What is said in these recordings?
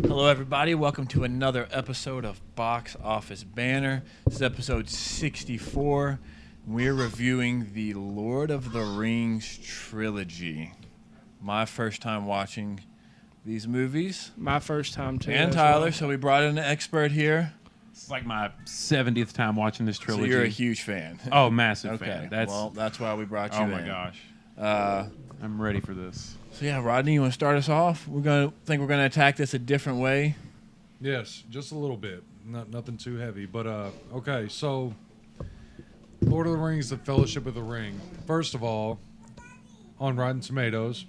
Hello, everybody. Welcome to another episode of Box Office Banter. This is episode 64. We're reviewing the Lord of the Rings trilogy. My first time watching these movies. My first time, too. And Tyler, so we brought in an expert here. It's like my 70th time watching this trilogy. So you're a huge fan. Oh, massive Okay. fan. That's why we brought you in. Oh, my gosh. I'm ready for this. So, yeah, Rodney, you want to start us off? We're going to attack this a different way. Yes, just a little bit. Nothing too heavy. But, okay, so Lord of the Rings, The Fellowship of the Ring. First of all, on Rotten Tomatoes,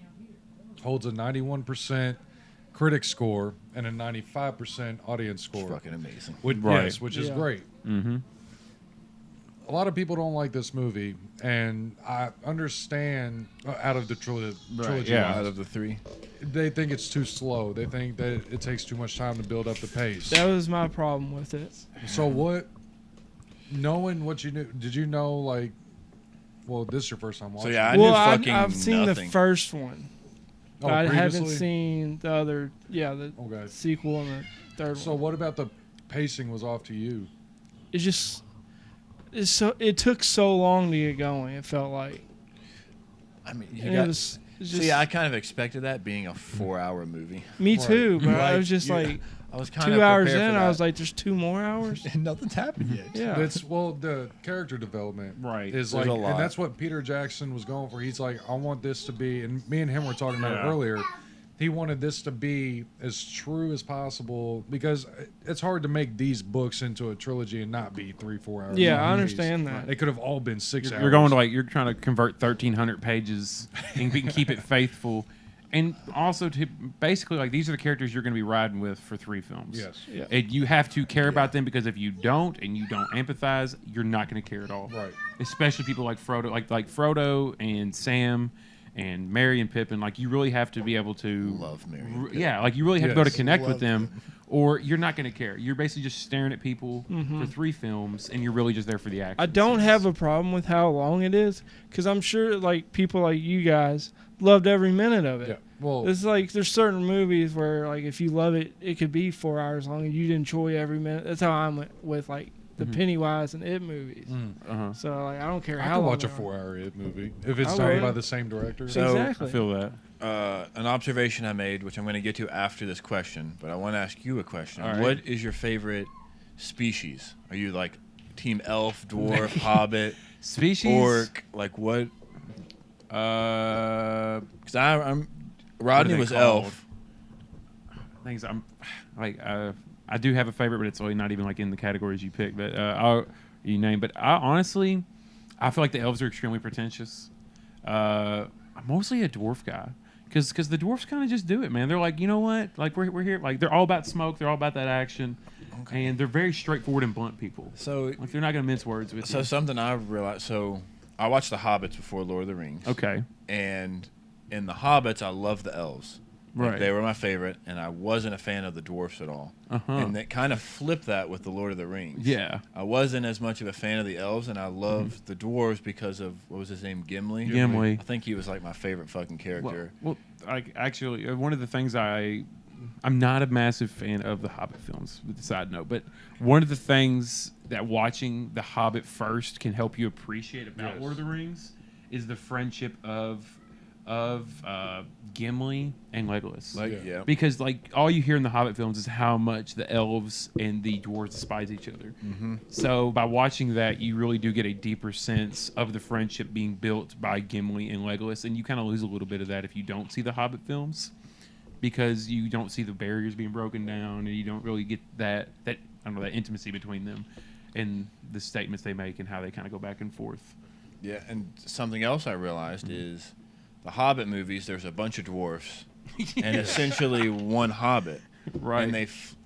holds a 91% critic score and a 95% audience score. It's fucking amazing. Yes, which is great. Mm-hmm. A lot of people don't like this movie, and I understand out of the trilogy. yeah. Out of the three. They think it's too slow. They think that it takes too much time to build up the pace. That was my problem with it. So what? Knowing what you knew, did you know like? Well, this is your first time watching. So, yeah, I Well, knew fucking I've seen nothing. the first one. Oh, But I haven't previously? seen the other, the Okay. sequel and the third So one. what about the pacing was off to you? It's just, it took so long to get going. It felt like. I mean, And it's just, See, I kind of expected that being a 4-hour movie. me too, but I Like, was just like I was kind of 2 hours prepared in. for I that. was like, "There's 2 more hours." and nothing's happened yet. Yeah. The character development Right. is There's like, a lot. and that's what Peter Jackson was going for. He's like, I want this to be, and me and him were talking about it Yeah. earlier. He wanted this to be as true as possible because it's hard to make these books into a trilogy and not be 3-4 hours. Yeah, long I movies. understand that. They could have all been 6 hours. You're going to you're trying to convert 1,300 pages and keep it faithful. And also, to basically, these are the characters you're going to be riding with for 3 films. Yes. Yeah. And you have to care about them because if you don't and you don't empathize, you're not going to care at all. Right. Especially people like Frodo, like Frodo and Sam and Merry and Pippin. Like, you really have to be able to Love Merry and Pippin. Yeah, like you really have to be able to Yes. connect with Love them, or you're not going to care. You're basically just staring at people for 3 films, and you're really just there for the action. I don't have a problem with how long it is because I'm sure like people like you guys loved every minute of it. Yeah. Well, It's like there's certain movies where like if you love it, it could be 4 hours long and you'd enjoy every minute. That's how I'm with like the Pennywise and It movies. Uh-huh. So like I don't care I how could long watch a they are. 4-hour It movie if it's I done would. by the same director. So- Exactly. I feel that. An observation I made, which I'm going to get to after this question, but I want to ask you a question. All right. What is your favorite species? Are you like Team Elf, Dwarf, Hobbit, Species. Orc? Like what? Because I'm Rodney they was called? Elf. Things I'm like. I do have a favorite, but it's really not even like in the categories you pick. But you name. But I honestly, I feel like the elves are extremely pretentious. I'm mostly a dwarf guy. Because the dwarfs kind of just do it, man. They're like, you know what? Like, we're here. Like, they're all about smoke. They're all about that action. Okay. And they're very straightforward and blunt people. So Like, they're not going to mince words with you. something I realized. So I watched the Hobbits before Lord of the Rings. Okay. And in the Hobbits, I love the elves. Like, Right. they were my favorite, and I wasn't a fan of the dwarfs at all. Uh-huh. And they kind of flipped that with the Lord of the Rings. Yeah. I wasn't as much of a fan of the elves, and I loved the dwarves because of, what was his name, Gimli? Gimli. I think he was like my favorite fucking character. Well, actually, one of the things I'm not a massive fan of the Hobbit films, with a side note, but one of the things that watching the Hobbit first can help you appreciate about Yes. Lord of the Rings is the friendship of Gimli and Legolas. Yeah. Because like all you hear in the Hobbit films is how much the elves and the dwarves despise each other. Mm-hmm. So by watching that, you really do get a deeper sense of the friendship being built by Gimli and Legolas, and you kind of lose a little bit of that if you don't see the Hobbit films, because you don't see the barriers being broken down, and you don't really get that I don't know, that intimacy between them and the statements they make and how they kind of go back and forth. Yeah, and something else I realized is the Hobbit movies, there's a bunch of dwarfs and essentially one Hobbit. Right. And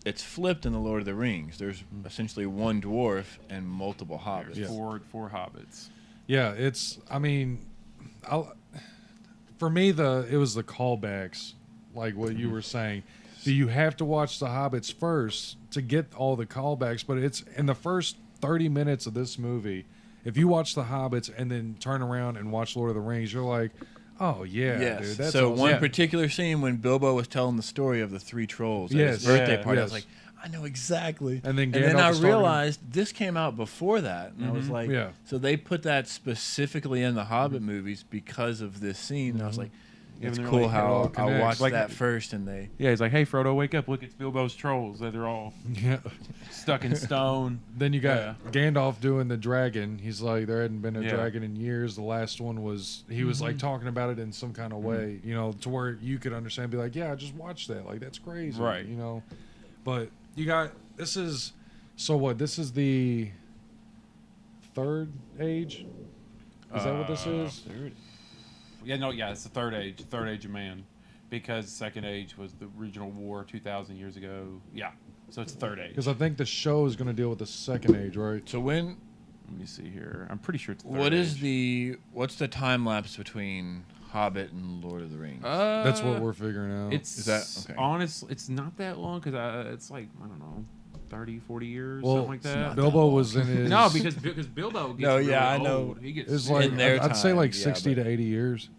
it's flipped in the Lord of the Rings. There's essentially one dwarf and multiple hobbits. There's four hobbits. Yeah, it's. I mean, for me, it was the callbacks, like what you were saying. Do you have to watch the Hobbits first to get all the callbacks? But it's in the first 30 minutes of this movie. If you watch the Hobbits and then turn around and watch Lord of the Rings, you're like, Oh yeah, Yes. dude. That's so awesome. one Yeah. particular scene when Bilbo was telling the story of the three trolls at Yes. his birthday Yeah. party, I was Yes. like, I know exactly. And then I Gandalf was talking- realized this came out before that, and I was like, Yeah. so they put that specifically in the Hobbit movies because of this scene. And I was like, it's and they're cool like, it all how I connects. watched Like- that first, and they. Yeah, he's like, "Hey, Frodo, wake up! Look, it's Bilbo's trolls. They're all Yeah. stuck in stone." Then you got Yeah. Gandalf doing the dragon. He's like, there hadn't been a Yeah. dragon in years. The last one was, he was like talking about it in some kind of way, you know, to where you could understand, be like, yeah, I just watched that. Like, that's crazy. Right. You know, but you got, this is, so what? This is the third age? Is that what this is? Yeah, it's the third age of man, because the second age was the original war 2,000 years ago. Yeah, so it's the third age. Because I think the show is going to deal with the second age, right? So when, Let me see here. I'm pretty sure it's the third what is age. what's the time lapse between Hobbit and Lord of the Rings? That's what we're figuring out. It's Is that- okay. honestly, it's not that long because it's like I don't know, 30, 40 years, Well, something like it's that. not Bilbo was in his. No, because Bilbo gets No, really yeah, I old. know. He gets It's like in their I'd say like time, yeah, 60 but- to 80 years,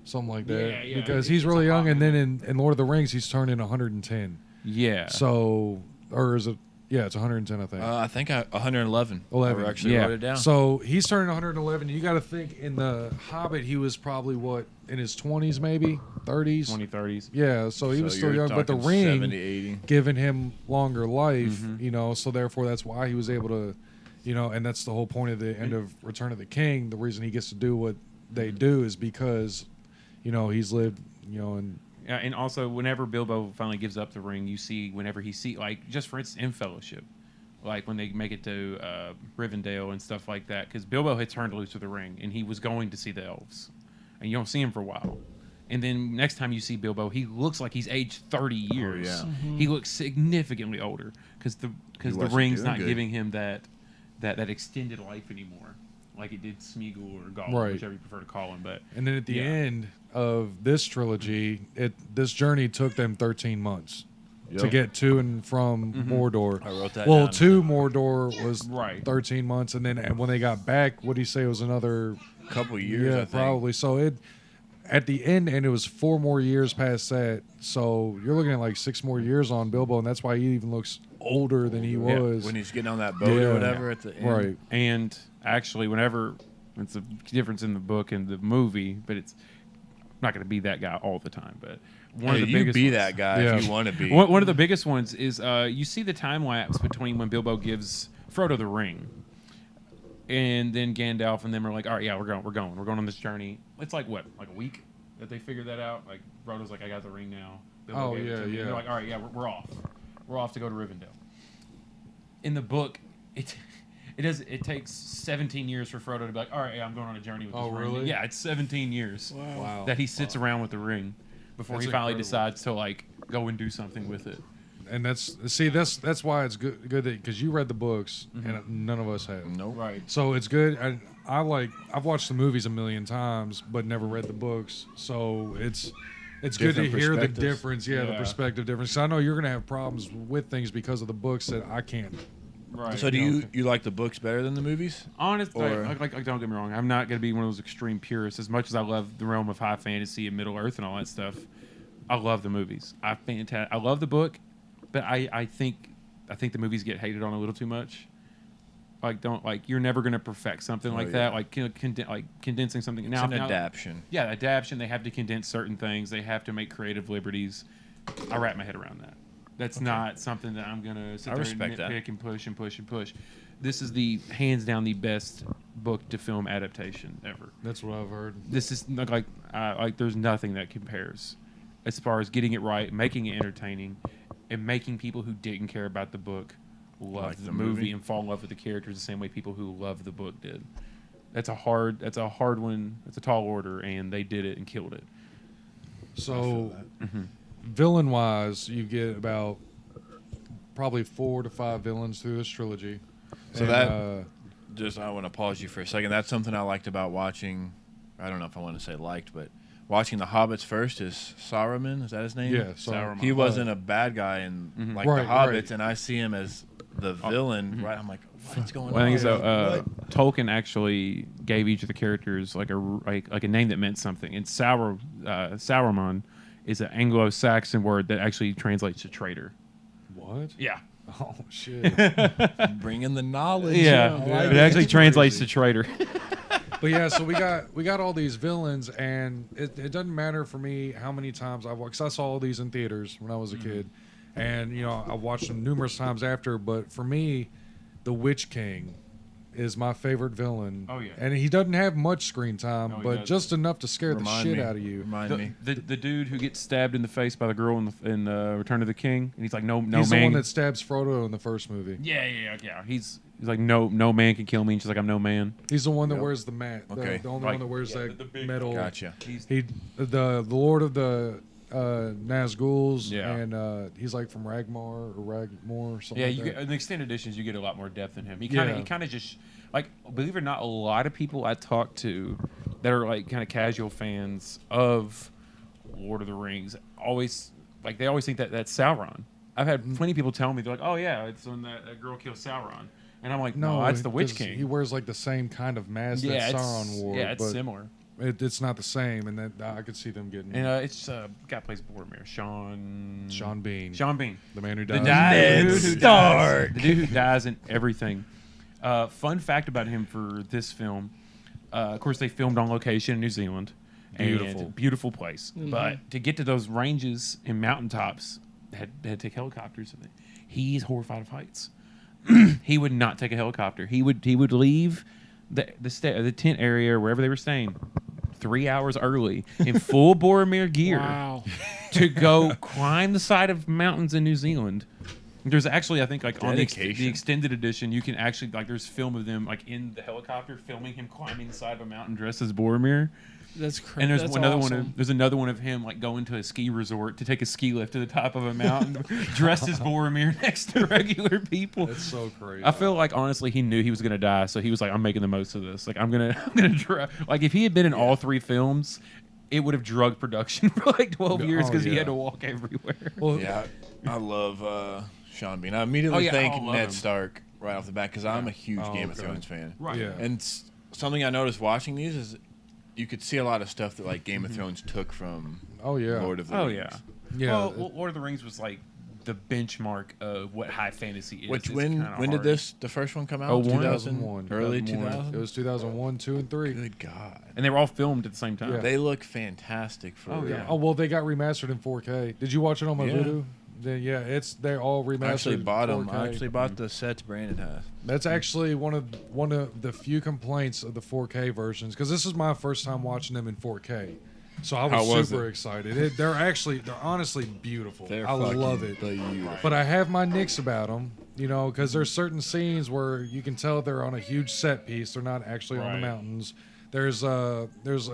something like that. Yeah, yeah, because it- he's it's really a young, hot and then minute. in Lord of the Rings, he's turning 110. yeah. So, or is it? Yeah, it's 110, I think. I think 111. 11. I actually Yeah. wrote it down. So he's turning 111. You got to think in the Hobbit, he was probably what, in his 20s, maybe 30s. 2030s. Yeah, so he was So still you're young, but the talking ring 70, 80. giving him longer life, Mhm. you know. So therefore, that's why he was able to, you know, and that's the whole point of the end of Return of the King. The reason he gets to do what they do is because, you know, he's lived, you know, and Yeah, and also whenever Bilbo finally gives up the ring, you see whenever he like just for instance in Fellowship, like when they make it to Rivendell and stuff like that, because Bilbo had turned loose with the ring and he was going to see the elves, and you don't see him for a while. And then next time you see Bilbo, he looks like he's aged 30 years. yeah. He looks significantly older because the wasn't ring's doing not good. giving him that extended life anymore, like it did Smeagol or Gollum, Right. whichever you prefer to call him. But and then at the Yeah. end of this trilogy, this journey took them 13 months to Yep. get to and from Mhm. Mordor. I wrote that Well, down. to Mordor was Right. 13 months, and then when they got back, what did he say it was another? couple years, I Yeah, think. probably. So it at the end, and it was 4 more years past that. So you're looking at like 6 more years on Bilbo, and that's why he even looks older than he Yeah, was. When he's getting on that boat Yeah. or whatever at the end. Right. And actually, whenever it's a difference in the book and the movie, but it's not going to be that guy all the time. But one Hey, of the you biggest be ones- that guy Yeah. if you want to be. One of the biggest ones is you see the time lapse between when Bilbo gives Frodo the ring, and then Gandalf and them are like, "All right, yeah, we're going on this journey." It's like what, like a week that they figured that out. Like Frodo's like, "I got the ring now." Bilbo Oh, gave it yeah, to me. And yeah. they're like, "All right, yeah, we're off. We're off to go to Rivendell." In the book, it takes 17 years for Frodo to be like, "All right, yeah, I'm going on a journey with this Oh, ring." really? Yeah, it's 17 years Wow. that he sits around with the ring before That's he finally incredible. decides to like go and do something with it. And that's why it's good because you read the books and none of us have. Nope. Right. So it's good. I've watched the movies a million times, but never read the books. So it's good to Different hear the perspectives. difference. Yeah, the Yeah. perspective difference. So I know you're gonna have problems with things because of the books that I can't. Right. So do you like the books better than the movies? Honestly, Or- like, don't get me wrong. I'm not going to be one of those extreme purists. As much as I love the realm of high fantasy and Middle Earth and all that stuff, I love the movies. I love the book, but I think the movies get hated on a little too much. You're never going to perfect something like yeah. that. Like condensing something. It's an adaptation. Yeah, adaptation. They have to condense certain things. They have to make creative liberties. I wrap my head around that. That's not something that I'm gonna sit I there respect and that. nitpick and push and push and push. This is the hands down the best book to film adaptation ever. That's what I've heard. This is like there's nothing that compares as far as getting it right, making it entertaining, and making people who didn't care about the book love Like the the movie movie? and fall in love with the characters the same way people who love the book did. That's a hard one. That's a tall order, and they did it and killed it. So, villain wise, you get about probably 4 to 5 villains through this trilogy. So And, that I want to pause you for a second. That's something I liked about watching. I don't know if I want to say liked, but watching the Hobbits first is Saruman. Is that his name? yeah, so Sauron. He wasn't a bad guy in like Right, the Hobbits, right. and I see him as the villain, right? I'm like, what's going Well, I on? think so. Tolkien actually gave each of the characters like a name that meant something. And Sauron is an Anglo-Saxon word that actually translates to traitor. What? Yeah. Oh shit. Bringing the knowledge. Yeah, I like it actually That's translates crazy. to traitor. But yeah, so we got all these villains, and it doesn't matter for me how many times I've watched. 'Cause I saw all these in theaters when I was a kid, and I watched them numerous times after. But for me, the Witch King is my favorite villain. Oh, yeah. And he doesn't have much screen time, No, he but doesn't. just enough to scare the Remind shit me. out of you. Remind me. The dude who gets stabbed in the face by the girl in Return of the King, and he's like, no He's man. the one that stabs Frodo in the first movie. Yeah. He's like, no man can kill me. And she's like, I'm no man. He's the one that Yep. wears the mat. Okay. The only Like, one that wears yeah, that the big- metal. Gotcha. He's The Lord of the Nazguls, Yeah. and he's like from Ragmar or Ragmore or something. yeah. like You that. get, in the extended editions, you get a lot more depth in him. He Yeah. kind of just like, believe it or not, a lot of people I talk to that are like kind of casual fans of Lord of the Rings always they always think that that's Sauron. I've had plenty of people tell me, they're like, oh yeah, it's when that girl kills Sauron, and I'm like, no, that's the Witch 'cause King. He wears like the same kind of mask yeah, that it's, Sauron wore. yeah, it's but similar. it's not the same, and that I could see them getting. And it's guy plays Boromir, Sean Sean Bean, the the man who the died. dude who dies, the dude who dies in everything. Fun fact about him for this film, of course they filmed on location in New Zealand. Beautiful. And beautiful place. But to get to those ranges and mountaintops, had to take helicopters. He's horrified of heights. He would not take a helicopter. He would leave the tent area, wherever they were staying, 3 hours early in full Boromir gear Wow. to go climb the side of mountains in New Zealand. There's actually, I think, like on the Dedication. extended edition, you can actually there's film of them like in the helicopter filming him climbing the side of a mountain dressed as Boromir. That's crazy. And there's That's another awesome. one. There's another one of him like going to a ski resort to take a ski lift to the top of a mountain, dressed as Boromir next to regular people. It's so crazy. I feel like honestly he knew he was gonna die, so he was like, "I'm making the most of this. Like I'm gonna try." Like if he had been in all three films, it would have drug production for like 12 years because he yeah. had to walk everywhere. Well, Yeah, I love Sean Bean. I immediately Oh, yeah, think I love Ned him. Stark right off the bat because I'm a huge Oh, Game of okay. Thrones fan. Right. Yeah. And something I noticed watching these is you could see a lot of stuff that like Game of Thrones took from Oh yeah. Lord of the Oh Rings. yeah. Yeah. Well, Lord of the Rings was like the benchmark of what high fantasy is. Which It's when kinda did hard. the first one come out? 01? 2001. Early 2001. 2000. It was 2001, 2, and 3. Good God. And they were all filmed at the same time. Yeah. They look fantastic for Oh, yeah. Oh well, they got remastered in 4K. Did you watch it on my Yeah. Vudu? Yeah, they're all remastered. I actually in bought them. 4K. I actually bought the sets Brandon has. That's actually one of the few complaints of the 4K versions because this is my first time watching them in 4K. So I How was was super it? excited. They're honestly beautiful. They're I love fucking it. beautiful. But I have my nicks about them, because there's certain scenes where you can tell they're on a huge set piece. They're not actually on the Right. mountains. There's a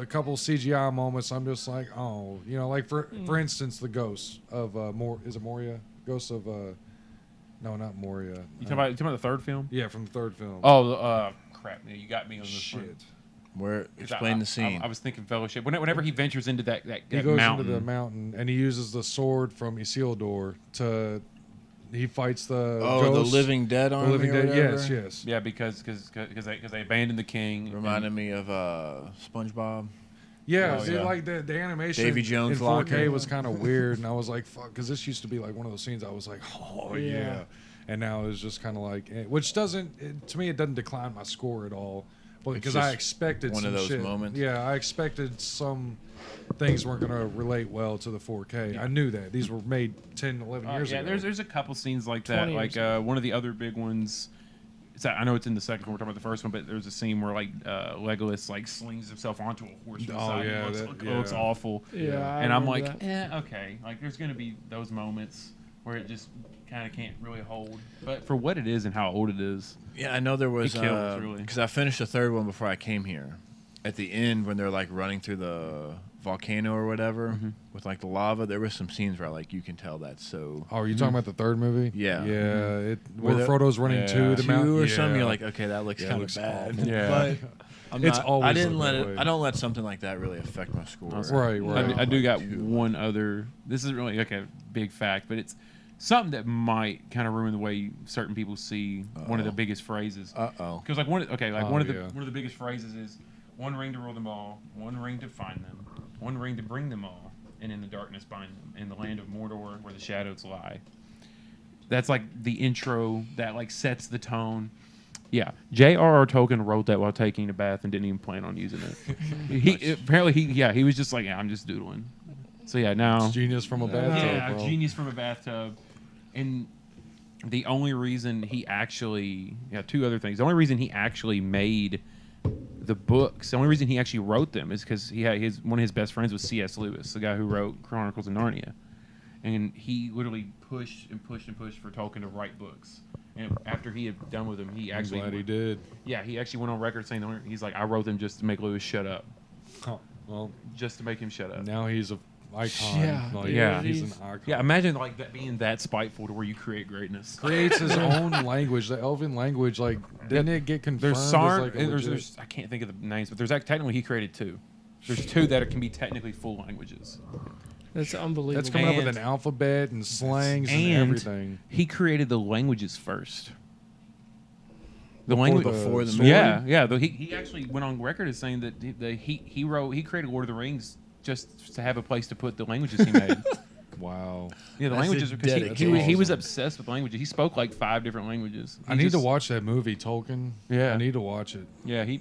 couple CGI moments. I'm just like, oh, like for instance, the ghost of is it Moria? Ghost of no, not Moria. You talking about the third film? Yeah, from the third film. Oh, crap! You got me on this one. shit. Where explain the scene. I was thinking Fellowship. Whenever he ventures into that He goes mountain, into the mountain and he uses the sword from Isildur to. He fights the the Living Dead the army. living or dead. Yes, whatever? yes. yeah, because they abandoned the king. Reminded me of SpongeBob. Yeah, Oh, see, yeah. like the animation Davy Jones in 4K locker. was kind of weird, and I was like, "Fuck," because this used to be like one of those scenes. I was like, "Oh yeah,", Yeah. and now it's just kind of like, which doesn't to me it doesn't decline my score at all, but because just I expected one some of those shit. moments. Yeah, I expected some things weren't going to relate well to the 4K. I knew that these were made 10, 11 years yeah, ago. there's a couple scenes like that. 20 or Like something. one of the other big ones. I know it's in the second one. We're talking about the first one, but there's a scene where like Legolas like slings himself onto a horse. From the Oh, side. yeah, It that- looks yeah. awful. Yeah, I And I'm remember like, that. okay. Like there's gonna be those moments where it just kind of can't really hold. But for what it is and how old it is, Yeah, I know there was It kills, really. because I finished the third one before I came here. At the end, when they're like running through the volcano or whatever with like the lava, there was some scenes where like you can tell that's so Oh, are you talking about the third movie? Yeah. Yeah. Where Where the- Frodo's running Yeah. to the two mountain. or Yeah. something. You're like, okay, that looks Yeah, it kind of looks bad. awful. Yeah. But I'm It's not, always I didn't looked let that it. way. I don't let something like that really affect my score. Right, right. I do got Too one other. This isn't really like a big fact, but it's something that might kind of ruin the way certain people see one of the biggest phrases. Because like one of the biggest phrases is one ring to rule them all, one ring to find them, one ring to bring them all, and in the darkness bind them, in the land of Mordor where the shadows lie. That's like the intro that like sets the tone. Yeah, J.R.R. Tolkien wrote that while taking a bath and didn't even plan on using it. He was just like, I'm just doodling. So yeah, now It's genius from a bathtub, bro. genius from a bathtub. And the only reason he actually, two other things. The only reason he actually made the books, the only reason he actually wrote them is because he had one of his best friends was C.S. Lewis, the guy who wrote Chronicles of Narnia. And he literally pushed for Tolkien to write books. And after he had done with them, he actually... I'm glad he did. Yeah, he actually went on record saying, he's like, I wrote them just to make Lewis shut up. Oh, well, Just to make him shut up. now he's a icon. Yeah, Like, yeah. he's an icon. Yeah, imagine like that being that spiteful to where you create greatness. Creates his own language, the Elven language. Like, didn't it get confirmed? There's as, Sarn, like, a and legit- there's I can't think of the names, but there's technically he created two. There's two that can be technically full languages. That's unbelievable. That's coming up with And- an alphabet and slangs and, And everything. he created the languages first. The Before language before the sword? Yeah. He actually went on record as saying that he created Lord of the Rings just to have a place to put the languages he made. Wow. Yeah, the That's languages a because he dedication. was obsessed with languages. He spoke like 5 different languages. I need to watch that movie, Tolkien. Yeah. I need to watch it. Yeah, he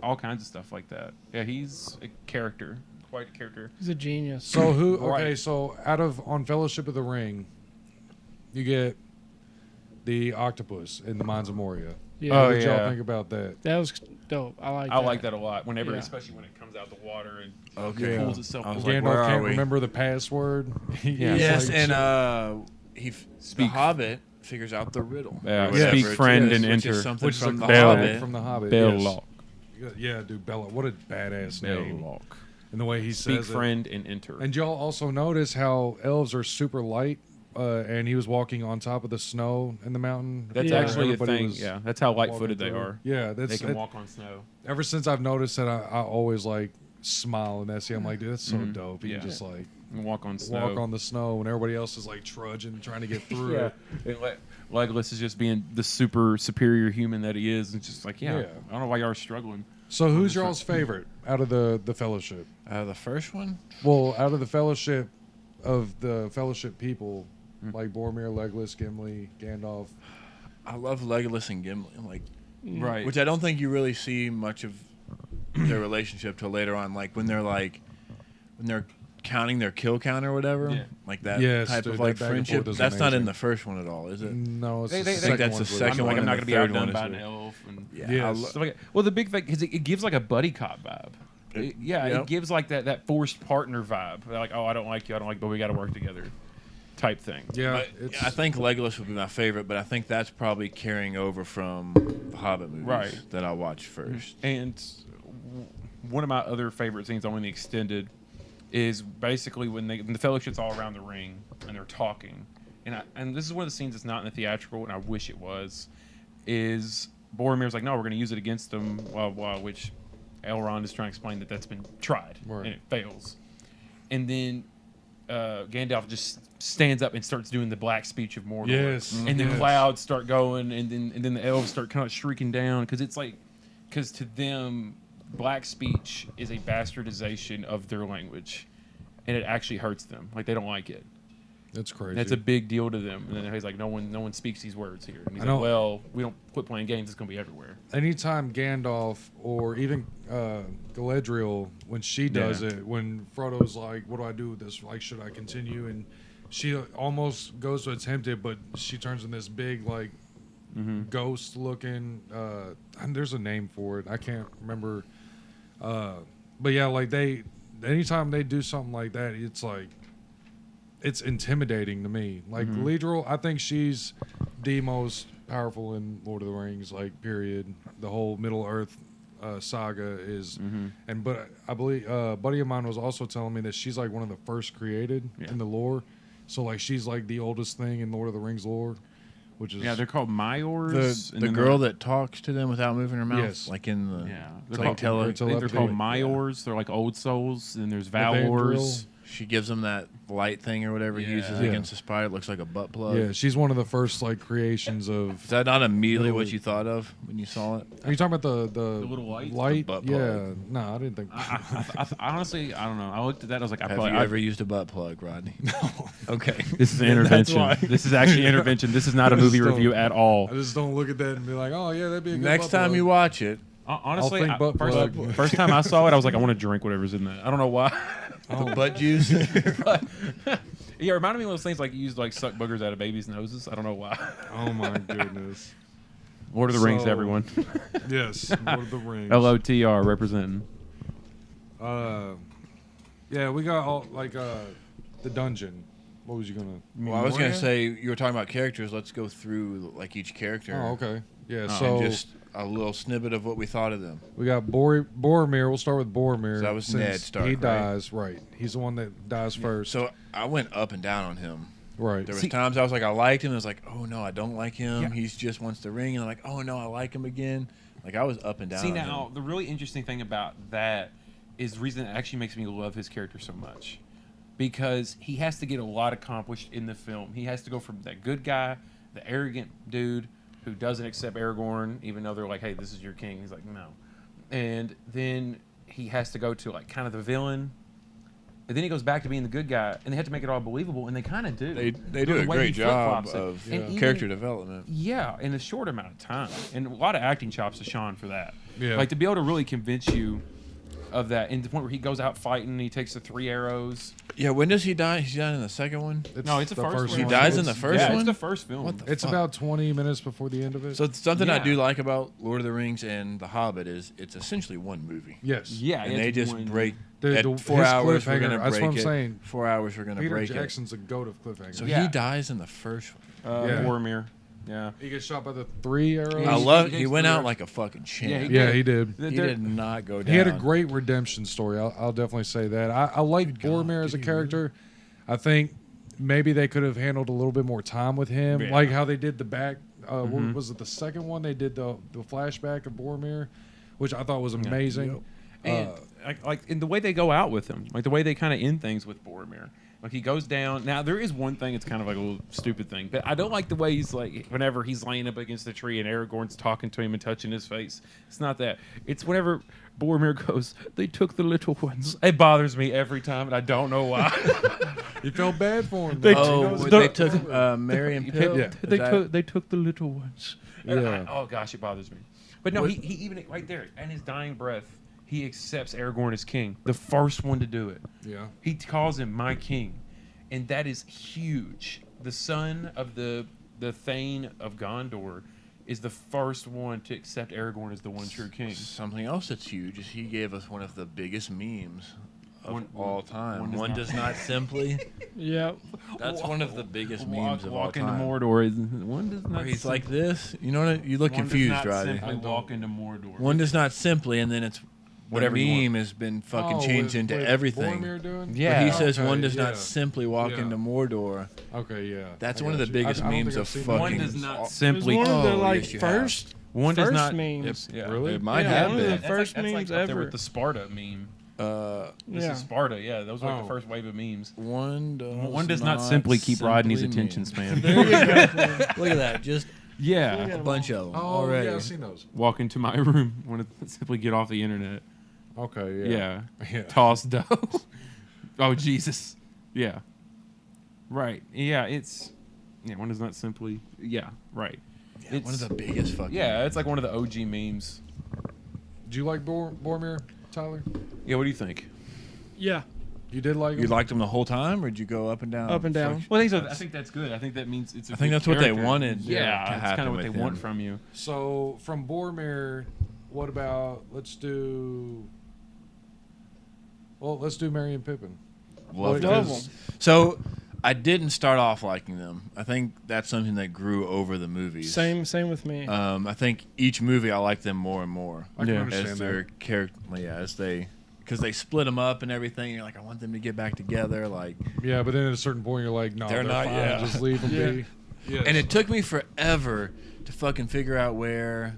all kinds of stuff like that. Yeah, he's a character, quite a character. He's a genius. So who? Okay, Right. so on Fellowship of the Ring, you get the octopus in the Mines of Moria. Yeah, Oh, What did yeah. y'all think about that? that was dope. I like. I like that a lot. Whenever, Yeah. especially when it comes out the water and Okay. Yeah. pulls itself. I was up. like, Gandalf where are can't we? remember the password. Yeah. Yes, like, and shit. the Speak. Hobbit figures out the riddle. Yeah, Or whatever speak it friend is, and which enter. is something which is from a the Bell. Hobbit. from the Hobbit. Belloc. Yes. Yeah, dude, Bella. What a badass name. Belloc. And the way he Speak says friend and enter. it. And y'all also notice how elves are super light, and he was walking on top of the snow in the mountain. That's Yeah. actually a Everybody thing. was Yeah, that's how walking light-footed they through. are. Yeah, They that's can walk on snow. ever since I've noticed that, I always like smile and that's I'm like, dude, that's so Mhm. dope. You Yeah. can just like And walk on snow. walk on the snow when everybody else is like trudging, trying to get through Yeah. it. And Legolas is just being the super superior human that he is, and just like, yeah, Yeah. I don't know why y'all are struggling. So who's y'all's favorite out of the Fellowship? The first one? Well, out of the Fellowship of the Fellowship people, Hmm. like Boromir, Legolas, Gimli, Gandalf. I love Legolas and Gimli, like, Right. which I don't think you really see much of their relationship till later on, when they're counting their kill count or whatever, Yeah. like that Yes, type dude, of that like back and friendship. forth is That's not in amazing. the first one at all, is it? No, it's They- the they- second that's the one's second I'm one like, I'm and not the going to be third outdone one by is an the- elf. And Yeah. Yes. So, well, the big thing because it gives like a buddy cop vibe. It- Yeah, yep. it gives like that forced partner vibe. They're like, oh, I don't like you, but we got to work together, type thing. Yeah, But it's, I think Legolas would be my favorite, but I think that's probably carrying over from the Hobbit movies Right. that I watched first. And one of my other favorite scenes on the extended is basically when the Fellowship's all around the ring and they're talking, and this is one of the scenes that's not in the theatrical, and I wish it was. Is Boromir's like, no, we're going to use it against them, blah blah, which Elrond is trying to explain that that's been tried Right. and it fails, and then Gandalf just stands up and starts doing the black speech of Mordor. Yes. And the Yes. clouds start going, and then the elves start kind of shrieking down because to them, black speech is a bastardization of their language, and it actually hurts them. Like they don't like it. It's crazy. That's a big deal to them. And then he's like, no one speaks these words here. And he's I know. like, well, we don't quit playing games. It's gonna be everywhere. Anytime Gandalf or even Galadriel, when she does Yeah. it, when Frodo's like, "What do I do with this? Like, should I continue?" and she almost goes to attempt it, but she turns in this big like ghost-looking. And there's a name for it. I can't remember. But yeah, like anytime they do something like that, it's like it's intimidating to me. Like Galadriel, I think she's the most powerful in Lord of the Rings. Like, period. The whole Middle Earth saga is, but I believe a buddy of mine was also telling me that she's like one of the first created Yeah. in the lore. So like she's like the oldest thing in Lord of the Rings lore, which is Yeah, they're called Maiors. The girl that talks to them without moving her mouth, Yes. like in the Yeah, they're called I think they're called Yeah. Maiors. They're like old souls. And there's Evandril. Valors. She gives him that light thing or whatever he uses Yeah. against the spider. It looks like a butt plug. Yeah, she's one of the first like creations of. Is that not immediately what Literally. you thought of when you saw it? Are you talking about the little light? Light, The butt yeah. plug. No, I didn't think. Honestly, I don't know. I looked at that. I was like, Have you ever used a butt plug, Rodney? No. Okay. This is an That's intervention. why. This is actually intervention. This is not a I just movie don't- review at all. I just don't look at that and be like, oh yeah, that'd be a good. Next butt time plug. you watch it, Honestly, think butt plug. first time I saw it, I was like, I want to drink whatever's in that. I don't know why. the butt juice. Yeah, it reminded me of those things like you used to like suck boogers out of babies' noses. I don't know why. Oh my goodness. Lord of the Rings, So- everyone. Yes, Lord of the Rings. LOTR representing. Yeah, we got all like the dungeon. What was you gonna? Well, I was gonna Moria? say you were talking about characters. Let's go through like each character. Oh, okay. Yeah. And So just a little snippet of what we thought of them. we got Boromir. We'll start with Boromir. So that was since Ned Stark, He right? dies. Right. He's the one that dies first. So I went up and down on him. right. There was See- times I was like, I liked him. I was like, oh no, I don't like him. Yeah. He's just wants the ring. And I'm like, oh no, I like him again. Like I was up and down. See on now, him. the really interesting thing about that is the reason it actually makes me love his character so much, because he has to get a lot accomplished in the film. He has to go from that good guy, the arrogant dude who doesn't accept Aragorn, even though they're like, "Hey, this is your king." He's like, "No," and then he has to go to like kind of the villain. And then he goes back to being the good guy, and they have to make it all believable, and they kind of do. They The do a way great he job flip-flops it. of And even- character development. Yeah, in a short amount of time, and a lot of acting chops to Sean for that. Yeah. Like to be able to really convince you of that, and the point where he goes out fighting, and he takes the 3 arrows. Yeah, when does he die? He's died in the second one. No, it's the first one. He dies in the It's- first yeah, one? it's the first film. What the It's fuck? about 20 minutes before the end of it. So something I Yeah. do like about Lord of the Rings and The Hobbit is it's essentially one movie. yes. Yeah, And it's they just one- break The- at the- 4 his hours. We're cliffhanger, gonna that's break what I'm it. saying. 4 hours. We're gonna Peter break Jackson's a goat of cliffhangers. it. So Yeah. he dies in the first one. Yeah. Boromir. Yeah. He gets shot by the 3 arrows. Yeah, I he- love. he He takes went the- out like a fucking champ. Yeah, Yeah, he did. He did not go down. He had a great redemption story. I'll definitely say that. I like God, Boromir as a did he character. I think maybe they could have handled a little bit more time with him, Yeah. like how they did the back. Mhm. What was it the second one? They did the flashback of Boromir, which I thought was amazing. And like in the way they go out with him, like the way they kind of end things with Boromir. Like he goes down. Now there is one thing. It's kind of like a little stupid thing, but I don't like the way he's like whenever he's laying up against the tree and Aragorn's talking to him and touching his face. It's not that. It's whenever Boromir goes, "They took the little ones." It bothers me every time, and I don't know why. You felt bad for him. They though. Oh, took- they took Mary and Pip. Yeah. Is that- They took the little ones. Yeah. Oh gosh, it bothers me. But no, he even right there in his dying breath, he accepts Aragorn as king. The first one to do it. Yeah. He calls him my king, and that is huge. The son of the Thane of Gondor is the first one to accept Aragorn as the one true king. Something else that's huge is he gave us one of the biggest memes of One- all time. one does One not- does not simply. Yep. That's one of the biggest memes of all walk into time. Mordor. One does Where not. he's like this. You know what? You look one does confused, not Rodney. simply walk into Mordor. One does not simply, and then it's Whatever the you want. meme has been fucking Oh, changed with- into with everything. Boromir doing? Yeah. But he says Okay, one does yeah. not simply walk Yeah. into Mordor. Okay, yeah. That's I one of got the you. biggest I don't memes think I've of seen fucking. One that. does not It was simply. one of the Oh, like yes, you have. first One does first not. memes. Yeah. Really? It might Yeah, have one of been. the That's first like, that's memes like up there ever. with the Sparta meme. This Yeah. is Sparta. Yeah, those were like Oh. the first wave of memes. One Does not simply keep Rodney's simply attention mean. span. There you go. Look at that. Just Yeah. Look at a bunch of them Oh, already. yeah, I've seen those. Walk into my room. Want to simply get off the internet. Okay, Yeah. Yeah. Toss dough. Oh Jesus. Yeah. Right. Yeah. It's. Yeah. One does not simply. Yeah. Right. Yeah, one of the biggest fucking. Yeah. It's like one of the OG memes. Do you like Boromir, Tyler? Yeah. What do you think? Yeah. You did like him? You liked them the whole time, or did you go up and down? Up and down. Well, I think that's good. I think that means it's. I I think that's what they wanted, Yeah. to It's happen kind of what they with want him. from you. So from Boromir, what about let's do Merry and Pippin. Loved Love it. them. So I didn't start off liking them. I think that's something that grew over the movies. Same with me. I think each movie I like them more and more I can Yeah. understand as that. their character. Yeah, as they. Because they split them up and everything. You're like, I want them to get back together. Like, Yeah, but then at a certain point you're like, no, They're they're not- fine. yeah. Just leave them Yeah. be. Yes. and it took me forever to fucking figure out where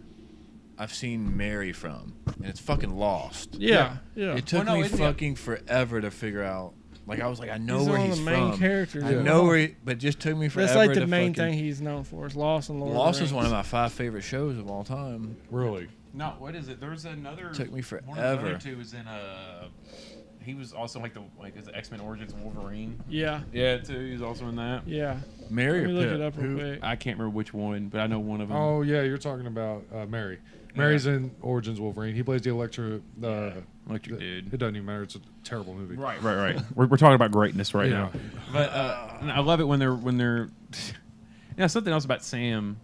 I've seen Mary from, and it's fucking lost. yeah. Yeah. It took Well, no, me isn't it- fucking forever to figure out Like I was like, I know He's where one of he's the main from. characters. I in know all. where, but it just took me forever. That's like the to main fucking- thing he's known for. Is Lost and Lord of the Lost Rings. is one of my 5 favorite shows of all time. Really? No, what is it? There's another. Took me One of the forever. other two is in he was also like is it X-Men Origins Wolverine? Yeah, Yeah, too. He's also in that. yeah. Mary Let or me look Pip? it up real Who- quick. I can't remember which one, but I know one of them. Oh yeah, you're talking about Mary. Mary's in Origins Wolverine. He plays the Electric. Electric Dude. It doesn't even matter. It's a terrible movie. Right. we're talking about greatness right Yeah. now. But and I love it when they're. Yeah, something else about Sam.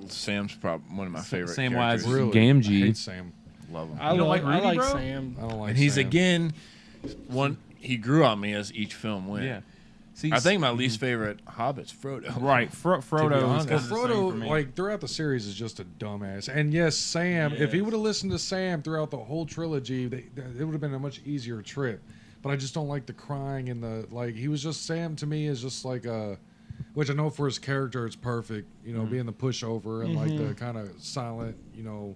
Sam's probably one of my favorite Samwise characters. Really? Gamgee. I hate Sam. Love him. I You don't like, like Rudy, I like bro? Sam. I don't like. And he's Sam. again one. He grew on me as each film went. Yeah. See, I think my least favorite Hobbit's Frodo. Right, Frodo. honest. Is Well, kind of the same Frodo, for me. like throughout the series, is just a dumbass. And yes, Sam. If he Yes. would have listened to Sam throughout the whole trilogy, it would have been a much easier trip. But I just don't like the crying and the like. He was just Sam to me is just like a, which I know for his character it's perfect. You know, being the pushover and like the kind of silent. You know,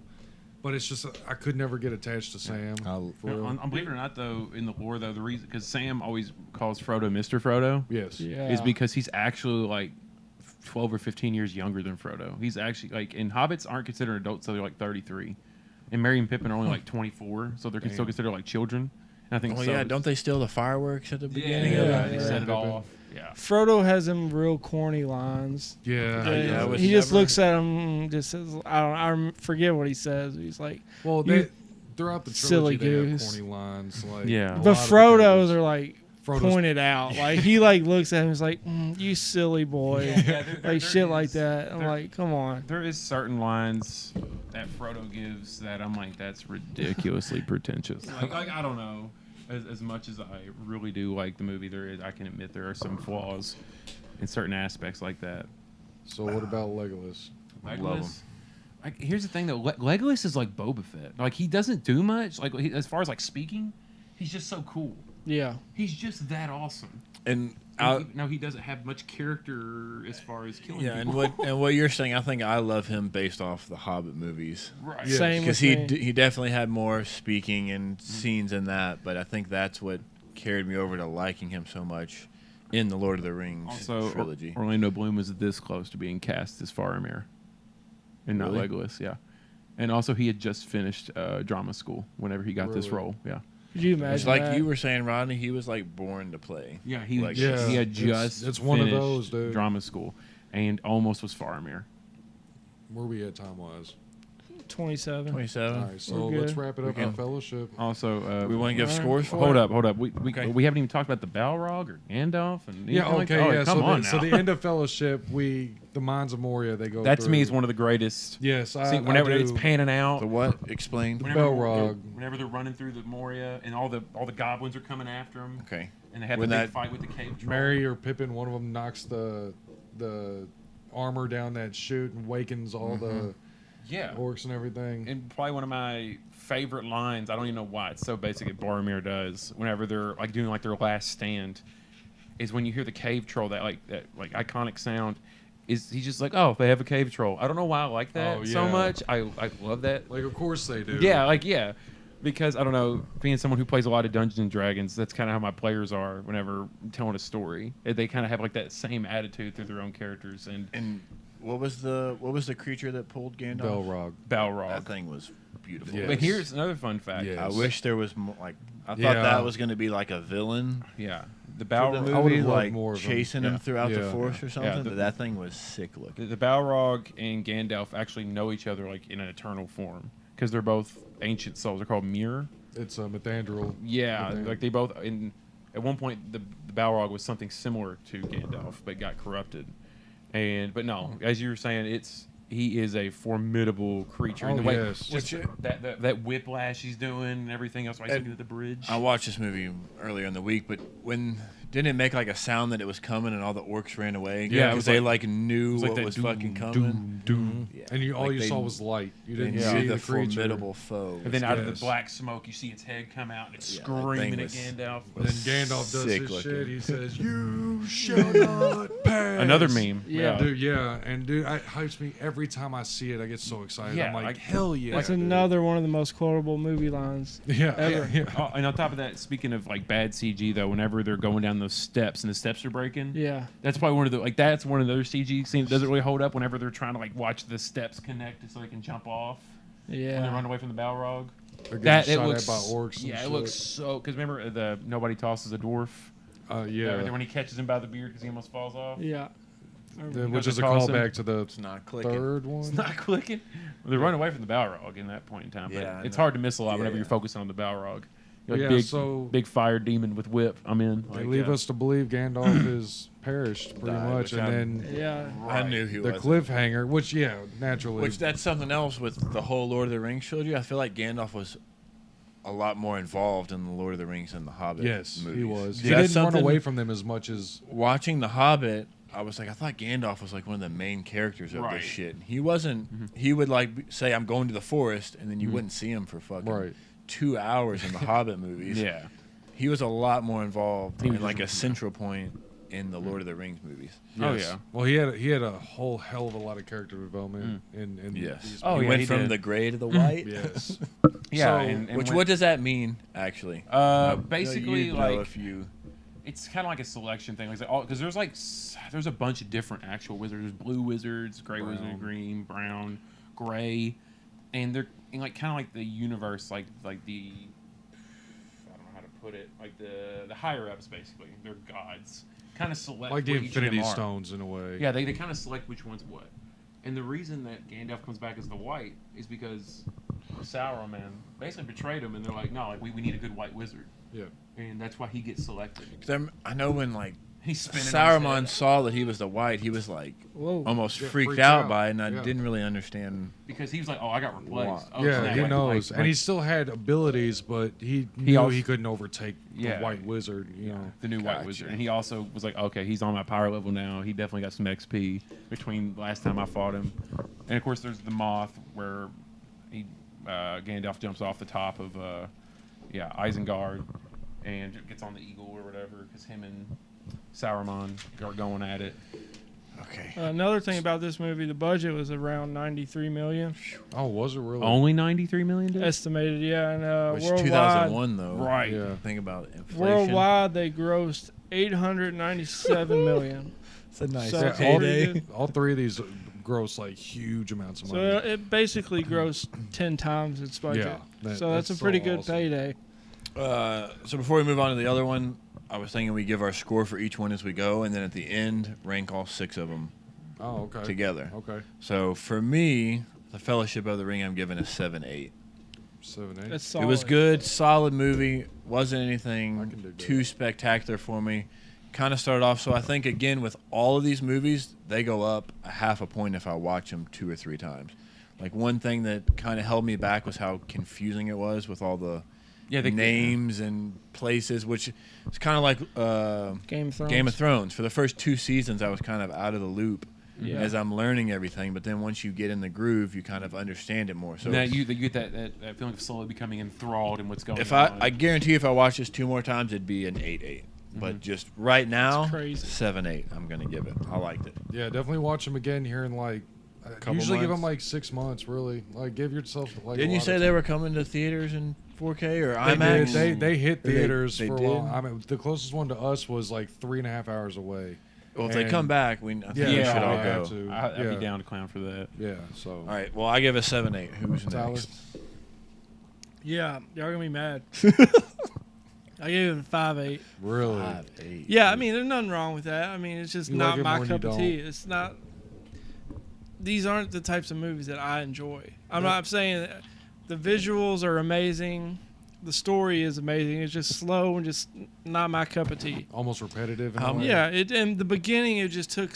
but it's just I could never get attached to Sam. For real. on believe it or not, though, in the lore, though, the reason because Sam always calls Frodo Mr. Frodo Yes. Yeah. is because he's actually like 12 or 15 years younger than Frodo. He's actually like, and hobbits aren't considered adults, so they're like 33, and Merry and Pippin are only like 24, so they're still Damn. considered like children. And I think Oh so. yeah, don't they steal the fireworks at the Yeah, beginning? yeah, of yeah. it? They Yeah. set it Pippin. off. Yeah. Frodo has them real corny lines. Yeah. yeah, I was he just never- looks at him, and just says, I forget what he says. He's like, Well, You throughout the silly trilogy, they have goose. corny lines. Like, Yeah. a but lot of the Frodo's characters. are like Frodo's- pointed out. Like he like looks at him, he's like, you silly boy, Yeah, there like shit like is- that. I'm there- like, come on. There is certain lines that Frodo gives that I'm like, that's ridiculously pretentious. Like I don't know. As much as I really do like the movie, I can admit there are some flaws in certain aspects like that. So what about Legolas? Love him. Like, here's the thing though, Legolas is like Boba Fett. Like he doesn't do much. Like as far as like speaking, he's just so cool. Yeah, He's just that awesome. And No, he doesn't have much character as far as killing yeah, people. and what you're saying, I think I love him based off the Hobbit movies. Right. Yeah. same Because with me. he definitely had more speaking and scenes in that, but I think that's what carried me over to liking him so much in the Lord of the Rings Also, trilogy. Orlando Bloom was this close to being cast as Faramir, and not Really? Legolas. Yeah, and also he had just finished drama school whenever he got this Really? role. Yeah, Could you It's imagine like that? you were saying, Rodney. He was like born to play. yeah, he Like, Yeah, he had it's- just it's one of finished those, dude. drama school, and almost was Faramir. Where we at time wise? 27. 27. All right, so We're let's good. wrap it We up can- on Fellowship. Also, We want to give Alright. scores for hold it? up. Okay. We haven't even talked about the Balrog or Gandalf and Yeah, anything like okay, that. Oh, yeah. come on So now. the end of Fellowship, the Mines of Moria, they go. That to me through. is one of the greatest. Yes, I, See, whenever I do. it's panning out, The what? Explain. whenever, Balrog. whenever they're running through the Moria and all the goblins are coming after them, Okay. and they have When the big that- fight with the cave troll. Merry or Pippin, one of them knocks the armor down that chute and wakens all the Yeah. orcs and everything. And probably one of my favorite lines, I don't even know why, it's so basic that Boromir does, whenever they're like doing like their last stand, is when you hear the cave troll, that iconic sound, is he's just like, oh, they have a cave troll. I don't know why I like that Oh, so yeah. much. I love that. Like, of course they do. Yeah. Because I don't know, being someone who plays a lot of Dungeons and Dragons, that's kind of how my players are whenever I'm telling a story. They kind of have like that same attitude through their own characters. And What was the creature that pulled Gandalf? Balrog. Balrog. That thing was beautiful. Yeah. But here's another fun fact. Yeah. I wish there was more. Like I thought Yeah. that was going to be like a villain Yeah. The for the Balrog. I would've movie, loved like more of him. chasing him Yeah. throughout the Yeah. forest or something. the- but that thing was sick looking. The Balrog and Gandalf actually know each other like in an eternal form because they're both ancient souls. They're called Mir. It's a Mithandrel. Yeah, Mithandrel. like they both. At one point, the Balrog was something similar to Gandalf, but got corrupted. But no, as you were saying, he is a formidable creature. Oh, And the way, yes. just that whiplash he's doing and everything else. Like And- he's at the bridge. I watched this movie earlier in the week, but when Didn't it make like a sound that it was coming and all the orcs ran away? Yeah, it because was they like- like knew was like what that was doom, fucking coming. Doom, doom. Yeah. And all Like you they- saw was light. You They didn't knew see the the creature. formidable foe. And then out of the Yes. black smoke, you see its head come out and it's Yeah, that screaming thing at was- Gandalf. And then Gandalf does Sick his looking. shit. He says, "You shall not pass." Another meme. Yeah. Dude, yeah, and dude, it hypes me every time I see it. I get so excited. Yeah, I'm like, like- hell yeah! That's dude. another one of the most quotable movie lines. Yeah, ever. yeah. Oh, and on top of that, speaking of like bad CG though, whenever they're going down those steps and the steps are breaking, Yeah. that's probably one of the that's one of those CG scenes that doesn't really hold up whenever they're trying to like watch the steps connect so they can jump off when they Yeah. run away from the Balrog. They're getting That it shot looks at by orcs. And yeah, shit. it looks so because remember the nobody tosses a dwarf. Yeah, When he catches him by the beard because he almost falls off. Yeah. which is a across him. callback to the It's not clicking. third one. It's not clicking. Well, they're running away from the Balrog in that point in time. But Yeah, I it's know. hard to miss a lot whenever Yeah. you're focusing on the Balrog. You're like Yeah, big, so- big fire demon with whip. I'm in. They Like, leave yeah. us to believe Gandalf is perished pretty Died, much, which and then Yeah. I knew he the was. cliffhanger, which naturally, Which that's something else with the whole Lord of the Rings trilogy. I feel like Gandalf was a lot more involved in the Lord of the Rings than the Hobbit. yes, movies. he was. So He that's didn't run something- away from them as much as Watching the Hobbit, I was like, I thought Gandalf was like one of the main characters of Right. this shit. He wasn't. He would like say, "I'm going to the forest," and then you wouldn't see him for fucking Right. 2 hours in the Hobbit movies. Yeah. He was a lot more involved He in was like a just- central point in the Lord of the Rings movies. Oh, Yes. yeah. Well, he had a whole hell of a lot of character development in Yes. these Oh, he yeah, went he from did. the gray to the white. yes. Yeah. So, and Which when- what does that mean actually? basically you'd know like if you. it's kind of like a selection thing, like because there's like there's a bunch of different actual wizards. There's blue wizards, gray Brown. wizard, green, brown, gray, and they're in like kind of like the universe, like the I don't know how to put it, like the higher ups basically. They're gods, kind of select Like the what each of them Infinity are. Stones in a way. Yeah, they kind of select which one's what. And the reason that Gandalf comes back as the white is because Sauron basically betrayed him, and they're like, no, like we need a good white wizard, Yeah. and that's why he gets selected. 'Cause I know when like He's spinning. on his Saruman head. saw that he was the white, he was like Whoa. almost Yeah, freaked freaked out out. by it, and I Yeah. didn't really understand. Because he was like, "Oh, I got replaced." Wow. Oh, Yeah, snap. he Like- knows, like- and he like still had abilities, but he knew also- he couldn't overtake Yeah. the White Wizard. You know, the new White Gotcha. Wizard, and he also was like, "Okay, he's on my power level now. He definitely got some XP between last time I fought him." And of course, there's the Moth, where he Gandalf jumps off the top of Isengard and gets on the eagle or whatever, because him and Sauron are going at it. Okay. Another thing about this movie, the budget was around 93 million oh, was it really? Only 93 million. Dude? estimated. Yeah, and Which worldwide, 2001 though. Right. Yeah. Think about inflation. worldwide they grossed 897 million. It's a nice So- Yeah, payday. all three of these gross like huge amounts of money. So it basically grossed 10 times its budget. Yeah, so that's a pretty good awesome. payday. So before we move on to the other one, I was thinking we give our score for each one as we go, and then at the end rank all 6 of them Oh, okay. together. Okay. So for me, the Fellowship of the Ring, I'm giving a 7-8. 7, 8. That's solid. It was good, solid movie. Wasn't I can anything dig that. too spectacular for me. Kind of started off, so I think again with all of these movies, they go up a half a point if I watch them 2 or 3 times. Like one thing that kind of held me back was how confusing it was with all the names and places, which is kind of like Game of Thrones. Game of Thrones. For the first 2 seasons, I was kind of out of the loop Yeah. as I'm learning everything. But then once you get in the groove, you kind of understand it more. So Now you get that feeling of slowly becoming enthralled in what's going if on. I guarantee if I watch this 2 more times, it'd be an 8-8. But just right now, It's crazy. 7-8. I'm gonna give it. I liked it. Yeah, definitely watch them again here in like. Couple Usually give them months. like 6 months. Really, like give yourself like. Didn't a you lot say of they time. were coming to theaters in 4K or They IMAX? did. They hit They- theaters they for a did? while. I mean, the closest one to us was like 3.5 hours away. Well, if they And- come back, I think we Yeah, should all we go. have to. I'd Yeah. be down to clown for that. Yeah. So. All right. Well, I give it 7-8. Who's Tyler? next? Yeah, y'all gonna be mad. I gave it a 5.8. Really. 5-8. Yeah, I mean, there's nothing wrong with that. I mean, it's just You not like it my more than cup you of tea. It's not. These aren't the types of movies that I enjoy. I'm not saying that the visuals are amazing. The story is amazing. It's just slow and just not my cup of tea. Almost repetitive. In a way. Yeah, it in the beginning it just took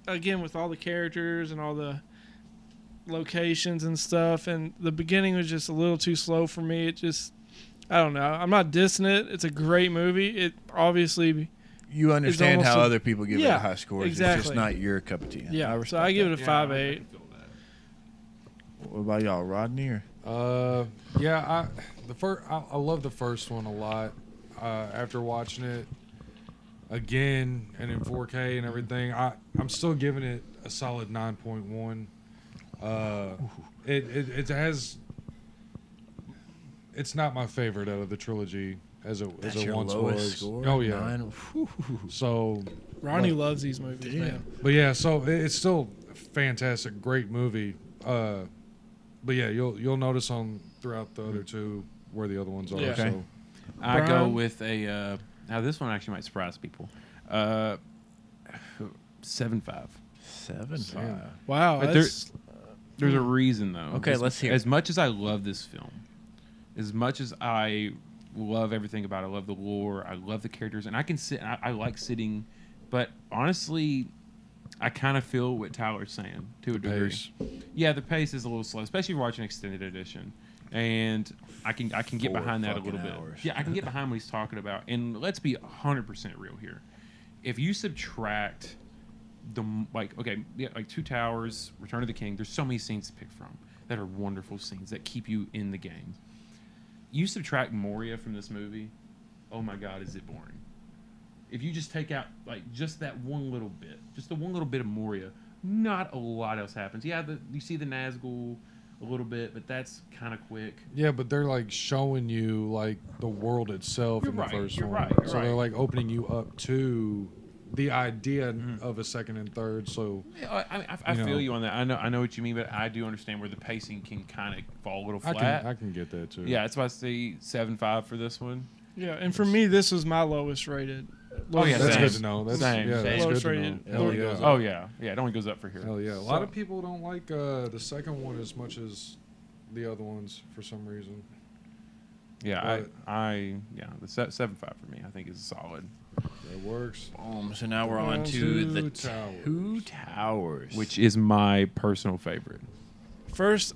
again with all the characters and all the locations and stuff, and the beginning was just a little too slow for me. It just I don't know. I'm not dissing it. It's a great movie. It obviously you understand almost how a- other people give it Yeah, a high score. It's exactly. just not your cup of tea. Yeah, so respect I give that. it a 5.8. What about y'all, Rodney? Or? Yeah, I love the first one a lot. After watching it again and in 4K and everything, I'm still giving it a solid 9.1. It has. It's not my favorite out of the trilogy as it That's as it your once lowest was. score? Oh yeah. 9? Whew. So, Ronnie but- loves these movies, man. But yeah, so it's still a fantastic, great movie. But yeah, you'll notice on throughout the other two where the other ones are. Yeah. Okay. So I go Brian? with a. Now this one actually might surprise people. 7.5. 7.5. Wow, But that's There's a reason though. Okay, let's hear it. As much as I love this film, as much as I love everything about it, I love the lore, I love the characters, and I can sit. I like sitting, but honestly, I kind of feel what Tyler's saying to a degree. pace. Yeah, the pace is a little slow, especially if you're watching extended edition, and I can get 4 behind that a little fucking bit. hours. Yeah, I can get behind what he's talking about, and let's be 100% real here. If you subtract like Two Towers, Return of the King, there's so many scenes to pick from that are wonderful scenes that keep you in the game. You subtract Moria from this movie, oh my God, is it boring? If you just take out just that one little bit, just the one little bit of Moria, not a lot else happens. Yeah, you see the Nazgul a little bit, but that's kind of quick. Yeah, but they're like showing you like the world itself You're in the right, first you're one. right, you're so they're right. like opening you up to the idea of a second and third. So Yeah, I You feel know. you on that. I know what you mean, but I do understand where the pacing can kind of fall a little I flat. can get that too. Yeah, that's why I say 7.5 for this one. yeah. And for me, this was my lowest rated. Oh, yeah, that's same. good to know. That's Same. yeah, that's Lowest good to rated. know. Hell Lord yeah. goes Oh yeah, it only goes up for here. Hell yeah. A lot So- of people don't like the second one as much as the other ones for some reason. Yeah, But- the 7.5 for me, I think is solid. That works. So now we're on to the Two Towers. Two Towers. Which is my personal favorite. First,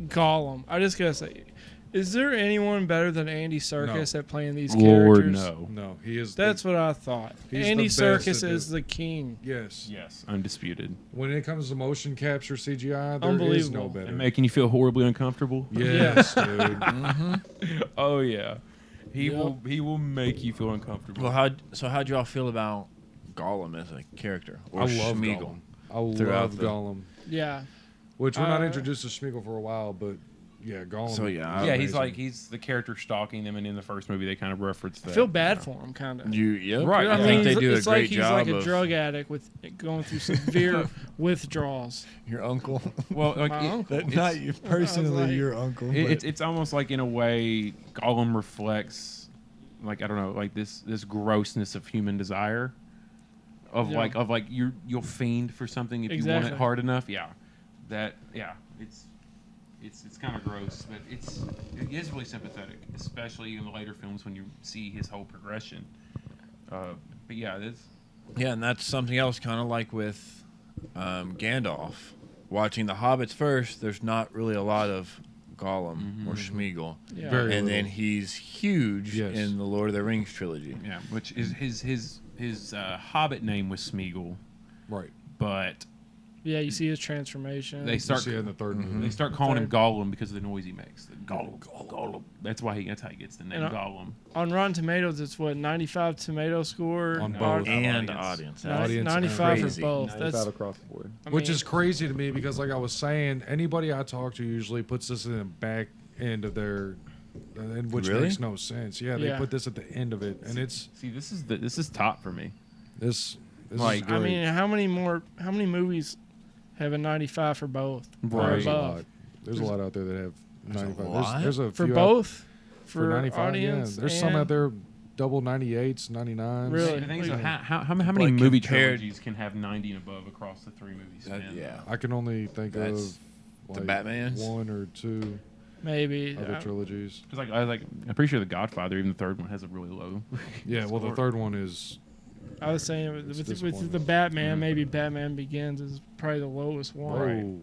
Gollum. I just gotta say, is there anyone better than Andy Serkis at playing these Lord, characters? no. No, he is. That's what I thought. He's Andy the best Serkis at is it. the king. Yes. Yes, undisputed. When it comes to motion capture CGI, there is Unbelievable. no better. And making you feel horribly uncomfortable. Yes, dude. Mm-hmm. Oh yeah, he Yep. will make you feel uncomfortable. Well, how'd y'all feel about Gollum as a character? Or I love Smeagol? Gollum. I throughout love the- Gollum. Yeah. Which we're not Uh, introduced to Smeagol for a while, but yeah, Gollum. So, yeah, is yeah, amazing. he's the character stalking them, and in the first movie they kind of reference that. I feel bad for him, kind of. Yep. Right, I yeah. think they do a it's great like he's job like a of drug addict with going through severe withdrawals. your uncle. Well, like My uncle. That- not you personally, like- your uncle. but- it's almost like in a way Gollum reflects, like I don't know, like this grossness of human desire, of Yeah. like you'll fiend for something if you want Exactly. it hard enough. It's kind of gross, but it is really sympathetic, especially in the later films when you see his whole progression. But yeah, it's Yeah, and that's something else, kind of like with Gandalf. Watching the Hobbits first, there's not really a lot of Gollum or Smeagol. Yeah. Very And then little. he's huge Yes. in the Lord of the Rings trilogy. yeah, which is his Hobbit name was Smeagol, Right. but Yeah, you see his transformation. they You start see it in the third They movie. start calling him Third. Gollum because of the noise he makes. The Gollum. That's how he gets the name And, Gollum. On Rotten Tomatoes, it's what 95 tomato score On No. both. And Audience. audience. Ni- Audience 95 for crazy. both. That's across the board. I Which mean, is crazy to me because, like I was saying, anybody I talk to usually puts this in the back end of their, which Really? makes no sense. Yeah, they Yeah. put this at the end of it, and it's See, this is top for me. this. This Like, is great. I mean, how many movies have a 95 for both or Right. there's a above lot. There's a lot out there that have There's a 95. lot? There's a for few both for 95. audience? Yeah, there's some and- out there double 98s, 99s. Really? The thing is, Like- how many Like movie compared- trilogies can have 90 and above across the three movies? Yeah. I can only think That's of the like Batmans? one or two Maybe. other trilogies. Because I'm pretty sure The Godfather, even the third one, has a really low. Yeah, well, the score. third one is I was saying It's with disappointing. the Batman, maybe Batman Begins is probably the lowest one. whoa.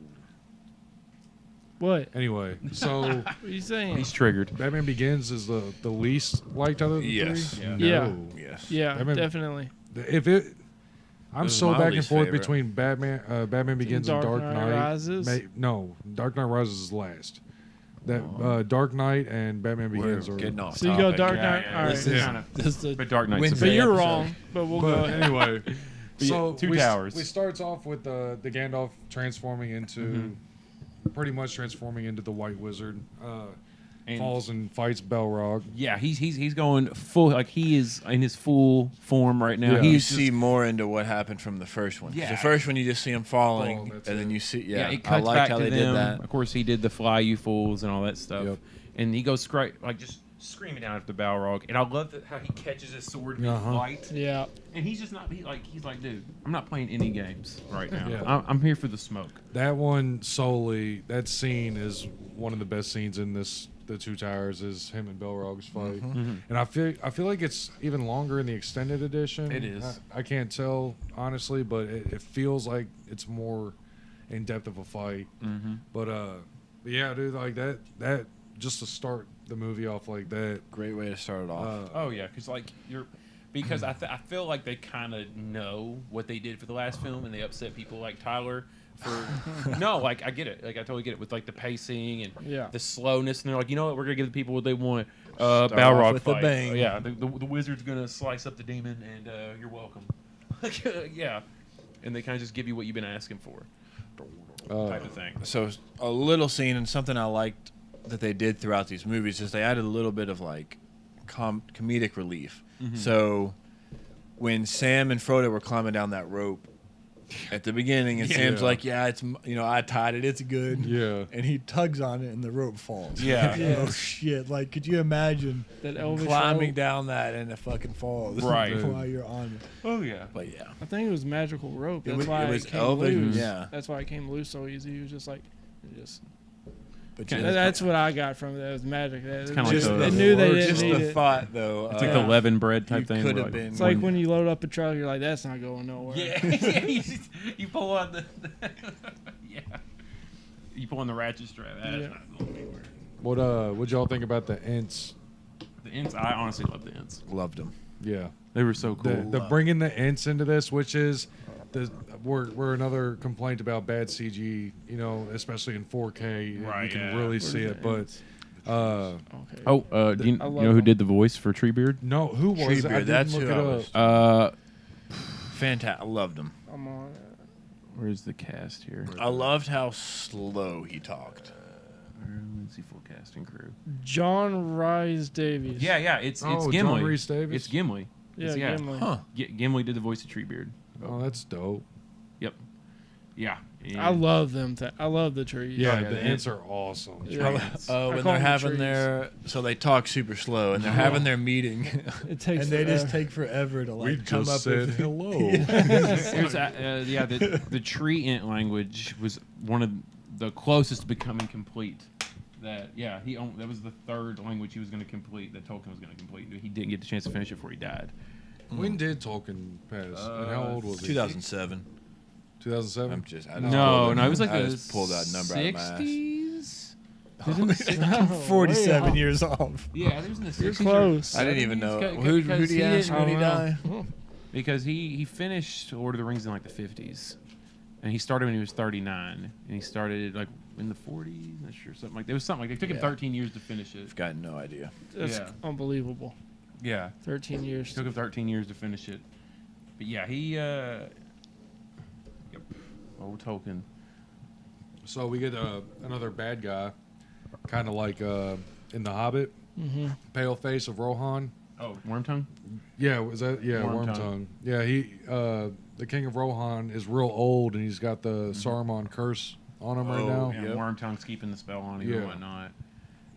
What? Anyway, so What are you saying? He's triggered. Batman Begins is the least liked out of the Yes. three. Yeah. Yeah. No. Yes. Yeah, Batman- definitely. If it, I'm This is so my back and least forth favorite. between Batman Begins and Dark Dark Knight Knight. Rises? No, Dark Knight Rises is last. That Dark Knight and Batman We're Begins are. getting off So you go topic. Dark Yeah, Knight. yeah, All right. this is Yeah. kind of- This is the- But Dark Knight's Wednesday but you're episode. wrong. But we'll go But ahead. anyway, yeah, so Two we, Towers. We starts off with the Gandalf transforming into, pretty much transforming into the White Wizard. And- Falls and fights Balrog. Yeah, he's going full, like he is in his full form right now. Yeah. You He's see more into what happened from the first one. 'Cause Yeah. the first one you just see him falling, Oh, and that's then it. you see. yeah, Yeah, it I cuts liked back how to they them. did that. Of course, he did the fly you fools and all that stuff. Yep. And he goes like just screaming down after Balrog. And I love how he catches his sword in Uh-huh. flight. Yeah. And he's just not he's like, dude, I'm not playing any games right now. Yeah. I'm here for the smoke. That one solely, that scene is one of the best scenes in the Two Towers is him and Balrog's fight, and I feel like it's even longer in the extended edition. It is. I can't tell honestly, but it feels like it's more in depth of a fight. But yeah, dude, like that just to start the movie off like that. Great way to start it off. Oh yeah, because I feel like they kind of know what they did for the last film, and they upset people like Tyler for no, like I get it, like I totally get it with like the pacing and Yeah. the slowness, and they're like, you know what, we're gonna give the people what they want. Start off Balrog with a fight. bang. Yeah, the wizard's gonna slice up the demon, and you're welcome. Yeah, and they kind of just give you what you've been asking for, type of thing. So a little scene and something I liked that they did throughout these movies is they added a little bit of like comedic relief. So when Sam and Frodo were climbing down that rope at the beginning, and Sam's like, "Yeah, it's I tied it, it's good." Yeah. And he tugs on it, and the rope falls. Yeah. Yeah. Oh shit! Like, could you imagine That Elvish climbing rope. down that and it fucking falls Right. while you're on it? Oh yeah. But yeah, I think it was magical rope. That's was- why it it, was came Elvish, loose. yeah. That's why it came loose so easy. He was just like, just. But Okay. just, That's what I got from it. It was magic. It's kinda like just the- they knew they didn't just need the it. thought though. It's like the leaven bread type you thing. could where, have been. It's like when you load up a truck, you're like, that's not going nowhere. Yeah, you pull on the yeah, you pull on the ratchet strap. That's Yeah. not going anywhere. What'd y'all think about the Ents? The Ents, I honestly love the Ents. loved him. Yeah. They were so cool. The bringing the Ents into this, which is we're another complaint about bad CG, especially in 4K. Right, You can yeah. really see it, but Okay. Oh, do you I love know who them. did the voice for Treebeard? no, who was it? I Treebeard, didn't that's look who it I up. was. Fantastic. I loved him. I'm on. Where's the cast here? I loved how slow he talked. Let's see, full cast and crew. John Rhys Davies. Yeah, it's Oh, Gimli. John Rhys Davies? It's Gimli. Yeah, It's- Gimli. Huh. Gimli did the voice of Treebeard. Oh, that's dope. Yep. Yeah. I love them. I love the trees. Yeah, yeah, the the Ents are awesome. Yeah. When call they're them having trees. their, so they talk super slow, and they're having their meeting. It takes. and they just forever. take forever to We like come just up said with hello. Here's, the tree ant language was one of the closest to becoming complete. That was the third language he was going to complete. That Tolkien was going to complete. He didn't get the chance to finish it before he died. When did Tolkien pass? And how old was he? 2007. 2007? I'm just. I just No, pulled it was like I the just pulled that number out of my ass. 60s. Oh, 47 way off. years off. Yeah, it was in the 60s. You're or close. I didn't even 70s, know. ca- Who because did he ask didn't- when he I don't died? know. Because he finished Lord of the Rings in like the 50s, and he started when he was 39, and he started like in the 40s. Not sure, something like there was something like it took him Yeah. 13 years to finish it. I've got no idea. That's Yeah. unbelievable. Yeah, 13 years. it took him 13 years to finish it. But yeah, he old Tolkien. So we get another bad guy, kind of like in The Hobbit, Mm-hmm. pale face of Rohan. Oh, Wormtongue. Yeah, was that? Yeah, Wormtongue. Wormtongue. Yeah, the King of Rohan is real old, and he's got the Saruman curse on him right Oh, now. Yeah, Yep. Wormtongue's keeping the spell on him Yeah. and whatnot.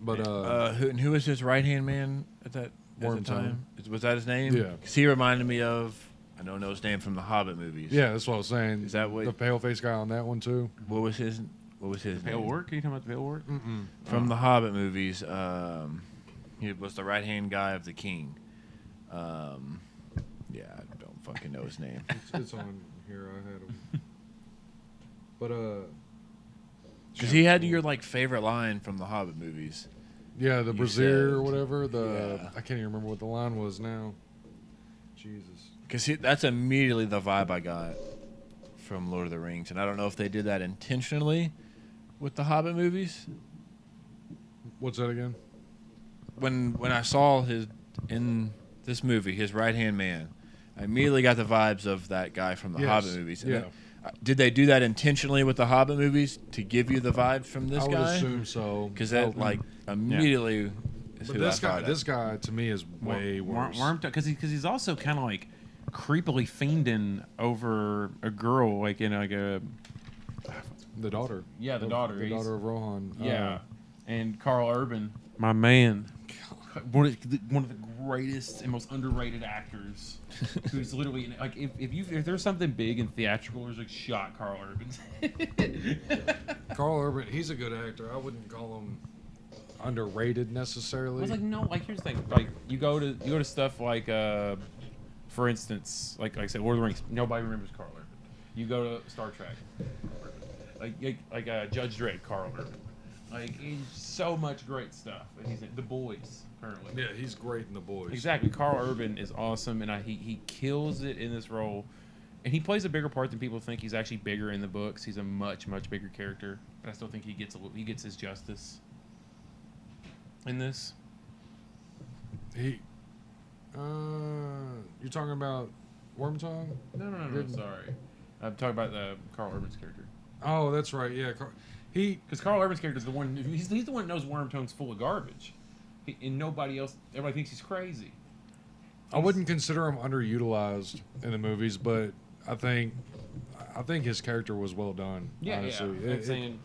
But Who was his right hand man at the Wormtongue. time? Was that his name? Yeah. Because he reminded me of. I don't know his name from the Hobbit movies. yeah, that's what I was saying. Is that what- the pale face guy on that one too? What was his? What was his Pale name? Orc? Are you talking about the Pale Orc? Mm-mm. From the Hobbit movies. He was the right hand guy of the king. Yeah, I don't fucking know his name. It's on here. I had him. But Because he had your like favorite line from the Hobbit movies. Yeah, the You Brazier said- or whatever. The Yeah. I can't even remember what the line was now. Jesus. Because that's immediately the vibe I got from Lord of the Rings, and I don't know if they did that intentionally with the Hobbit movies. What's that again? When I saw his in this movie, his right hand man, I immediately got the vibes of that guy from the Yes, Hobbit movies. And yeah. did they do that intentionally with the Hobbit movies to give you the vibes from this I would guy? assume so. Because that like immediately. Is But who this I guy, thought this guy to me is way worse. Because he's also kind of like creepily fiending over a girl, like in like a The daughter. Yeah, the daughter. The He's- daughter of Rohan. yeah, and Carl Urban, my man, one of the greatest and most underrated actors, who's literally like if there's something big and theatrical, there's like shot Carl Urban. Carl Urban, he's a good actor. I wouldn't call him underrated necessarily. I was like, no, like here's the thing, like you go to stuff like for instance, like I said, Lord of the Rings, nobody remembers Carl Urban. You go to Star Trek, like Judge Dredd, Carl Urban. Like he's so much great stuff. And he's in The Boys currently. yeah, he's great in The Boys. Exactly, Carl Urban is awesome, and he kills it in this role. And he plays a bigger part than people think. He's actually bigger in the books. He's a much bigger character. But I still think he gets his justice in this. He, you're talking about Wormtongue? No. Sorry, I'm talking about Carl Urban's character. Oh, that's right. Yeah, Because Carl Urban's character is the one. He's the one that knows Wormtongue's full of garbage, and nobody else. Everybody thinks he's crazy. I wouldn't consider him underutilized in the movies, but I think his character was well done. Honestly. I'm saying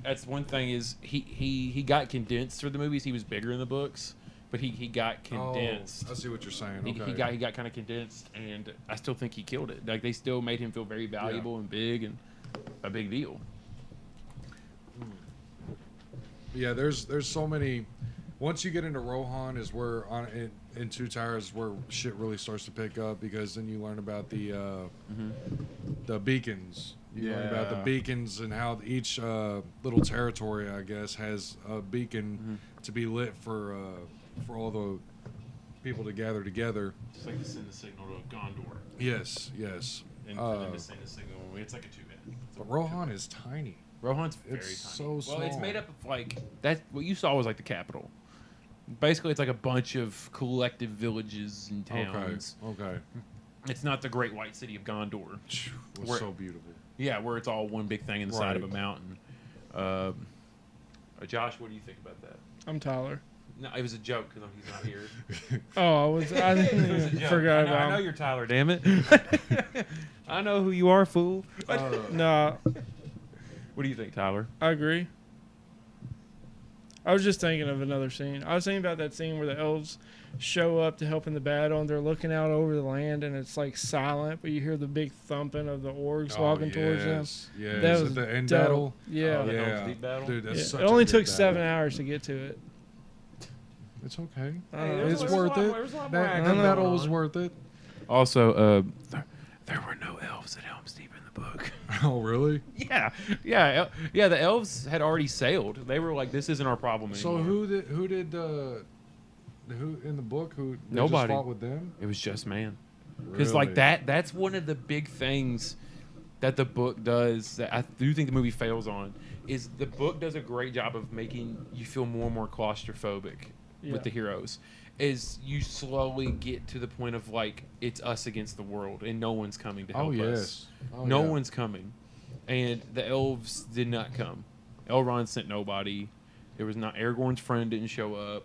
that's one thing is he got condensed for the movies. He was bigger in the books, but he got condensed. Oh, I see what you're saying. He Okay. got kind of condensed, and I still think he killed it. Like they still made him feel very valuable and big and a big deal. Yeah, there's so many. Once you get into Rohan, is where in Two Towers is where shit really starts to pick up, because then you learn about the beacons. You learn about the Yeah. beacons and how each little territory, I guess, has a beacon to be lit for all the people to gather together. Just like to send the signal to Gondor, Yes. and for them to send the signal, it's like a two-man. But Rohan is tiny. Rohan's very It's tiny. so Well, it's small. made up of like that. What you saw was like the capital. Basically, it's like a bunch of collective villages and towns. Okay. It's not the great white city of Gondor. It was Where- so beautiful. Yeah, where it's all one big thing in the side of a Right. mountain. Josh, what do you think about that? I'm Tyler. No, it was a joke because he's not here. Oh, I It was a joke. forgot I about know him. you're Tyler. Damn it! I know who you are, fool. No, What do you think, Tyler? I agree. I was just thinking of another scene. I was thinking about that scene where the elves show up to help in the battle, and they're looking out over the land, and it's like silent, but you hear the big thumping of the orcs walking towards them. Yeah, That is was it the end dope. battle? Yeah. The Helm's Yeah, Deep battle? dude, that's Yeah. such It a only good took battle. 7 hours to get to it. It's okay. It's It's worth it. That battle was worth it. Also, there were no elves at Helm's Deep in the book. Oh, really? Yeah. The elves had already sailed. They were like, "This isn't our problem anymore." So who in the book they Nobody. just fought with them? It was just man. Because like Really? that's one of the big things that the book does that I do think the movie fails on is the book does a great job of making you feel more and more claustrophobic Yeah. with the heroes. Is you slowly get to the point of like it's us against the world and no one's coming to help Oh us. yes. Oh, No yeah. one's coming, and the elves did not come. Elrond sent nobody. There was not Aragorn's friend didn't show up.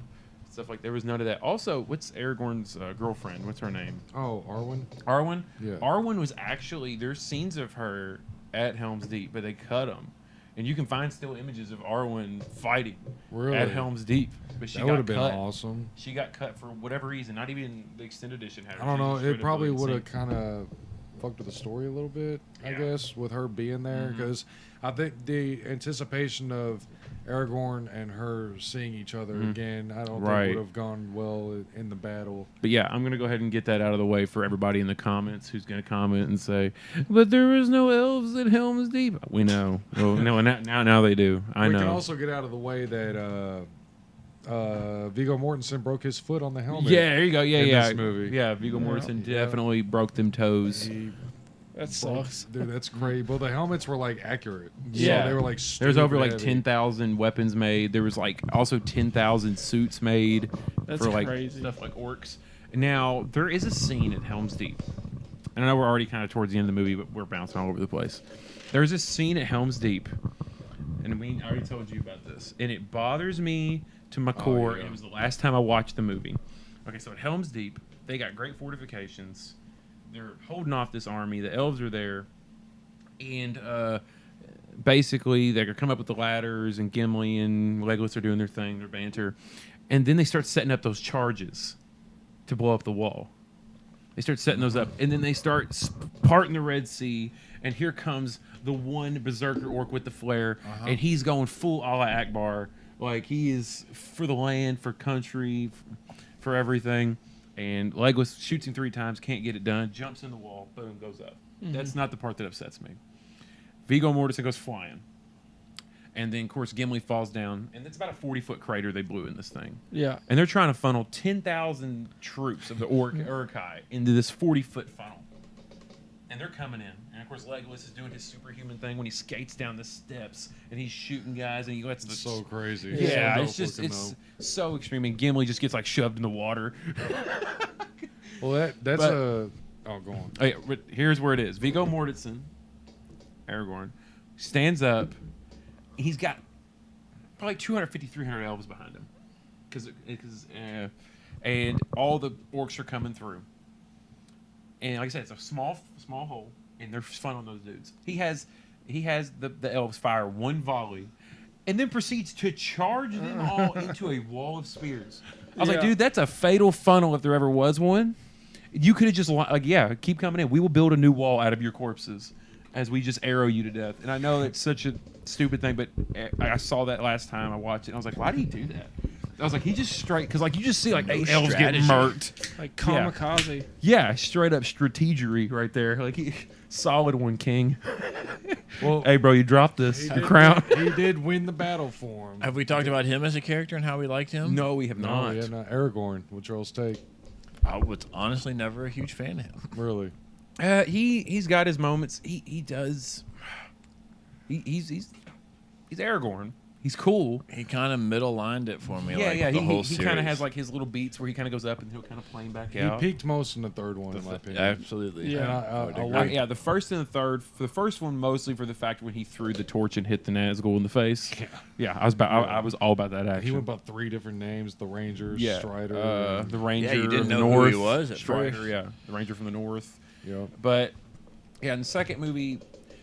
Stuff like there was none of that. Also, what's Aragorn's girlfriend? What's her name? Oh, Arwen. Arwen. Yeah. Arwen was actually there's scenes of her at Helm's Deep, but they cut them, and you can find still images of Arwen fighting Really? at Helm's Deep. But she That would got have been cut. awesome. She got cut for whatever reason. Not even the extended edition had her. I don't She know. was straight It up probably deleted would have scene. kind of fucked with the story a little bit, I Yeah. guess, with her being there. Because I think the anticipation of Aragorn and her seeing each other again, I don't Right. think would have gone well in the battle. But yeah, I'm gonna go ahead and get that out of the way for everybody in the comments who's gonna comment and say, "But there was no elves at Helm's Deep." We know. Well, no, now they do. I We know. can also get out of the way that Viggo Mortensen broke his foot on the helmet. Yeah, there you go. Yeah, in yeah. this movie. Yeah, Viggo Mortensen Yeah. definitely broke them toes. He That broke- sucks. Dude, that's crazy. Well, the helmets were like accurate. Yeah. So they were like There's over like stupid 10,000 weapons made. There was like also 10,000 suits made That's for like crazy. stuff like orcs. Now there is a scene at Helm's Deep. And I know we're already kind of towards the end of the movie, but we're bouncing all over the place. There's a scene at Helm's Deep, and I already told you about this, and it bothers me to my core. yeah. And it was the last time I watched the movie. Okay, so at Helm's Deep, they got great fortifications. They're holding off this army. The elves are there, and basically they're gonna come up with the ladders, and Gimli and Legolas are doing their thing, their banter, and then they start setting up those charges to blow up the wall. They start setting those up, and then they start parting the Red Sea, and here comes the one berserker orc with the flare, and he's going full a la Akbar, like he is for the land, for country, for everything. And Legolas shoots him 3 times, can't get it done, jumps in the wall, boom, goes up. That's not the part that upsets me. Viggo Mortensen goes flying. And then, of course, Gimli falls down, and it's about a 40-foot crater they blew in this thing. Yeah. And they're trying to funnel 10,000 troops of the Uruk-hai into this 40-foot funnel. And they're coming in. And, of course, Legolas is doing his superhuman thing when he skates down the steps, and he's shooting guys, and he lets the... It's so crazy. Yeah, So it's just, dope it's looking, so extreme. And Gimli just gets, like, shoved in the water. though. Well, that's but- a... Oh, go on. Okay, but here's where it is. Viggo Mortensen, Aragorn, stands up. He's got probably 250, 300 elves behind him. And all the orcs are coming through. And like I said, it's a small hole, and they're funneling those dudes. He has the elves fire one volley, and then proceeds to charge them all into a wall of spears. I was like, Yeah. dude, that's a fatal funnel if there ever was one. You could have just keep coming in. We will build a new wall out of your corpses as we just arrow you to death. And I know it's such a stupid thing, but I saw that last time I watched it. And I was like, why did he do that? I was like, he just straight, because like you just see like 8 elves get strategy. murked. Like Yeah. kamikaze. Yeah, straight up strategery right there. Like solid one, King. Well, Hey, bro, you dropped this. he The did- crown. He did win the battle for him. Have we talked about him as a character and how we liked him? No, we have No, not. yeah, not Aragorn with Charles Take. I was honestly never a huge fan of him. Really. He's got his moments. He does. He's Aragorn. He's cool. He kind of middle lined it for me. Yeah, like, yeah. The He whole kind of series. has like his little beats where he kind of goes up and he'll kind of plane back He out. peaked most in the third one, in my opinion. Absolutely. Yeah. And I would I'll agree. wait. Yeah, the first and the third. For the first one, mostly for the fact when he threw the torch and hit the Nazgul in the face. Yeah, I was all about that action. He went about 3 different names: the Rangers, yeah, Strider. and- the Ranger. Yeah, you didn't of the know who North, he was at Strider, first. yeah, the Ranger from the North. Yep. But yeah, in the second movie.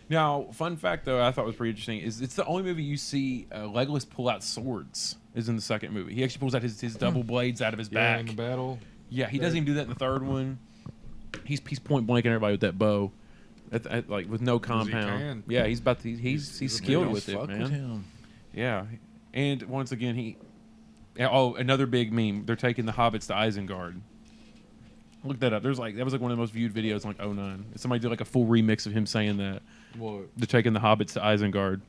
Now, fun fact though, I thought was pretty interesting is it's the only movie you see Legolas pull out swords. Is in the second movie. He actually pulls out his double blades out of his Yeah, back. in the battle. Yeah, he doesn't even do that in the third one. He's point blanking everybody with that bow, like with no compound. can. Yeah, he's about to, he's a skilled big with it, Fuck man. with him. Yeah, and once again another big meme. They're taking the hobbits to Isengard. Look that up. That was like one of the most viewed videos in like 2009. Somebody did like a full remix of him saying that What? they're taking the hobbits to Isengard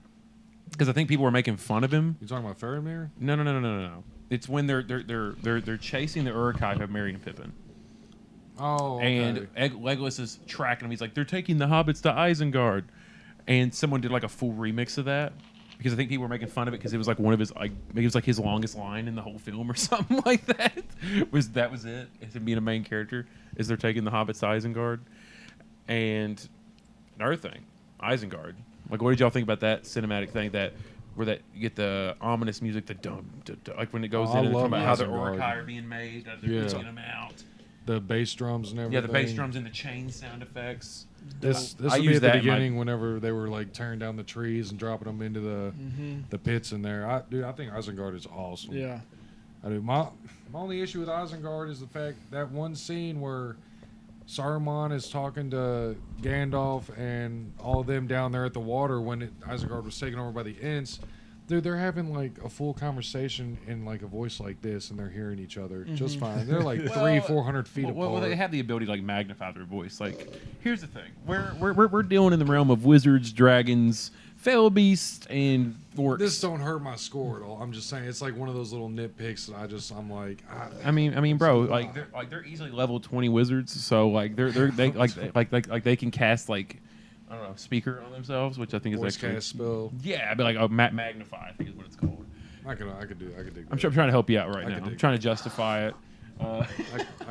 because I think people were making fun of him. You talking about Faramir? No. It's when they're chasing the Uruk-hai who have Merry and Pippin. Oh, okay. And Legolas is tracking him. He's like, they're taking the hobbits to Isengard. And someone did like a full remix of that because I think people were making fun of it because it was like one of his, like, maybe it was like his longest line in the whole film or something like that. That was it? Is him being a main character? Is they're taking the hobbits to Isengard? And another thing, Isengard. Like, what did y'all think about that cinematic thing where you get the ominous music, the dum, like when it goes Oh, I in and love talking about how the Isengard. Uruk-hai are being made, they're Yeah. taking them out. The bass drums and everything. Yeah, the bass drums and the chain sound effects. This I would be use at the that in my- beginning whenever they were like tearing down the trees and dropping them into the pits in there. I think Isengard is awesome. Yeah. I do. My only issue with Isengard is the fact that one scene where Saruman is talking to Gandalf and all of them down there at the water when Isengard was taken over by the Ents. They're having like a full conversation in like a voice like this, and they're hearing each other just fine. They're like 400 feet apart. Well, they have the ability to like magnify their voice. Like, here's the thing: we're dealing in the realm of wizards, dragons, fell beasts, and orcs. This don't hurt my score at all. I'm just saying it's like one of those little nitpicks that I'm like. I mean, bro, like they're easily level 20 wizards, so like they they can cast like, I don't know, speaker on themselves, which I think is voice actually cast spell. yeah, I'd be like magnify, I think is what it's called. I could dig that. I'm trying to help you out right I now. can I'm dig trying to justify it. I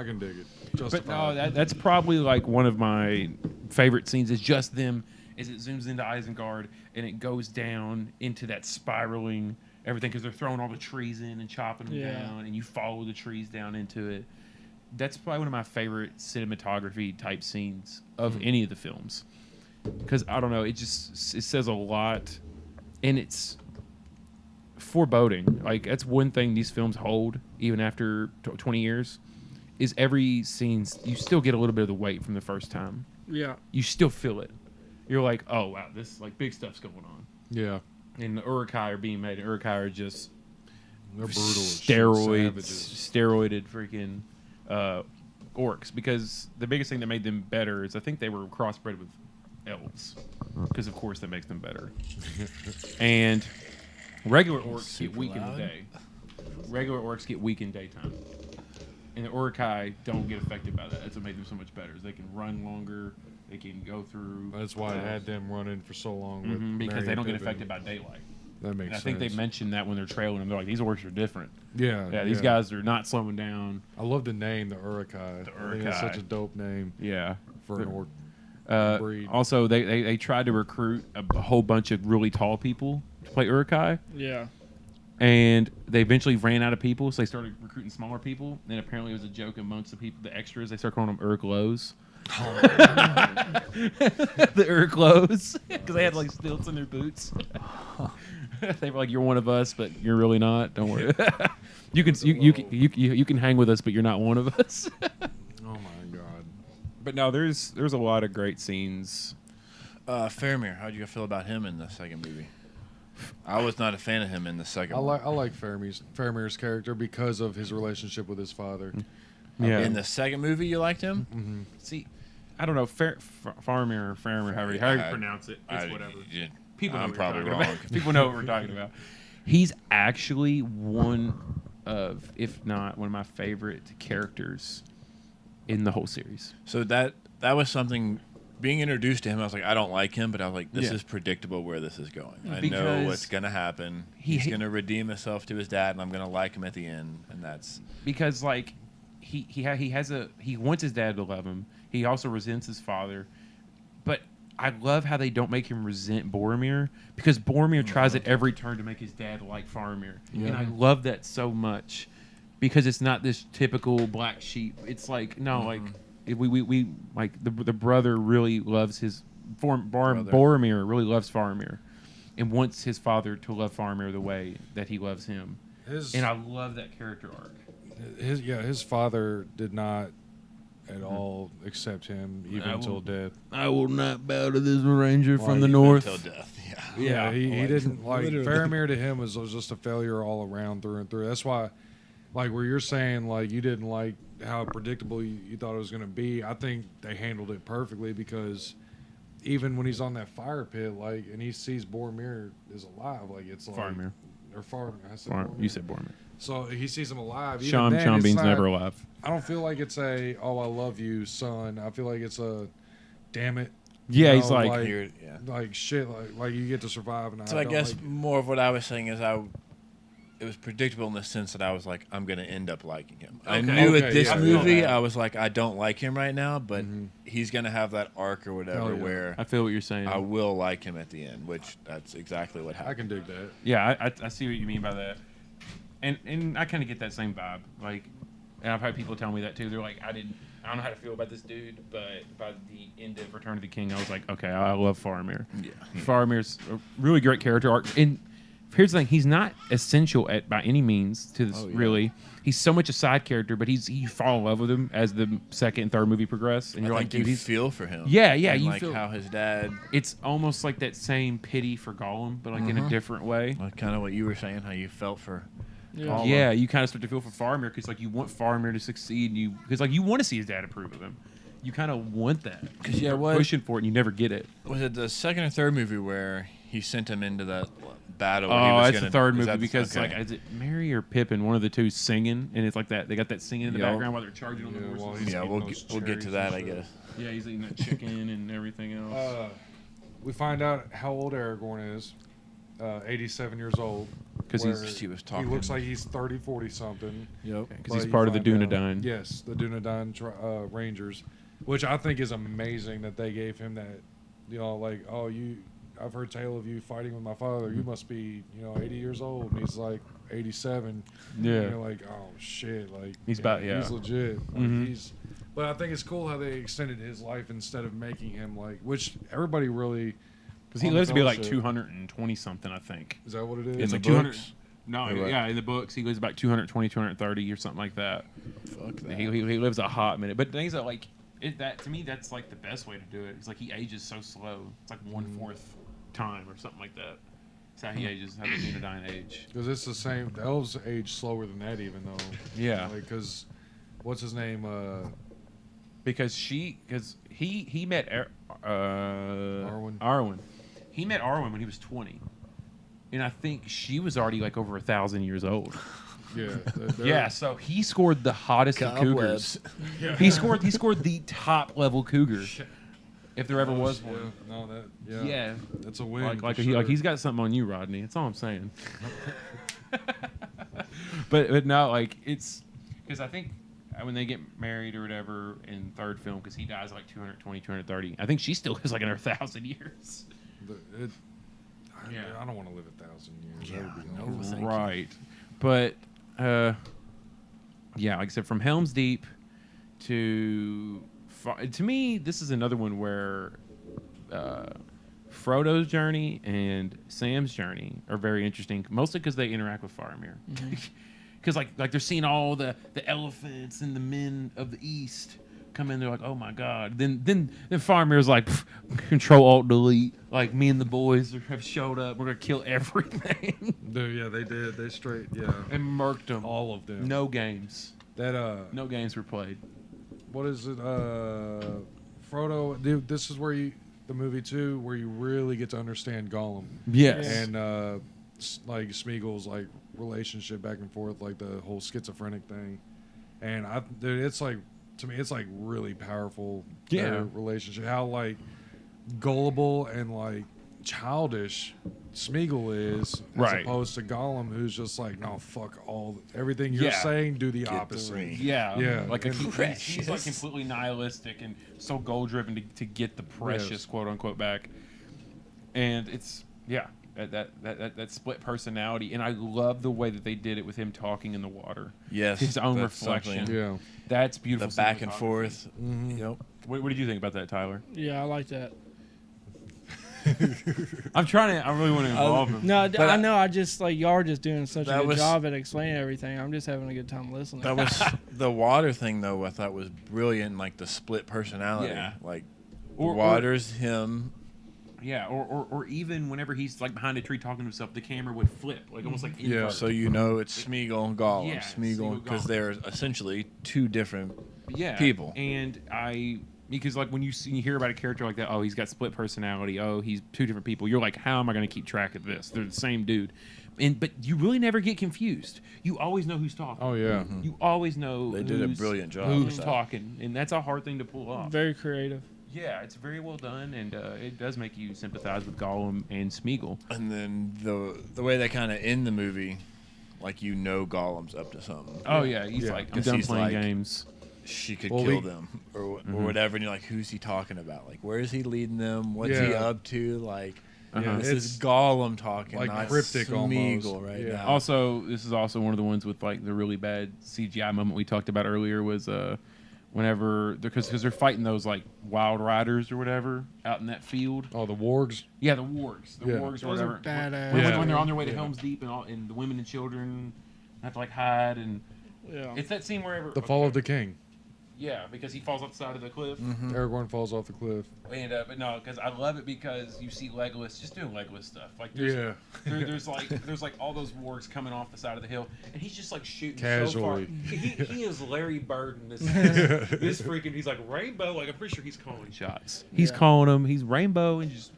can dig it. But Justify no, it. that's probably like one of my favorite scenes. Is just them as it zooms into Isengard and it goes down into that spiraling everything because they're throwing all the trees in and chopping them down, and you follow the trees down into it. That's probably one of my favorite cinematography type scenes of any of the films because I don't know, it says a lot, and it's foreboding. Like that's one thing these films hold even after 20 years. Is every scene you still get a little bit of the weight from the first time. Yeah. You still feel it. You're like, oh wow, this like big stuff's going on. Yeah. And the Uruk-hai are being made. Uruk-hai are just They're brutal as shit, savages. steroided freaking orcs. Because the biggest thing that made them better is I think they were crossbred with elves. Because of course that makes them better. And regular orcs get weak in the day. Regular orcs get weak in daytime. And the Uruk-hai don't get affected by that. That's what made them so much better. Is they can run longer. They can go through. That's why I had them running for so long. With because Merry they and don't get Pippin. affected by daylight. That makes And I sense. think they mentioned that when they're trailing them. They're like, these orcs are different. Yeah. Yeah, these guys are not slowing down. I love the name, the Uruk-hai. The I think that's Uruk-hai. such a dope name Yeah. for an orc. breed. Also, they tried to recruit a whole bunch of really tall people to play Uruk-hai. Yeah. And they eventually ran out of people, so they started recruiting smaller people. And apparently, it was a joke amongst the people, the extras. They started calling them Uruk-lows. The Uruk-lows, because they had like stilts in their boots. They were like, "You're one of us, but you're really not. Don't worry. you can hang with us, but you're not one of us." Oh my god. But no, there's a lot of great scenes. Faramir, how would you feel about him in the second movie? I was not a fan of him in the second I one. like Faramir's character because of his relationship with his father. Yeah. In the second movie, you liked him? Mm-hmm. See, I don't know, Faramir, however you pronounce it. It's whatever. People know I'm what probably we're talking wrong. about. People know what we're talking about. He's actually one of, if not one of my favorite characters in the whole series. So that was something. Being introduced to him, I was like, I don't like him, but I was like, this Yeah. is predictable where this is going. I know Because what's going to happen. He's going to redeem himself to his dad, and I'm going to like him at the end, and that's Because like he wants his dad to love him. He also resents his father. But I love how they don't make him resent Boromir, because Boromir tries at every turn to make his dad like Faramir. Yeah. And I love that so much, because it's not this typical black sheep. It's like like we like the brother really loves his Boromir really loves Faramir, and wants his father to love Faramir the way that he loves him. And I love that character arc. His father did not at all accept him even until death. I will not bow to this ranger from the north. until death. Yeah. Yeah, he didn't like literally. Faramir to him was just a failure all around through and through. That's why, like where you're saying like you didn't like how predictable you thought it was going to be. I think they handled it perfectly, because even when he's on that fire pit, like, and he sees Boromir is alive, like it's like Faramir. or Faramir. I said You said Boromir. So he sees him alive. Even Sean then, it's Bean's not- never alive. I don't feel like it's a "oh, I love you, son." I feel like it's a "damn it." Yeah, you he's know, like, You're- yeah. like shit, like you get to survive, and So I don't guess like it. more of what I was saying is it was predictable in the sense that I was like, I'm going to end up liking him. I Okay. knew Okay, at this yeah, I feel movie, that. I was like, I don't like him right now, but Mhm. he's going to have that arc or whatever Hell yeah. where I feel what you're saying. I will like him at the end, which that's exactly what I happened. can dig that. Yeah, I see what you mean by that, and I kind of get that same vibe. Like, and I've had people tell me that too. They're like, I don't know how to feel about this dude, but by the end of Return of the King, I was like, okay, I love Faramir. Yeah. Faramir's a really great character arc, and here's the thing: he's not essential by any means to this. Oh, yeah. Really, he's so much a side character, but you fall in love with him as the second and third movie progress, and I you're think like, dude, you he's. feel for him. Yeah, yeah, And you like feel- how his dad, It's almost like that same pity for Gollum, but like in a different way. like kind of what you were saying, how you felt for. Yeah. Gollum. Yeah, you kind of start to feel for Faramir because like you want Faramir to succeed, and because like you want to see his dad approve of him. You kind of want that. 'Cause, You're yeah, what- pushing for it, and you never get it. Was it the second or third movie where he sent him into that battle? Where he Oh, was that's gonna, the third is movie that because okay. like is it Mary or Pippin? One of the two singing, and it's like that. They got that singing in the Yup. background while they're charging on the Yeah, horses. while he's yeah, eating we'll those we'll get cherries to and that, I shit. guess. Yeah, he's eating that chicken and everything else. We find out how old Aragorn is. 87 years old. 'Cause he's- where 'cause he was He talking. looks like he's 30, 40 something. Yep. Because But he's you part of the find out- Dunedain. Yes, the Dunedain Rangers, which I think is amazing that they gave him that. You know, like, oh, I've heard tale of you fighting with my father. Mm-hmm. You must be, 80 years old. And he's like 87. Yeah. And you're like, oh shit, like He's about- yeah. He's legit. Like, Mhm. But I think it's cool how they extended his life instead of making him like, which everybody really. Because he on the lives to be like Fellowship- 220 something, I think. Is that what it is? It's the like 200. books? No, Or what? yeah, in the books he lives about 220, 230 or something like that. Fuck that. He lives a hot minute. But things that like that to me that's like the best way to do it. It's like he ages so slow. It's like 1/4 time or something like that. It's how he ages, how the Dunedain age. Because it's the same. The elves age slower than that, even though. Yeah. Like, because, what's his name? Because he met Arwen. Arwen. He met Arwen when he was 20. And I think she was already like over 1,000 years old. Yeah. Yeah, so he scored the hottest of cougars. Cobwebs. He scored the top level cougar, if there ever was Yeah. one. No, that. Yeah. Yeah, That's a win. like for he, like sure. he's got something on you, Rodney. That's all I'm saying. but no, like it's because I think when they get married or whatever in third film, because he dies at like 220, 230. I think she still lives like in her 1,000 years. Yeah. I don't want to live 1,000 years. Yeah, That would be no, awful. thank you. Right. But yeah, like I said, from Helm's Deep to me, this is another one where Frodo's journey and Sam's journey are very interesting, mostly because they interact with Faramir. Because like they're seeing all the elephants and the men of the East come in, they're like, oh my god. Then Faramir's like, Control Alt Delete. Like me and the boys have showed up. We're gonna kill everything Dude, yeah, they did. They straight. Yeah. and murked them. All of them. No games. That No games were played. what is it? Frodo. Dude, this is where the movie too, where you really get to understand Gollum. Yes. And like Smeagol's like relationship back and forth, like the whole schizophrenic thing, and dude, it's like, to me, it's like really powerful. Yeah. Their relationship, how like gullible and like childish Smeagol is, as Right. opposed to Gollum, who's just like, no, fuck everything you're Yeah. saying, do the the opposite. ring. Yeah, Yeah, like and- he's like completely nihilistic and so goal driven to get the precious Yes. quote unquote back, and it's that split personality, and I love the way that they did it with him talking in the water. Yes, His own that's reflection. something. Yeah. That's The beautiful. back and cinematography. forth. Mhm. Yep. What did you think about that, Tyler? Yeah, I like that. I'm trying to. I really want to involve him. No, But I I- know. I just like y'all are just doing such a That good was- job at explaining everything. I'm just having a good time listening. That was the water thing, though. I thought was brilliant. Like the split personality. Yeah. Like Or- water's him. Yeah, or even whenever he's like behind a tree talking to himself, the camera would flip, like almost like Yeah. invert. So you know it's Smeagol and Gollum. Yeah, Smeagol, Smeagol, because Gollum. they're essentially two different. Yeah, people. And because like when you hear about a character like that, oh, he's got split personality, oh, he's two different people, you're like, how am I going to keep track of this? They're the same dude. But you really never get confused. You always know who's talking. Oh yeah. You always know They did a who's- brilliant job who's with that. talking, and that's a hard thing to pull off. Very creative. Yeah, it's very well done, and it does make you sympathize with Gollum and Smeagol. And then the way they kind of end the movie, like you know Gollum's up to something. Oh yeah, he's Yeah. like, I'm 'Cause done he's playing like- games. She could Well, kill we- them or whatever, and you're like, who's he talking about? Like, where is he leading them? What's he Yeah. up to? Like, Uh-huh. this It's is Gollum talking, like not cryptic Smeagol almost. right Yeah. now. Also, this is also one of the ones with like the really bad CGI moment we talked about earlier was whenever because they're fighting those like wild riders or whatever out in that field. Oh, the wargs. Yeah, the wargs, Yeah. wargs or Those are whatever. badass. When they're on their way to Yeah. Helm's Deep and the women and children have to like hide and Yeah. it's that scene wherever The Fall of the King. yeah, because he falls off the side of the cliff. Aragorn falls off the cliff. And but no, because I love it because you see Legolas just doing Legolas stuff. Like there's, Yeah. there's like all those wargs coming off the side of the hill, and he's just like shooting Casually. so far. He is Larry Bird in this freaking. He's like rainbow. Like I'm pretty sure he's calling shots. He's calling them. He's rainbow and just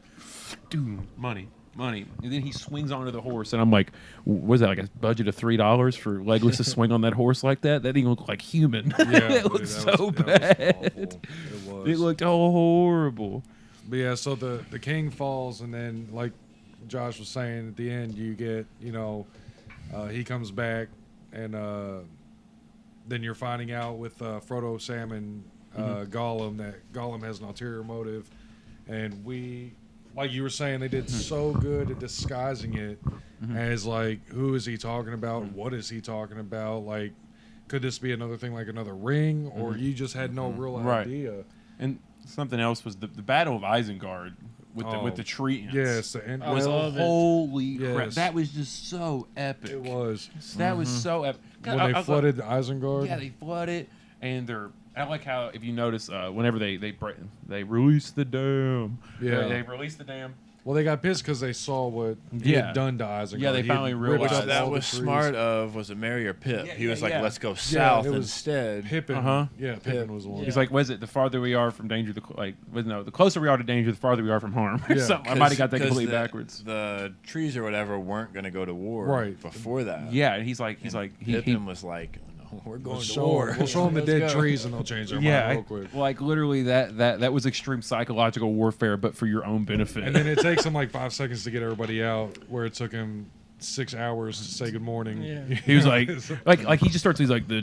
dude money. And then he swings onto the horse, and I'm like, "Was that like a budget of $3 for Legolas to swing on that horse like that? That didn't look like human. Yeah, it looked dude, so that was bad. awful. It was. It looked horrible. But yeah, so the king falls, and then like Josh was saying at the end, you get he comes back, and then you're finding out with Frodo, Sam, and Gollum that Gollum has an ulterior motive, and like you were saying, they did so good at disguising it as like, who is he talking about? What is he talking about? Like, could this be another thing like another ring, or you just had no real Right. idea? And something else was the Battle of Isengard with the tree ants. Yes, and I was love it. holy crap. Yes. That was just so epic. it was. That was so epic. When they flooded Isengard. Yeah, they flooded, and I like how if you notice, whenever they release the dam. Yeah. They release the dam. Well, they got pissed because they saw what he Yeah. had done to Isengard. Yeah, they He had finally ripped realized Which up that all the was trees. smart of, was it Merry or Pip? Yeah, He was like, yeah. let's go south it was instead. Pippin. Uh-huh. Yeah, Pippin was the one. Yeah. He's like, was it the farther we are from danger, the closer we are to danger, the farther we are from harm. Or Yeah. something. I might have got that 'Cause completely the- backwards. The trees or whatever weren't going to go to war Right. before that. Yeah, and he's like, Pippin was like, no, we're going to We'll war. show them the Let's dead go. trees and they'll change their yeah, mind real quick. like literally that was extreme psychological warfare, but for your own benefit. And then it takes him like 5 seconds to get everybody out, where it took him 6 hours to say good morning. Yeah. he was like he just starts. He's like the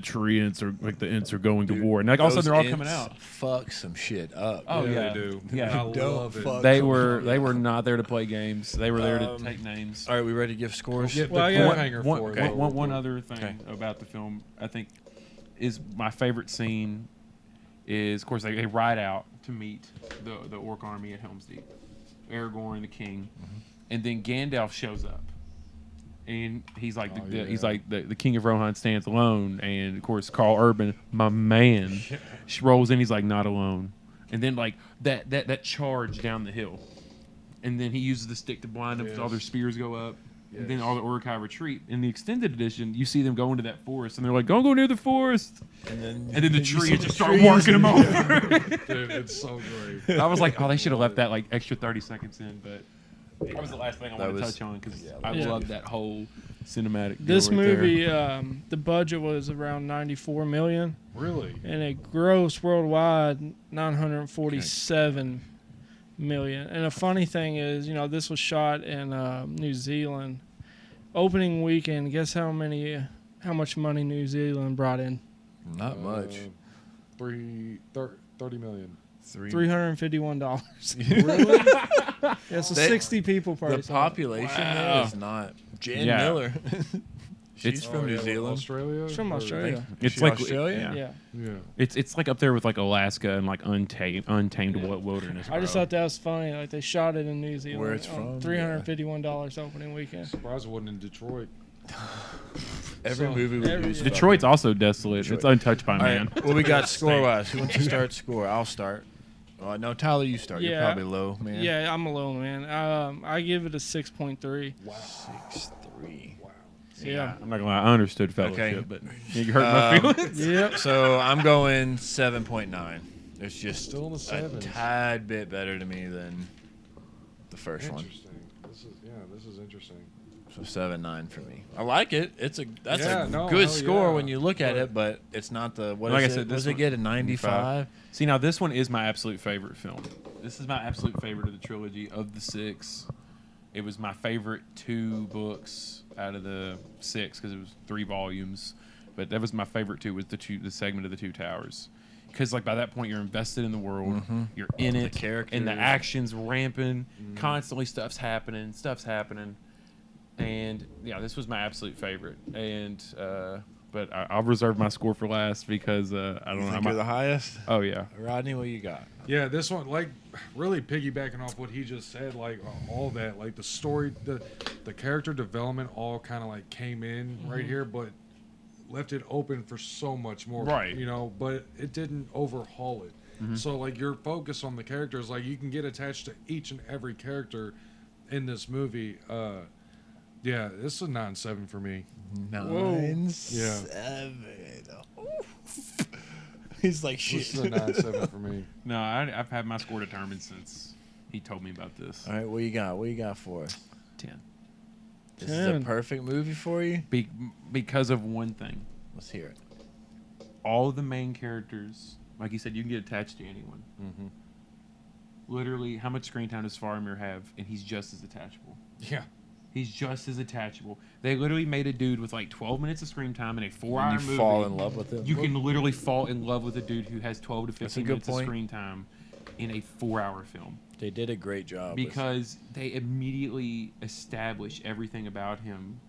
ants are going to war, and like all of a sudden they're all coming out. Fuck some shit up. Oh Yeah, yeah, they do. Yeah, I love it. fuck. they were not there to play games. They were there to take names. All right, we ready to give scores? Yeah, Well, the yeah. cliffhanger for it. though, real One quick. other thing Okay. about the film, I think, is my favorite scene is, of course, they ride out to meet the orc army at Helm's Deep, Aragorn, the king, and then Gandalf shows up, and he's like, Oh, yeah. he's like the king of Rohan stands alone, and of course Carl Urban, my man, she rolls in, he's like not alone, and then like that charge down the hill, and then he uses the stick to blind them, so all their Yes. spears go up. And then Yes. all the Uruk-hai retreat. In the extended edition, you see them go into that forest, and they're like, "Don't go near the forest." And then And then the you see trees the just start trees working them and- over. Dude, it's so great. I was like, "Oh, they should have left that like extra 30 seconds in." But that was the last thing I That wanted to was- touch on because yeah, I Yeah. love that whole cinematic. deal This right there. movie, the budget was around 94 million, Really? and it grossed worldwide 947 million. And the funny thing is, this was shot in New Zealand. Opening weekend, guess how much money New Zealand brought in? Not much. 30 million. $351. Really? Yeah, so They- 60 people probably. The saw it. population Wow. there is not. Jan Yeah. Miller. She's It's- from New Zealand. Australia? It's from Or- Australia. It's She like Australia? Yeah. Yeah. Yeah. It's like up there with like Alaska and like untamed wilderness. I just bro. thought that was funny. Like they shot it in New Zealand. Where it's on from, $351 opening weekend. Surprised it wasn't in Detroit. Every So, movie we every- use. Detroit's also desolate. Detroit. It's untouched by All man. right, what we got score wise? Who wants to start score? I'll start. No, Tyler, you start. You're Yeah. probably low, man. Yeah, I'm alone, man. I give it a 6.3. Wow. 6-3. Yeah. I'm not gonna lie, I understood fellowship, Okay. but you hurt my feelings. Yep. So I'm going 7.9. It's just Still in the a sevens. tad bit better to me than the first one. Interesting. This is interesting. So 7.9 for me. I like it. That's Yeah, a no, good hell score yeah. when you look at it, but it's not the what Like is I said, it? this Does it one- get a 95? See, now this one is my absolute favorite film. This is my absolute favorite of the trilogy of the 6. It was my favorite 2 books out of the 6 because it was 3 volumes. But that was my favorite 2 was the segment of the 2 towers. Because like by that point you're invested in the world, you're in it, characters. and the action's ramping, constantly stuff's happening, and yeah, this was my absolute favorite. And but I'll reserve my score for last because I You don't know. think you're the highest? Oh yeah. Rodney, what you got? Yeah, this one, like, really piggybacking off what he just said, like, all that, like, the story, the character development all kind of, like, came in right here, but left it open for so much more. Right. You know, but it didn't overhaul it. So, like, your focus on the characters, like, you can get attached to each and every character in this movie. Yeah, this is a 9-7 for me. 9-7. He's like, shit. This is a 9-7 for me. No, I've had my score determined since he told me about this. All right, what you got? What you got for us? 10. This is a 10. perfect movie for you? Because of one thing. Let's hear it. All of the main characters, like you said, you can get attached to anyone. Mm-hmm. Literally, how much screen time does Faramir have? And he's just as attachable. Yeah. He's just as attachable. They literally made a dude with like 12 minutes of screen time in a 4-hour You movie. fall in love with him. You can literally fall in love with a dude who has 12 to That's a 15 good minutes of point. screen time in a 4-hour film. They did a great job. Because they immediately establish everything about him,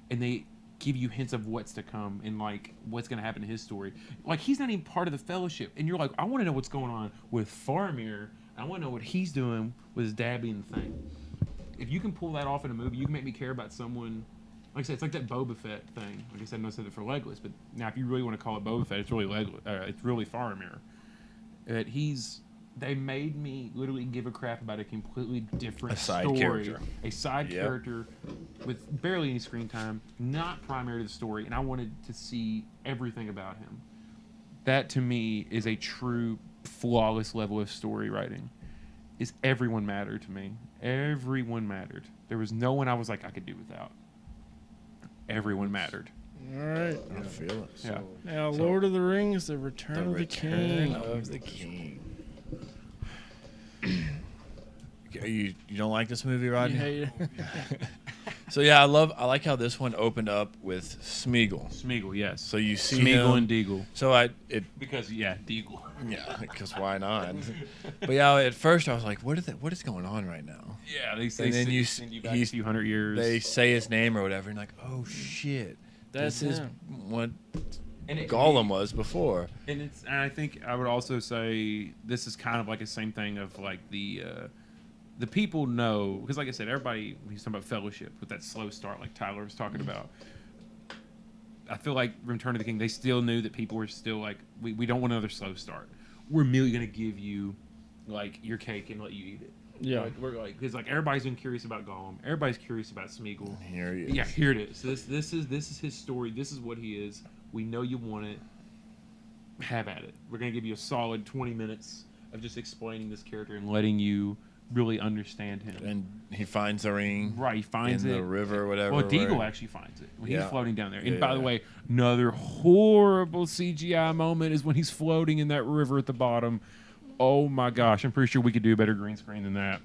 and they give you hints of what's to come and like what's going to happen in his story. Like, he's not even part of the Fellowship, and you're like, I want to know what's going on with Faramir. I want to know what he's doing with his dad being the thing. If you can pull that off in a movie, you can make me care about someone. Like I said, it's like that Boba Fett thing. Like I said, I said it for Legolas, but now if you really want to call it Boba Fett, it's really it's really Faramir. That they made me literally give a crap about a completely different A side story. character. A side Yep. character with barely any screen time, not primary to the story, and I wanted to see everything about him. That to me is a true flawless level of story writing. Is everyone mattered to me. Everyone mattered. There was no one I was like I could do without. Everyone mattered. All right. I feel it. Yeah. Now, Lord of the Rings: The Return The of the Return King. of the King. You don't like this movie, You Rodney? hate it? So yeah, I like how this one opened up with Smeagol. Smeagol, yes. So you see Smeagol him, and Deagle. So Because Deagle. yeah, because why not? But yeah, at first I was like, what is going on right now? Yeah, they And then you send you back a he's- few hundred years. They say his name or whatever, and you're like, oh shit, That's this is him. what and Gollum was before. And I think I would also say this is kind of like the same thing of like the people know, because like I said, everybody, he's talking about Fellowship with that slow start like Tyler was talking about. I feel like Return of the King, they still knew that people were still like, we don't want another slow start. We're immediately going to give you like your cake and let you eat it. Yeah. Like, we're like, because like everybody's been curious about Gollum. Everybody's curious about Smeagol. Here he is. Yeah, here it is. This is his story. This is what he is. We know you want it. Have at it. We're going to give you a solid 20 minutes of just explaining this character and letting you really understand him. And he finds the ring. Right, he finds in it. the river or whatever. Well, Deagle where- actually finds it when Yeah. he's floating down there. And Yeah, by the yeah. way, another horrible CGI moment is when he's floating in that river at the bottom. Oh my gosh, I'm pretty sure we could do a better green screen than that.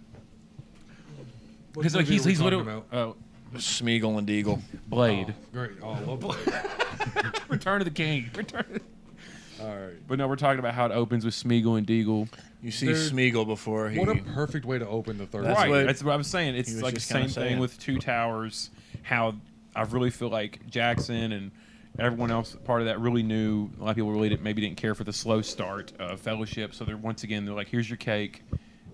What Because like movie are we he's talking literally about? Smeagol and Deagle. Blade. Oh, great. Oh, I love Blade. Return of the King. All right. But no, we're talking about how it opens with Smeagol and Deagle. You see There- Smeagol before he. What a perfect way to open the third. That's Right, what that's what I was saying. he It's was like the just kinda same thing saying. with Two Towers. How I really feel like Jackson and everyone else part of that really knew. A lot of people really didn't care for the slow start of Fellowship. So they're like, here's your cake,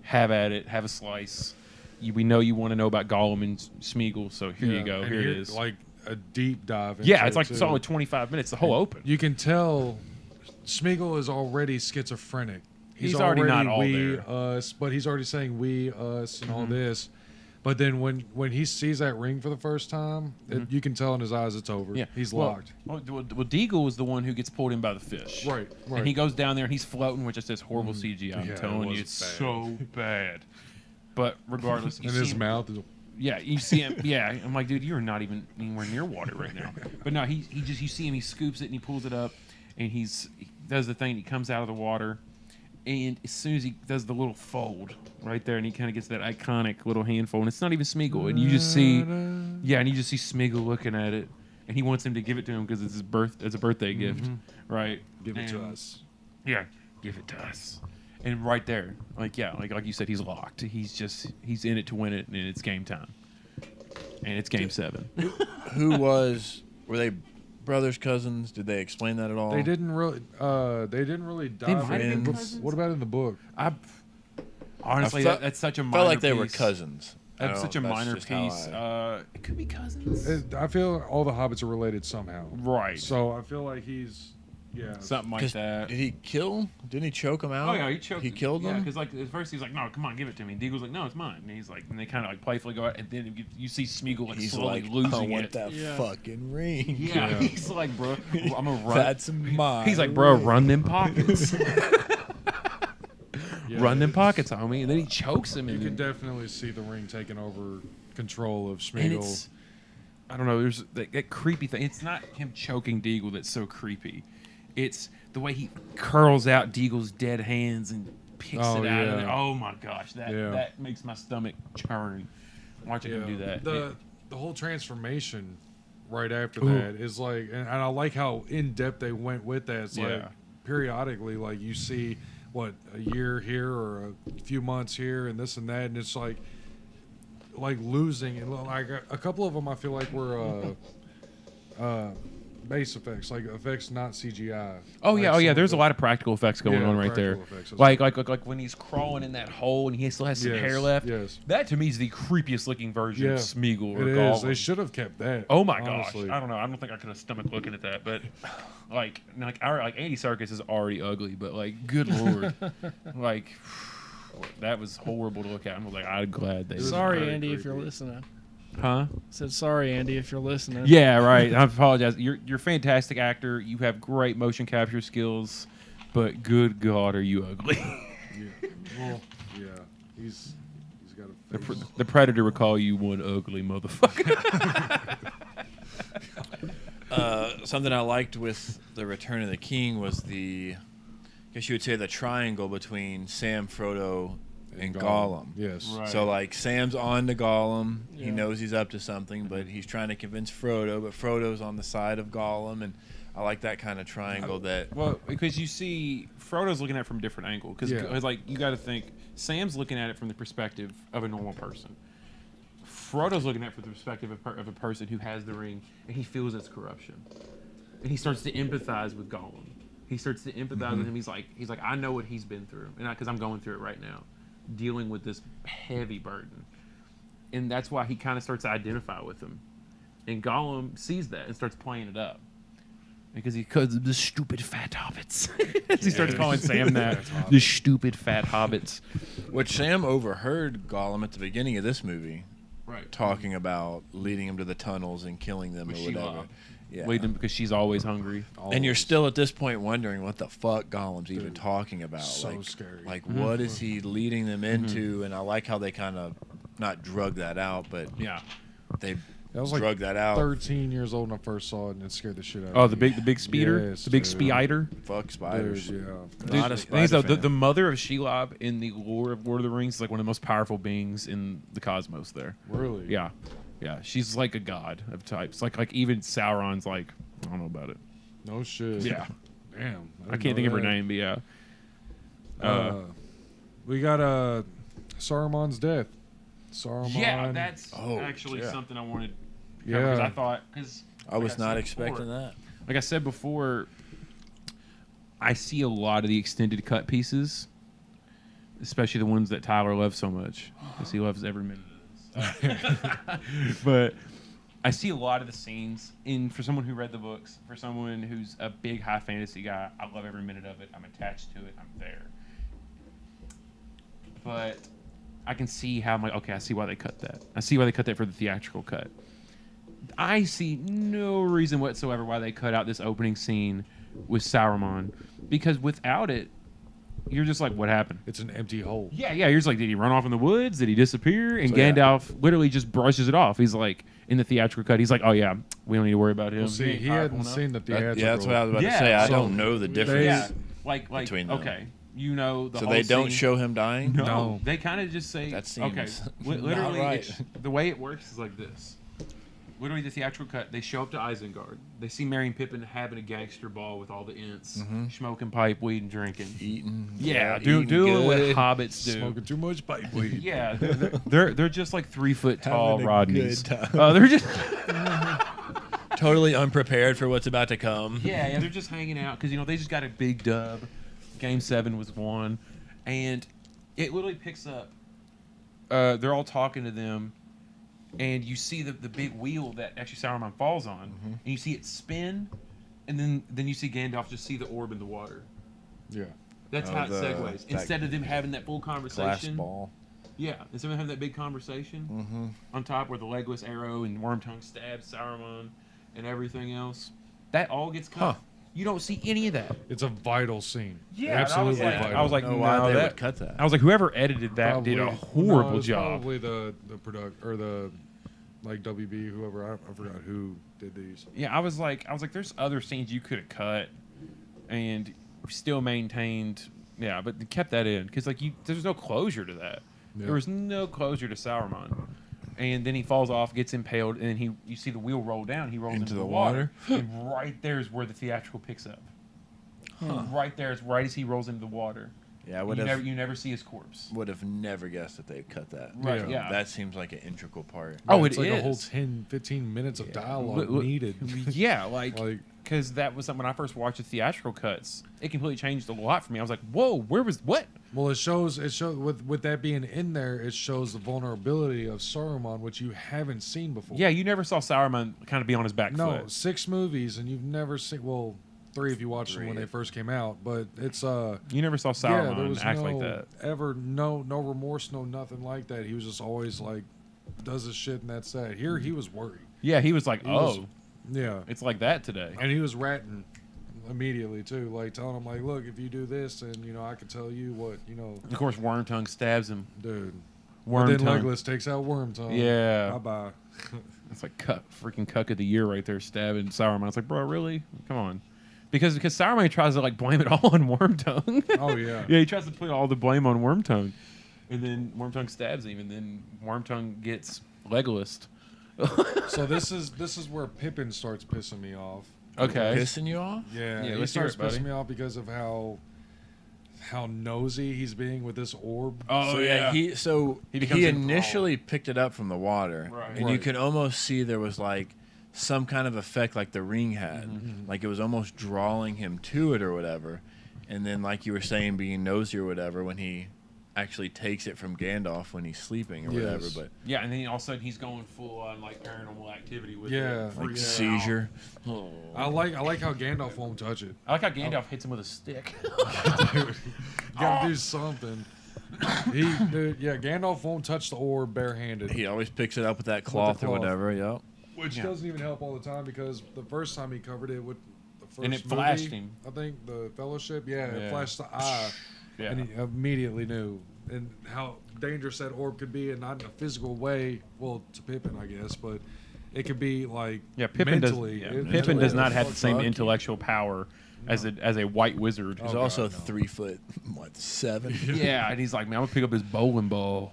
have at it, have a slice. We know you want to know about Gollum and Smeagol, so here you go. And Here it is. Like a deep dive. Into Yeah, it's it, like too. solid 25 minutes. The whole open. You can tell Smeagol is already schizophrenic. He's already not all we, there. us, but he's already saying we, us, and all Mm-hmm. this. But then when he sees that ring for the first time, you can tell in his eyes it's over. Mm-hmm. Yeah, He's well, locked. Well, Deagle is the one who gets pulled in by the fish. Right, right. And he goes down there and he's floating, which is this horrible CGI. I'm Yeah, it telling was you, it's bad. so bad. But regardless, you And see his him- mouth is. Yeah, you see him. Yeah, I'm like, dude, you're not even anywhere near water right now. But no, he just, you see him. He scoops it and he pulls it up, and he does the thing. He comes out of the water, and as soon as he does the little fold right there, and he kind of gets that iconic little handful, and it's not even Smeagol, and you just see, yeah, and you just see Smeagol looking at it, and he wants him to give it to him because it's his it's a birthday gift, right? Give it to And- us. Yeah, give it to us. And right there, like you said, he's locked. He's in it to win it, and it's game time. And it's game 7. Were they brothers, cousins? Did they explain that at all? They didn't really. They didn't really dive might have in. been cousins. What about in the book? Honestly, I felt- that's such a minor Felt like they were piece. cousins. I That's don't such a know, that's minor just how piece. I- It could be cousins. I feel all the hobbits are related somehow. Right. So I feel like he's Something like 'Cause that. Did he kill? Didn't he choke him out? Oh yeah, he choked. He killed Yeah, him. because like at first he's like, "No, come on, give it to me." And Deagle's like, "No, it's mine." And he's like, and they kind of like playfully go out, and then you see Smeagol like He's slowly like, losing I want it. that Yeah. fucking ring. Yeah, Yeah. he's like, "Bro, I'm gonna run." That's mine. He's like, "Bro, run them pockets, Yeah, run them it's- pockets, homie." And then he chokes him. You and can definitely see the ring taking over control of and Smeagol. it's, I don't know. There's that creepy thing. It's not him choking Deagle that's so creepy. It's the way he curls out Deagle's dead hands and picks Oh, it out. yeah. Of there. Oh my gosh, Yeah. that makes my stomach churn watching him do that. The whole transformation right after Ooh. that is like, and I like how in depth they went with that. It's like Yeah. periodically, like you see what a year here or a few months here and this and that, and it's like losing and like a couple of them I feel like were base effects, like effects not CGI. Oh Like yeah, some of there's the- a lot of practical effects going Yeah, on right there. practical effects, that's Like when he's crawling in that hole and he still has some Yes, hair left. yes. That to me is the creepiest looking version Yeah, of Smeagol or It Gollum. is. They should have kept that. Oh my honestly. gosh! I don't know. I don't think I could have stomached looking at that. But like Andy Serkis is already ugly. But like, good lord, like that was horrible to look at. I'm like, I'm glad they. Sorry, very Andy, if you're creepy. listening. Huh? Said sorry, Andy, if you're listening. Yeah, right. I apologize. You're a fantastic actor. You have great motion capture skills, but good God, are you ugly? Yeah. Well, yeah. He's got a face. The Predator would call you one ugly motherfucker. Something I liked with the Return of the King was I guess you would say the triangle between Sam, Frodo, and Gollum. Yes. Right. So like Sam's on to Gollum. He Yeah. knows he's up to something, but he's trying to convince Frodo. But Frodo's on the side of Gollum, and I like that kind of triangle. That Well, because you see, Frodo's looking at it from a different angle. Because Yeah. like you got to think, Sam's looking at it from the perspective of a normal person. Frodo's looking at it from the perspective of a person who has the ring and he feels its corruption, and he starts to empathize with Gollum. He starts to empathize with him. He's like, I know what he's been through, and because I'm going through it right now, dealing with this heavy burden, and that's why he kind of starts to identify with him. And Gollum sees that and starts playing it up. Because of the stupid fat hobbits. He starts calling Sam that. The stupid fat hobbits. which Sam overheard Gollum at the beginning of this movie Right. talking about leading him to the tunnels and killing them With or whatever. Sheila. Yeah. Leading because she's always hungry. And you're Always. still at this point wondering what the fuck Gollum's even Dude, talking about. so like, scary. Like, what is he leading them into? And I like how they kind of not drug that out, but Yeah. they I was like drug that out. 13 years old when I first saw it, and it scared the shit out Oh, of me. the big speeder? Yes, the big dude. spider? Fuck spiders. Dude, yeah. Not a Dude, the thing spider is, though, the fan. mother of Shelob in the lore of Lord of the Rings is like one of the most powerful beings in the cosmos there. Really? Yeah. Yeah. She's like a god of types. Like even Sauron's like, I don't know about it. No shit. Yeah. Damn. I can't think of her name, but yeah. We got Saruman's death. Saruman. Yeah, that's Oh, actually yeah. something I wanted. Yeah. Because I thought, because I was not expecting that. Like I said before, I see a lot of the extended cut pieces, especially the ones that Tyler loves so much, because he loves every minute of this. But I see a lot of the scenes, and for someone who read the books, for someone who's a big high fantasy guy, I love every minute of it. I'm attached to it. I'm there. But I can see how I'm like, okay, I see why they cut that. I see why they cut that for the theatrical cut. I see no reason whatsoever why they cut out this opening scene with Saruman, because without it, you're just like, what happened? It's an empty hole. Yeah, you're just like, did he run off in the woods? Did he disappear? And So, yeah. Gandalf literally just brushes it off. He's like, in the theatrical cut, he's like, oh yeah, we don't need to worry about him. Well, see, ain't he powerful hadn't enough. seen the That- theatrical. yeah, that's what I was about Yeah, to say. I so don't know the difference. Yeah, like between them. okay, you know the So whole they don't scene. show him dying? No, No. they kind of just say, That seems okay, not literally, right. the way it works is like this. Literally, the theatrical cut, they show up to Isengard. They see Merry and Pippin having a gangster ball with all the Ents, smoking pipe, weed, and drinking. Eating. Yeah, eating doing what good. hobbits do. Smoking too much pipe weed. Yeah, they're just like 3 foot tall Having a Rodneys. good time. They're just totally unprepared for what's about to come. Yeah, they're just hanging out because they just got a big dub. Game 7 was won, and it literally picks up. They're all talking to them, and you see the big wheel that actually Saruman falls on, and you see it spin, and then you see Gandalf just see the orb in the water. Yeah. That's Oh, how it the- segues. that Instead of them having that full Glass conversation. ball. Yeah, instead of having that big conversation on top where the legless arrow and Wormtongue stabs Saruman and everything else, that all gets cut. Huh. You don't see any of that. It's a vital scene. Yeah, Absolutely and vital. I was like, know why no, they that, would cut that. I was like, whoever edited that did a No, horrible it was job. Probably the product or the like WB, whoever. I forgot who did these. Yeah, I was like, there's other scenes you could have cut, and still maintained. Yeah, but they kept that in because there's no closure to that. Yeah. There was no closure to Saruman, and then he falls off, gets impaled, and you see the wheel roll down. He rolls into the water, and right there is where the theatrical picks up. Right there is right as he rolls into the water. Yeah, You never see his corpse. would have never guessed that they'd cut that. Right, Yeah. yeah. That seems like an integral part. Oh, it's it like a whole is. 10, 15 minutes of dialogue Look- needed. Yeah, Like- because that was something when I first watched the theatrical cuts. It completely changed a lot for me. I was like, "Whoa, where was what?" Well, it shows with that being in there, it shows the vulnerability of Saruman, which you haven't seen before. Yeah, you never saw Saruman kind of be on his back No, foot. 6 movies, and you've never seen. Well, 3 if you watched them when they first came out, but it's You never saw yeah, there Saruman was act no like that. ever no remorse, no nothing like that. He was just always like does his shit and that's that. Here he was worried. Yeah, he was like, He "Oh, was- Yeah, it's like that today." and he was ratting immediately too, like telling him like, look, if you do this, and I can tell you what Of course, Wormtongue stabs him. dude. But then Wormtongue. Legolas takes out Wormtongue. Yeah. Bye bye. It's like freaking cuck of the year right there, stabbing Saruman. It's like, bro, really? Come on. Because Saruman tries to blame it all on Wormtongue. Oh yeah. Yeah, he tries to put all the blame on Wormtongue, and then Wormtongue stabs him, and then Wormtongue gets Legolas. So this is where Pippin starts pissing me off. Okay. Pissing you off? Yeah, Yeah, he let's hear starts it, buddy. pissing me off because of how nosy he's being with this orb. Oh So yeah, he becomes enthralled. initially picked it up from the water, Right. and you Right. could almost see there was some kind of effect like the ring had, like it was almost drawing him to it or whatever. And then, like you were saying, being nosy or whatever, when he actually takes it from Gandalf when he's sleeping or whatever, Yes. but Yeah, and then all of a sudden he's going full on paranormal activity with Yeah, it. like freaking seizure. I like how Gandalf won't touch it. I like how Gandalf hits him with a stick. Gotta do something. Gandalf won't touch the orb barehanded. He always picks it up with that cloth or cloth. whatever. Yep. Which Yeah. doesn't even help all the time because the first time he covered it with the first And it flashed movie, him. I think the Fellowship, it Yeah. flashed the eye, Yeah. and he immediately knew and how dangerous that orb could be, and not in a physical way. Well, to Pippin, I guess, but it could be like Yeah, Pippin mentally. Pippin does not have the fuck same fuck you. intellectual power as a white wizard. He's Oh, also God, no. 3 foot, 7? Yeah, and he's like, man, I'm gonna pick up his bowling ball.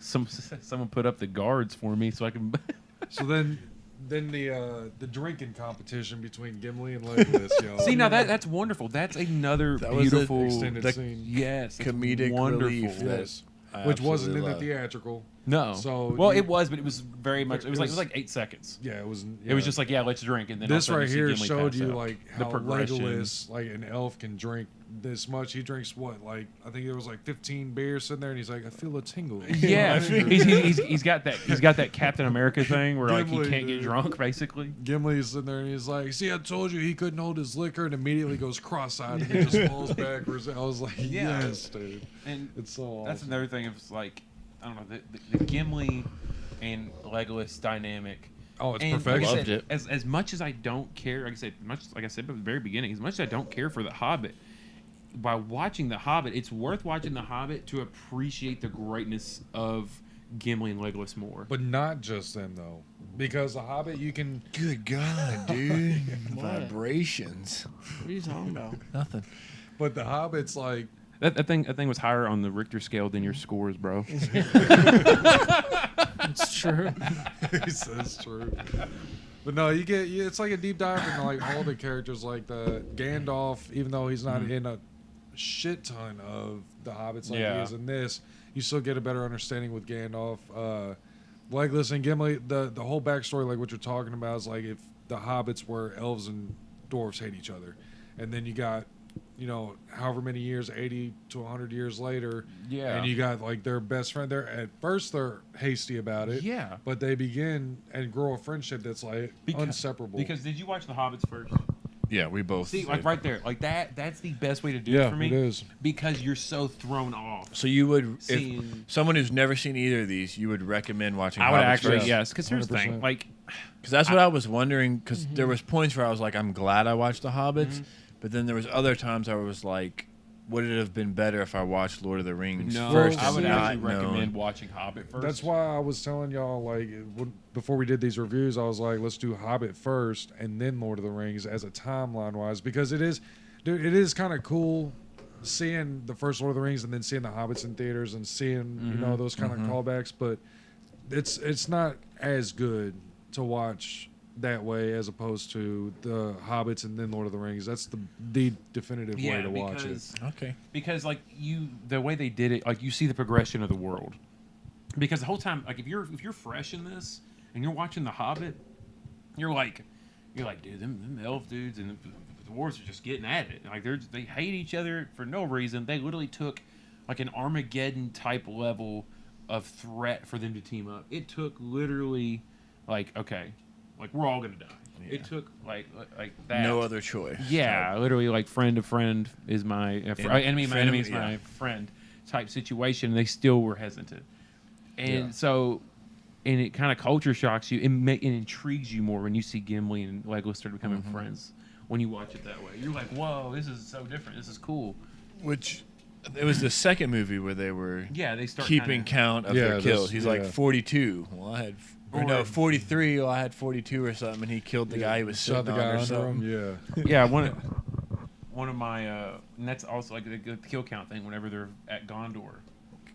Someone put up the guards for me so I can. So then the drinking competition between Gimli and Legolas, yo. See, now that's wonderful. That's another That was beautiful an extended the scene. Yes, it's comedic wonderful. relief that Yes. I Which wasn't in absolutely the love. theatrical. No. So well, you- it was, but it was very much. It was It like was- 8 seconds. Yeah, it was. It was just like, yeah, let's drink, and then This all of right a sudden here you see Gimli showed pass you out. like The how progression. Legolas, like an elf, can drink this much. He drinks what, like I think there was like 15 beers sitting there, and he's like, I feel a tingle. Yeah, he's got that Captain America thing where like he Gimli, can't get dude. drunk basically. Gimli's sitting there, and he's like, see, I told you he couldn't hold his liquor, and immediately goes cross-eyed and he just falls backwards. I was like, Yeah. yes, dude. And It's so awesome. that's another thing of like, I don't know, the Gimli and Legolas dynamic. Oh, it's And perfection. like I Loved said, it. As much as I don't care, like I said at the very beginning, as much as I don't care for the Hobbit, by watching the Hobbit, it's worth watching the Hobbit to appreciate the greatness of Gimli and Legolas more. But not just them though, because the Hobbit you can. Good God, dude. What? Vibrations. What are you talking about? Nothing. But the Hobbit's like. That thing was higher on the Richter scale than your scores, bro. It's true. He says true. But no, it's like a deep dive into like all the characters, like the Gandalf, even though he's not in a shit ton of the Hobbits like he Yeah. is in this, you still get a better understanding with Gandalf. Legolas and Gimli, the whole backstory, like what you're talking about, is like if the hobbits were elves and dwarves hate each other, and then you got, however many years, 80 to 100 years later, Yeah. and you got like their best friend. At first they're hasty about it, Yeah. but they begin and grow a friendship that's like inseparable. Because did you watch the Hobbits first? Yeah, we both. See, did. like right there, like that's the best way to do Yeah, it for me. it is. Because you're so thrown off. So you would, if Seeing- someone who's never seen either of these, you would recommend watching. I would Hobbits actually, first? yes. Because here's the thing, 100%. like, Because that's what I was wondering. Because there was points where I was like, I'm glad I watched the Hobbits, but then there was other times I was like, would it have been better if I watched Lord of the Rings no, first? I would and actually not known? recommend watching Hobbit first. That's why I was telling y'all, like, before we did these reviews, I was like, let's do Hobbit first and then Lord of the Rings as a timeline-wise, because it is kind of cool seeing the first Lord of the Rings and then seeing the Hobbits in theaters and seeing, those kind of callbacks, but it's not as good to watch that way as opposed to the Hobbits and then Lord of the Rings. That's the definitive way to watch it. Okay. Because like the way they did it, like you see the progression of the world. Because the whole time, like if you're fresh in this and you're watching The Hobbit, you're like, dude, them elf dudes and the dwarves are just getting at it. Like they hate each other for no reason. They literally took like an Armageddon type level of threat for them to team up. It took literally like, okay, like we're all gonna die. Yeah. It took like that. No other choice. Yeah, literally like friend to friend is my enemy. My enemy is my yeah. friend type situation. And they still were hesitant, and so, and it kind of culture shocks you. It intrigues you more when you see Gimli and Legolas start becoming friends. When you watch it that way, you're like, "Whoa, this is so different. This is cool." Which it was the second movie where they were Yeah, they start keeping count of their Yeah, kills. this- He's like yeah. 42. Well, I had. Or Or- no, 43. Well, I had 42 or something, and he killed the guy he was Shot sitting the guy on or under something. him. Yeah. Yeah, one of my and that's also like the kill count thing. Whenever they're at Gondor,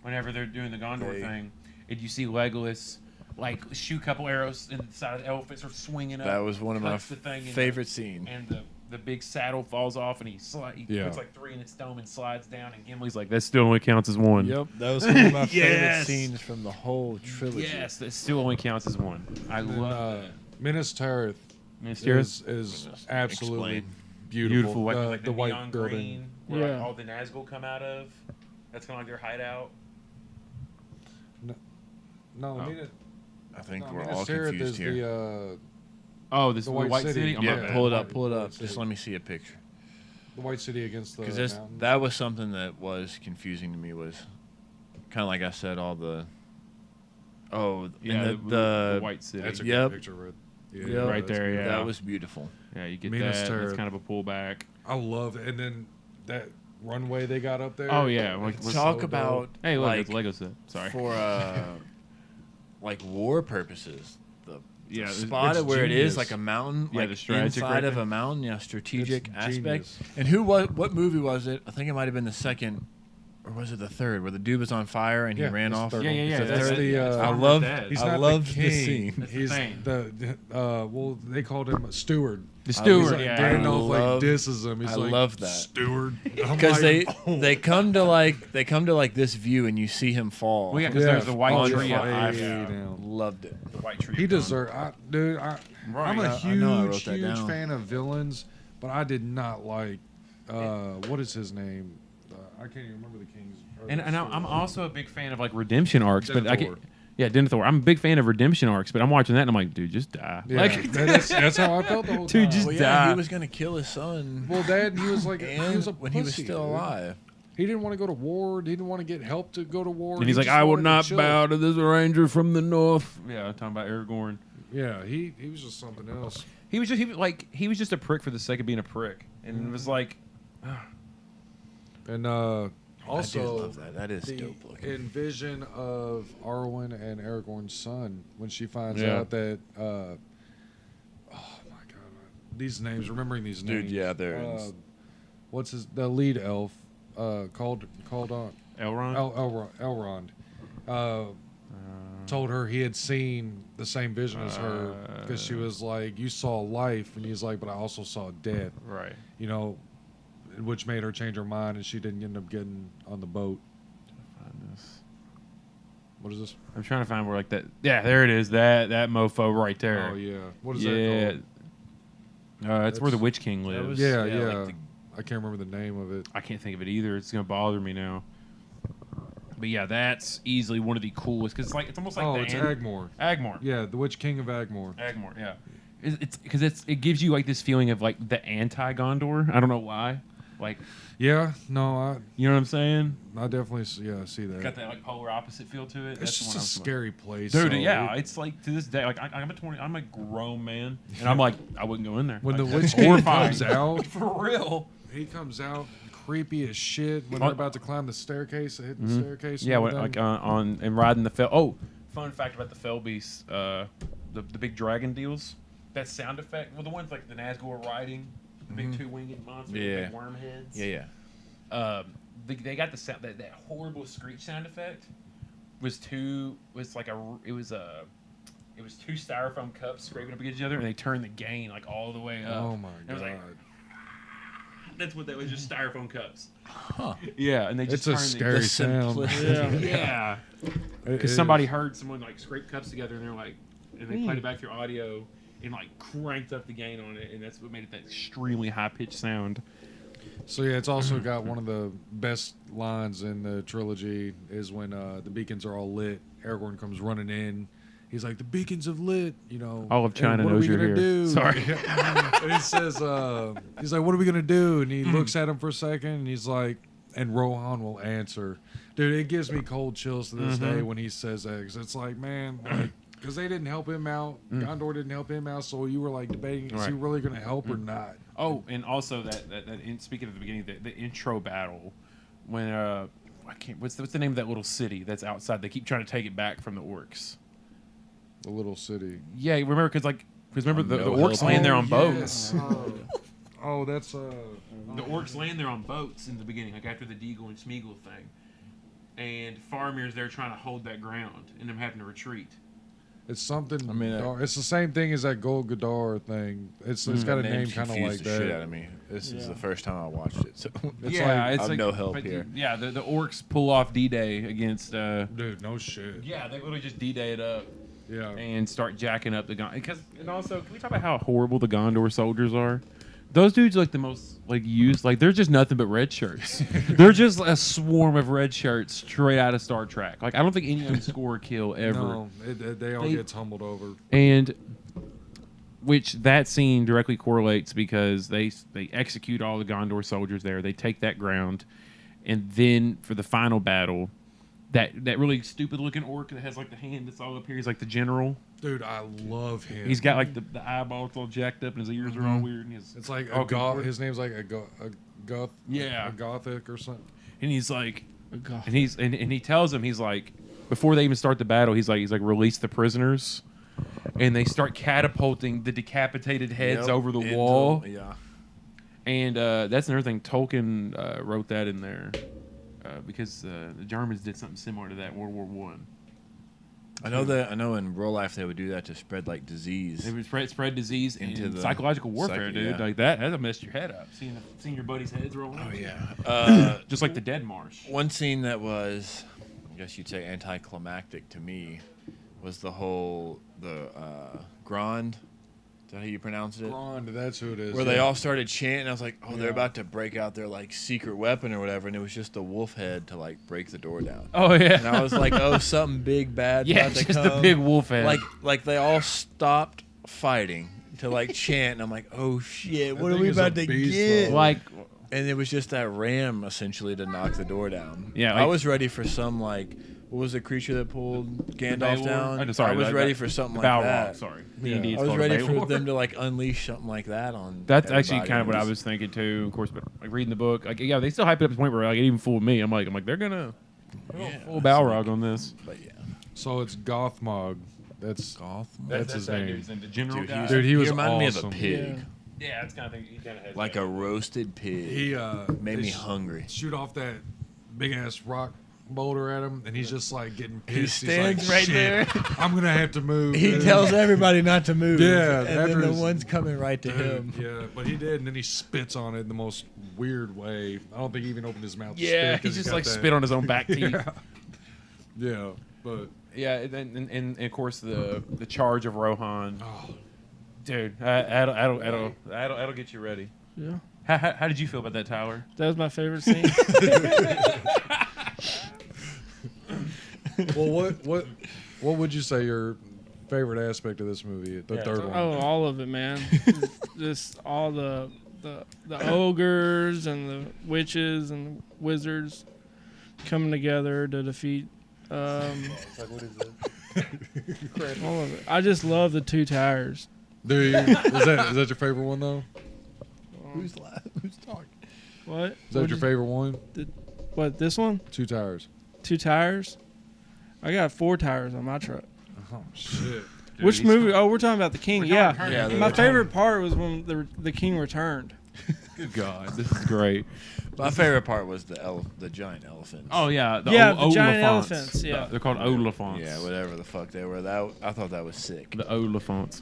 whenever they're doing the Gondor Okay. thing, and you see Legolas like shoot a couple arrows inside of the elephant, start swinging up. That was one of my cuts the thing in favorite scenes. and the big saddle falls off, and he Yeah. puts like 3 in its dome and slides down, and Gimli's like, that still only counts as one. Yep, that was one of my favorite Yes. scenes from the whole trilogy. Yes, that still only counts as one. I And, love that. Minas Tirith Minas Tirith? is absolutely Explain. beautiful. Like, The, like the white neon building. green, where like, Yeah. all the Nazgul come out of. That's kind of like their hideout. No, Oh. Minas, I think no, we're Minas all Tirith confused is here. Oh, this The is White White City. City. Oh, my Yeah, bad. pull it White- up, pull it up. White Just City. let me see a picture. the White City against the Because mountains. that was something that was confusing to me. Was kind of like I said, all the Yeah, and the White City. That's a Yep. good picture, Red. Yeah, Yep. Right that's there, good. yeah. that was beautiful. Yeah, you get Minas that. It's Tirith. kind of a pullback. I love it. And then that runway they got up there. Oh, yeah, like, it's let's Talk so dope. about Hey, look, like it's Lego set. Sorry. for like war purposes. The Yeah, it's- spot it's it where it genius. is like a mountain, Yeah, like the strategic inside right of there. a mountain. Yeah, strategic It's aspect. genius. And what movie was it? I think it might have been the second, or was it the third, where the dude was on fire and he Yeah, ran it's the off? third Yeah, one. yeah, yeah. It's the That's third. the. I Farmer's love. Dad. He's I not love the the king. scene. That's the He's thing. well, they called him a steward. The I steward, was- yeah. Gandalf love- like disses him. He's I like, love that. steward. I'm Because like, they come to like this view and you see him fall. Well, yeah, because there's the white on tree. fire. I Loved it. The white tree. He of Gondor. deserved. Dude, Right. I'm a I know I wrote huge, that huge down. fan of villains, but I did not like. What is his name? I can't even remember the king's. or And the I'm steward. also a big fan of like redemption arcs, but I Denethor. get, yeah, Denethor. I'm a big fan of redemption arcs, but I'm watching that and I'm like, dude, just die. Yeah, Like, that's how I felt the whole Dude, time. just Well, yeah, die. he was gonna kill his son. Well, Dad, he was like, and he was a when he was pussy, still dude. alive. He didn't want to go to war. He didn't want to get help to go to war. and he's He like, just I will wanted to not chill. bow to this ranger from the north. Yeah, talking about Aragorn. Yeah, he was just something else. He was just a prick for the sake of being a prick, and it was like, And I do also, love that. That is the dope looking. envision of Arwen and Aragorn's son when she finds Yeah. out that. Oh my god, these names! Remembering these Dude, names. yeah, they're What's the lead elf? Called on Elrond. Elrond. Told her he had seen the same vision as her because she was like, "You saw life," and he's like, "But I also saw death." Right. You know, which made her change her mind, and she didn't end up getting on the boat. Find this. What is this? I'm trying to find where like that. Yeah, there it is. That mofo right there. Oh yeah. What is Yeah. that It's where the That's- Witch King lives. was- called? Yeah, yeah, yeah. like I can't remember the name of it. I can't think of it either. It's gonna bother me now. But yeah, that's easily one of the coolest because it's almost like the It's Agmore. Agmore. Yeah, the Witch King of Agmore. Agmore. Yeah. It's because it gives you like this feeling of like the anti Gondor. I don't know why. Like, Yeah, no, you know what I'm saying? I definitely see that. It's got that like polar opposite feel to it. It's That's the just one a I'm scary place, Dude, so yeah, it- it's like to this day, like I'm a grown man, and I'm like, I wouldn't go in there. when the Like, Witch that's King horrifying. comes out, for real. he comes out creepy as shit when they're about to climb the staircase, hit the staircase. and Yeah, when, everything. like on and riding the fell. Oh, fun fact about the fell beasts, the big dragon deals. That sound effect, well, the ones like the Nazgul riding, the big two-winged monster, with Yeah. big worm heads. Yeah. They got the sound that horrible screech sound effect was two styrofoam cups scraping up against each other, and they turned the gain like all the way up. Oh my And it was god. like, that's what that was, just styrofoam cups. Huh. Yeah, and they It's just a turned scary The sound. simplicity. Yeah, because somebody heard someone like scrape cups together, and they're like, and they played it back through audio and like cranked up the gain on it, and that's what made it that extremely high pitched sound. So yeah, it's also got one of the best lines in the trilogy is when the beacons are all lit. Aragorn comes running in. He's like, "The beacons have lit," you know. All of China "And what are knows we you're gonna here." do? Sorry. And he says, he's like, "What are we gonna do?" And he looks at him for a second, and he's like, "And Rohan will answer." Dude, it gives me cold chills to this day when he says that, 'cause it's like, man, like, because they didn't help him out. Gondor didn't help him out, so you were like debating, is he Right. really gonna help or not? Oh, and also speaking of the beginning, the intro battle when I can't what's the name of that little city that's outside? They keep trying to take it back from the orcs. The little city. Yeah, remember because remember the No orcs help. land there Oh, on boats. yes. Oh, that's The orcs land there on boats in the beginning, like after the Deagle and Smeagol thing, and Faramir's there trying to hold that ground, and them having to retreat. It's something. I mean, it's the same thing as that Gold Gadar thing. It's got a That name name's kind of confused like the shit out that. of me. This is Yeah. the first time I watched it, so It's I'm no help but here. Yeah, the orcs pull off D-Day against. Dude, no shit. Yeah, they literally just D-Day it up Yeah. and start jacking up the Gondor. And also, can we talk about how horrible the Gondor soldiers are? Those dudes are like the most like used. Like they're just nothing but red shirts. They're just a swarm of red shirts straight out of Star Trek. Like I don't think any of them score a kill ever. No, they all They- get tumbled over. And which that scene directly correlates because they execute all the Gondor soldiers there. They take that ground, and then for the final battle, that really stupid looking orc that has like the hand that's all up here. He's like the general. Dude, I love him. He's got like the eyeballs all jacked up and his ears are all weird. And his, It's like all a goth. contorted. His name's like a goth. Yeah. A gothic or something. And he's like, God. and he tells him, he's like, before they even start the battle, he's like release the prisoners, and they start catapulting the decapitated heads Yep, over the into- wall. Yeah. And that's another thing. Tolkien wrote that in there because the Germans did something similar to that in World War One. I know in real life they would do that to spread like disease. They would spread disease Into and the psychological warfare, dude. yeah. Like that'll mess your head up. Seeing your buddies' heads rolling. Oh yeah. Just like the Dead Marsh. One scene that was, I guess you'd say, anticlimactic to me was the Grand. Is that how you pronounce it? Grond, that's who it is. Where yeah. they all started chanting. I was like, oh, they're Yeah. about to break out their like secret weapon or whatever, and it was just a wolf head to like break the door down. Oh yeah. And I was like, oh, something big bad yeah, about to just come. a big wolf head. Like they all stopped fighting to like chant, and I'm like, oh shit, That what are thing we is a about to beast, get? though. like And it was just that ram essentially to knock the door down. Yeah, I like- was ready for some like, what was the creature that pulled Gandalf Balor? down? Oh, sorry, I was that- ready that- for something like Balrog, that. sorry. Yeah. D&D is I was called ready Balor. for them to like unleash something like that on. That's actually everybody. kind of what I It was thinking too. Of course, but like reading the book, like yeah, they still hype it up to the point where like it even fooled me. I'm like they're gonna Yeah, full Balrog on this. But yeah, So it's Gothmog. That's Goth. That's his that name. dude's in the general Dude, guy. Dude, he was reminded me of awesome. a pig, yeah, that's kind of thing. He kind of has like that. a roasted pig. he made they me hungry. Shoot off that big ass rock boulder at him, and he's just like getting He pissed. stands He's like, right "Shit, there. I'm gonna have to move. He dude." tells everybody not to move. Yeah, and then after the his- one's coming right to Dude, him. Yeah, but he did, and then he spits on it in the most weird way. I don't think he even opened his mouth. to Yeah, spit he 'cause just got like that- spit on his own back teeth. Yeah. But Yeah, and of course the charge of Rohan, oh, dude. That'll get you ready. Yeah, How did you feel about that, Tyler? that was my favorite scene. well, what would you say your favorite aspect of this movie? The third one. Oh, all of it, man. Just all the ogres and the witches and the wizards coming together to defeat. What is that? All of it. I just love the two towers. There you, is that your favorite one though? Who's talking? What? Is that your favorite one? What? This one? Two tires. Two tires. I got 4 tires on my truck. Oh shit. Dude, Which he's movie? fine. Oh, we're talking about the king. We're Yeah. talking Yeah, My favorite part was when the king returned. Good God, this is great. My favorite part was the giant elephants. Oh yeah, The giant Oliphants. elephants. Yeah. They're called Oliphants. Yeah, whatever the fuck they were. I thought that was sick. The Oliphants.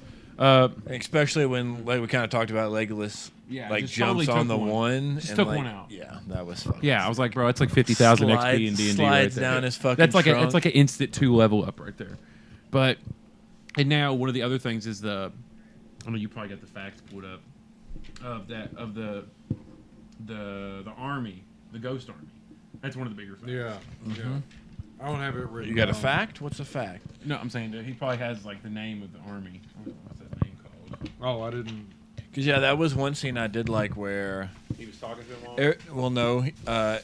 Especially when, like we kind of talked about, Legolas Yeah, like just jumps totally on the took one. one. Just and took like, one out. Yeah, that was fucking. Yeah, I was like, bro, it's like 50,000 XP in D&D right Slides there. down his fucking. That's like trunk. it's like an instant 2 level up right there. But and now one of the other things is I know you probably got the facts pulled up of the army, the ghost army. That's one of the bigger things. Yeah. Yeah. I don't have it written. You got a down. fact? What's a fact? No, I'm saying that he probably has like the name of the army. What's that name called? Oh, I didn't. Because yeah, that was one scene I did like where. He was talking to him all. Well, no.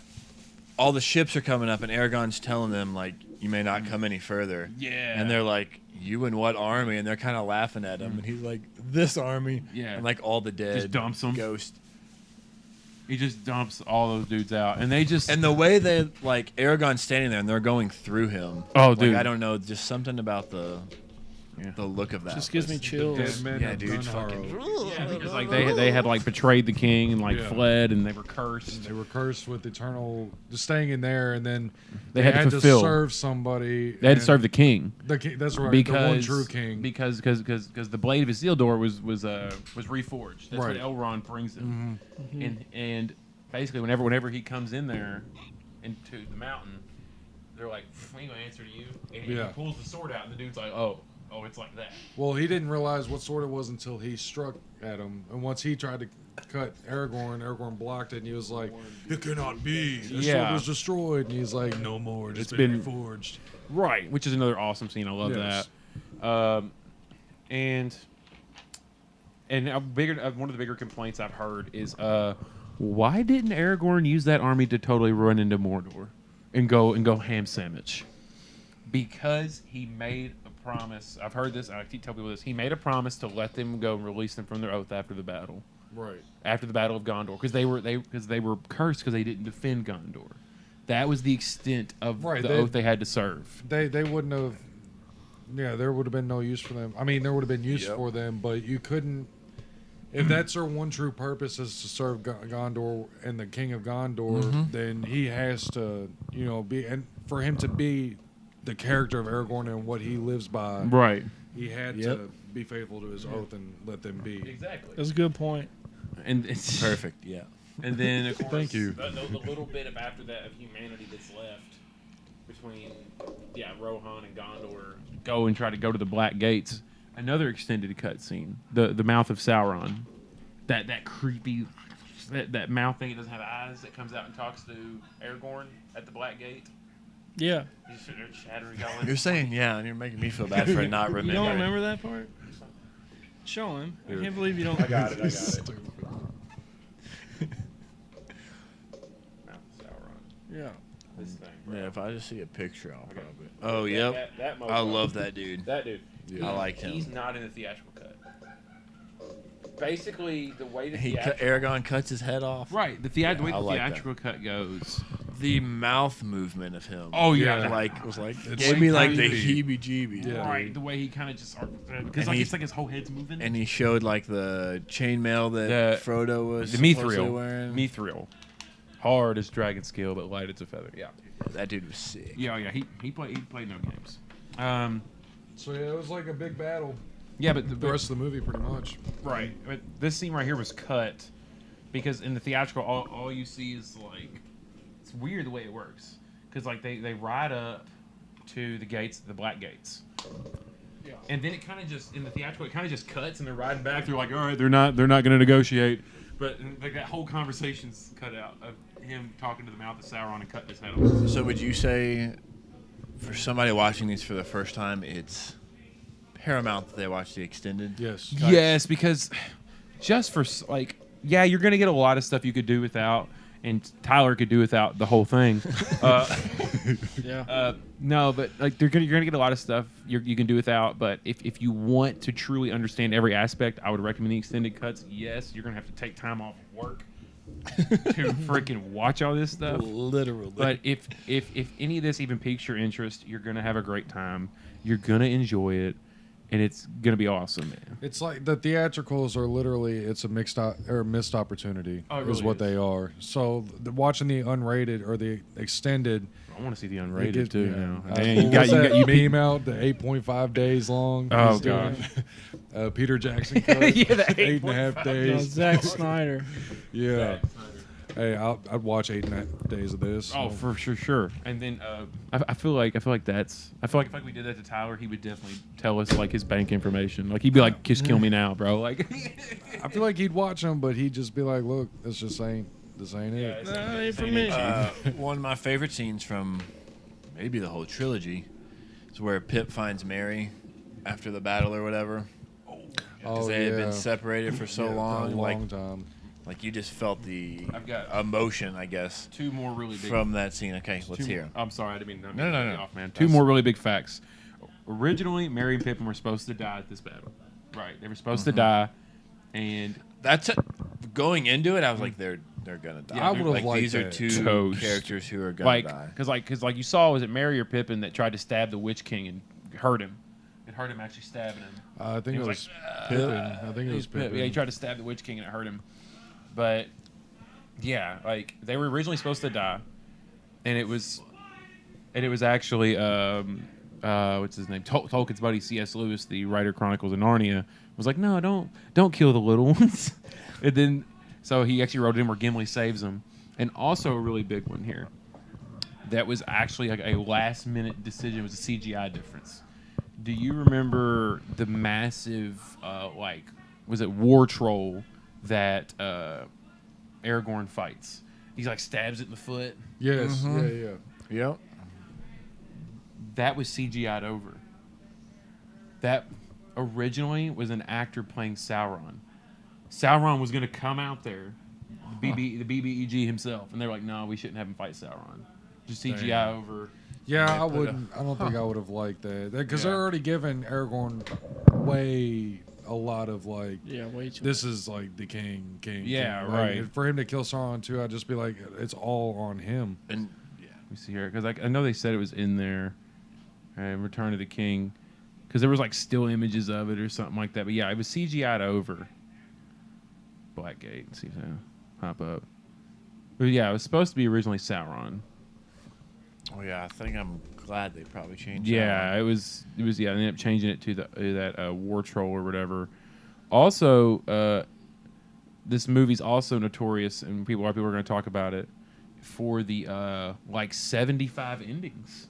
All the ships are coming up, and Aragorn's telling them like, "You may not come any further." Yeah. And they're like, "You and what army?" And they're kind of laughing at him, and he's like, "This army." Yeah. And like all the dead. Just dumps 'em. Ghost. He just dumps all those dudes out, and they just And the way they like Aragorn's standing there, and they're going through him. Oh, like, dude. I don't know, just something about the look of that. Just gives me was- chills. Dead men Yeah, of dude, Dunharrow. fucking. yeah, because like they had like betrayed the king and like Yeah. fled, and they were cursed. They were cursed with eternal, just staying in there, and then They had to fulfill. serve somebody. They had to and serve the king. the king. That's right. Because the one true king. Because the blade of Isildur was reforged. That's Right. what Elrond brings him. And basically whenever he comes in there into the mountain, they're like, "We ain't gonna answer to you." And Yeah. he pulls the sword out, and the dude's like, "Oh, it's like that." Well, he didn't realize what sword it was until he struck at him, and once he tried to cut Aragorn blocked it, and he was like, "It cannot be. The sword Yeah. was destroyed." And he's like, "No more. It's It's been been- forged." Right, which is another awesome scene. I love Yes. that. And one of the bigger complaints I've heard is why didn't Aragorn use that army to totally run into Mordor and go ham sandwich? Because he made a promise. I've heard this. I keep telling people this. He made a promise to let them go and release them from their oath after the battle. Right. After the Battle of Gondor, because they were cursed because they didn't defend Gondor. That was the extent of Right, the they- oath they had to serve. They wouldn't have. Yeah, there would have been no use for them. I mean, there would have been use Yep. for them, but you couldn't. If that's their one true purpose is to serve Gondor and the King of Gondor, then he has to, be, and for him to be the character of Aragorn and what he lives by, Right. he had Yep. to be faithful to his oath and let them be. Exactly. That's a good point. And it's Perfect. Yeah. And then of course, Thank you. The little bit of after that of humanity that's left between Rohan and Gondor go and try to go to the Black Gates. Another extended cutscene, the mouth of Sauron, that creepy that mouth thing that doesn't have eyes that comes out and talks to Aragorn at the Black Gate. Yeah. He's sitting there chattering, going. You're saying yeah, and you're making me feel bad for not You remembering. don't remember that part? Show him. I can't believe you don't. I got it. Mouth of Sauron. Yeah. This thing. Bro. Yeah, if I just see a picture, I'll Okay. probably. Oh, yep. That I mofo. love that dude. That dude. I like him. He's not in the theatrical cut. Basically, the way the Aragorn cuts his head off. right, the Yeah, way I the like that. theatrical cut goes. The mouth movement of him. Oh yeah, was like It's gave me like the creepy. heebie-jeebies. Yeah. right. The way he kind of just because And like he- it's like his whole head's moving. And he showed like the chainmail that The- Frodo was the supposedly mithril, wearing. mithril, hard as dragon scale, but light as a feather. Yeah, That dude was sick. yeah. He played no games. So yeah, it was like a big battle. Yeah, but The rest of the movie, pretty much. right. But this scene right here was cut because in the theatrical, all you see is like it's weird the way it works because like they ride up to the gates, the black gates. Yeah. And then it kind of just in the theatrical, it kind of just cuts, and they're riding back. They're like, all right, they're not going to negotiate, but like that whole conversation's cut out of him talking to the mouth of Sauron and cutting his head off. So would you say, for somebody watching these for the first time, it's paramount that they watch the extended? Yes. Yes, because just for like, yeah, you're gonna get a lot of stuff you could do without, and Tyler could do without the whole thing. Yeah. No, but like you're gonna get a lot of stuff you can do without. But if you want to truly understand every aspect, I would recommend the extended cuts. Yes, you're gonna have to take time off of work to freaking watch all this stuff. Literally. But if any of this even piques your interest, you're gonna have a great time. You're gonna enjoy it, and it's gonna be awesome, man. It's like the theatricals are literally it's a missed opportunity Oh, it is really what is. they are. So watching the unrated or the extended, I want to see the it unrated gets- too yeah. now. Uh, Man, what you got was you that got you meme out the 8.5 days long. Oh, He's doing, Peter Jackson cut. Yeah, the 8.5 No, days. Zack Snyder. Yeah. Hey, I'd watch 8.5 days of this. Oh, for sure. And then I feel like if we did that to Tyler, he would definitely tell us like his bank information. Like he'd be like, "Just kill me now, bro." Like, I feel like he'd watch them, but he'd just be like, "Look, this ain't it." That ain't for me. One of my favorite scenes from maybe the whole trilogy is where Pip finds Mary after the battle or whatever. Because they had been separated for so Yeah, long. for a Like, long time. like you just felt the I've got emotion, I guess, two more really big from that scene. Okay, let's two- hear. I'm sorry, I didn't mean to No, cut you no. off, man. Two more really big facts. Originally, Merry and Pippin were supposed to die at this battle. Right, they were supposed to die, and That's going into it. I was like, they're gonna die. I would've like liked these are that. two Toast. characters who are gonna die. because like you saw, was it Merry or Pippin that tried to stab the Witch King and hurt him? It hurt him actually stabbing him. I think He it was was Pippin. I think it was Pippin. Yeah, he tried to stab the Witch King and it hurt him. But yeah, like they were originally supposed to die, and it was actually what's his name? Tolkien's buddy C.S. Lewis, the writer Chronicles of Narnia, was like, no, don't kill the little ones. And then so he actually wrote it in where Gimli saves them. And also a really big one here that was actually like a last minute decision, was a CGI difference. Do you remember the massive was it war troll that Aragorn fights? He's like stabs it in the foot. Yes. Yeah. Yep. That was CGI'd over. That originally was an actor playing Sauron. Sauron was going to come out there, the BBEG himself, and they're like, no, we shouldn't have him fight Sauron. Just CGI Damn. over. Yeah, They I put a- wouldn't. I don't think I would have liked that because Yeah. they're already giving Aragorn way a lot of like. Yeah, way too. This is like the king. Yeah, king. right. Like, for him to kill Sauron too, I'd just be like, it's all on him. And yeah, Let me see here, because I know they said it was in there. Return of the King, because there was like still images of it or something like that. But yeah, it was CGI'd over. Blackgate, let's see if that'll pop up. But yeah, it was supposed to be originally Sauron. oh yeah, I think I'm glad they probably changed. Yeah, it was. Yeah, they ended up changing it to that war troll or whatever. Also, this movie's also notorious, and a lot of people are going to talk about it for the like 75 endings.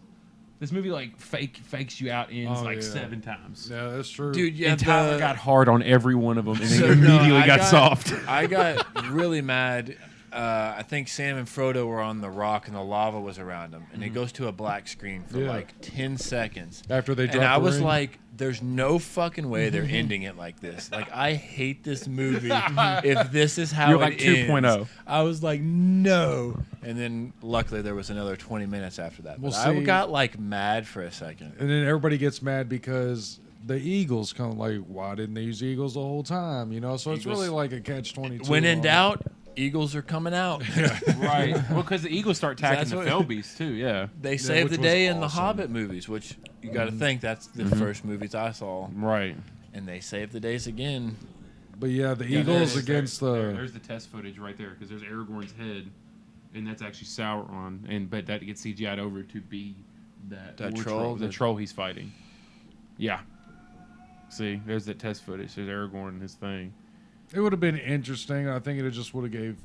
This movie like fakes you out ends Oh, like yeah. 7 times. Yeah, that's true. Dude. Yeah, And Tyler got hard on every one of them, and So, then no, immediately I got got- soft. I got really mad. I think Sam and Frodo were on the rock and the lava was around them, and it goes to a black screen for Yeah. like 10 seconds. After they And dropped I the was ring? like, "There's no fucking way they're ending it like this. Like, I hate this movie. If this is how You're it like ends." 2.0. I was like, "No." And then luckily there was another 20 minutes after that. Well, But I see- got like mad for a second. And then everybody gets mad because the Eagles come. Like, why didn't they use Eagles the whole time? You know, so it's Eagles- really like a catch-22. When in on it. doubt, Eagles are coming out. Right. Well, because the Eagles start attacking That's the what- fell beasts too. Yeah. They saved which the was day in the awesome. Hobbit movies, which you got to think that's the first movies I saw, Right. and they saved the days again. But yeah, the Yeah, Eagles there- against the. There's the test footage right there, because there's Aragorn's head, and that's actually Sauron, but that gets CGI'd over to be that That war troll? the troll he's fighting. Yeah. See, there's that test footage. There's Aragorn and his thing. It would have been interesting. I think it just would have gave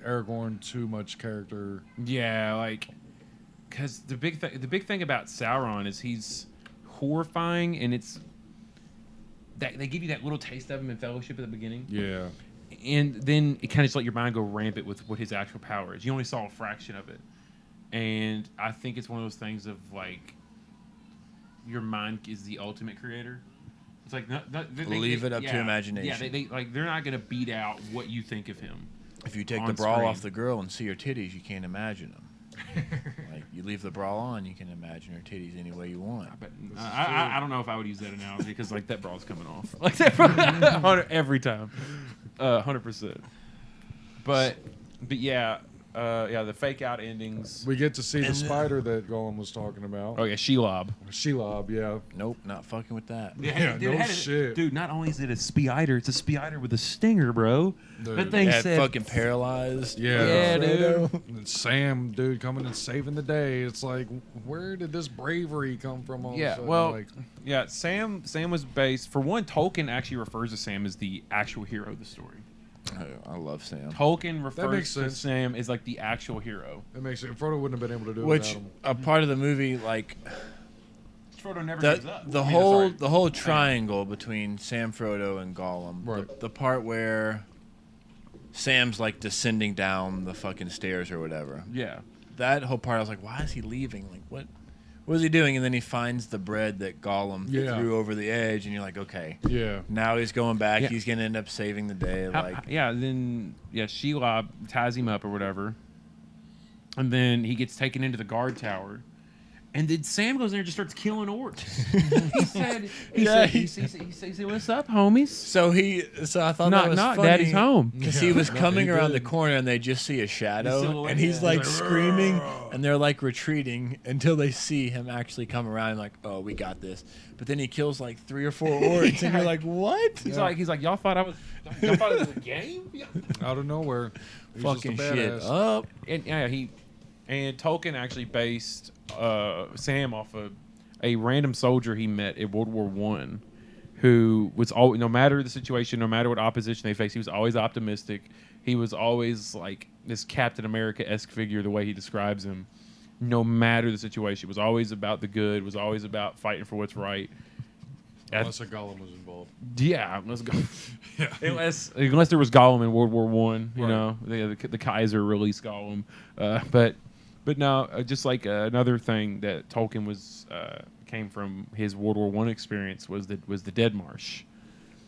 Aragorn too much character. Yeah, like, because the big thing about Sauron is he's horrifying, and it's that they give you that little taste of him in Fellowship at the beginning. Yeah. And then it kind of just let your mind go rampant with what his actual power is. You only saw a fraction of it. And I think it's one of those things of like, your mind is the ultimate creator. It's like, Leave it up to imagination. Yeah, they're not going to beat out what you think of him. If you take on the bra screen. off the girl and see her titties, you can't imagine them. Like, you leave the bra on, you can imagine her titties any way you want. But I don't know if I would use that analogy because like that bra's coming off like that every time, 100%. But yeah, the fake out endings. We get to see the spider that Gollum was talking about. Oh yeah, Shelob. Shelob, yeah. Nope, not fucking with that. Yeah, no shit. Dude, not only is it a spider, it's a spider with a stinger, bro. Dude. That thing Yeah, said fucking paralyzed. Yeah, dude. And Sam, dude, coming and saving the day. It's like, where did this bravery come from? All of a Yeah, sudden? well, like, yeah. Sam was based for one. Tolkien actually refers to Sam as the actual hero of the story. I love Sam. Tolkien makes refers to sense. Sam as like the actual hero. it makes it. Frodo wouldn't have been able to do it Which without him. a part of the movie, like Frodo never gives up. the I mean, whole sorry. the whole triangle between Sam, Frodo, and Gollum. Right. The part where Sam's like descending down the fucking stairs or whatever. Yeah. That whole part, I was like, why is he leaving? Like, what is he doing? And then he finds the bread that Gollum Yeah. threw over the edge, and you're like, okay, Yeah. now he's going back. Yeah. He's gonna end up saving the day. Like, Then Shelob ties him up or whatever, and then he gets taken into the guard tower, and then Sam goes in there and just starts killing orcs. he said, "What's up, homies?" so I thought that was Knock, funny. Daddy's home. Because he was coming he around the did. corner and they just see a shadow, silhouette, and he's yeah. like He's like, screaming, "Rrrr." and they're like retreating until they see him actually come around and like, oh, we got this. But then he kills like 3 or 4 orcs, and you're like, what? He's like, y'all thought it was a game? Out of nowhere. He's Fucking just a shit badass. up. And Tolkien actually based Sam off of a random soldier he met in World War I, who was always, no matter the situation, no matter what opposition they faced, he was always optimistic. He was always like this Captain America-esque figure, the way he describes him. No matter the situation, it was always about the good. Was always about fighting for what's right. Unless a Gollum was involved. Yeah, let's go. Yeah. Unless there was Gollum in World War One, you Right. know, the Kaiser released Gollum, but no, just like another thing that Tolkien was came from his World War One experience was the Dead Marsh,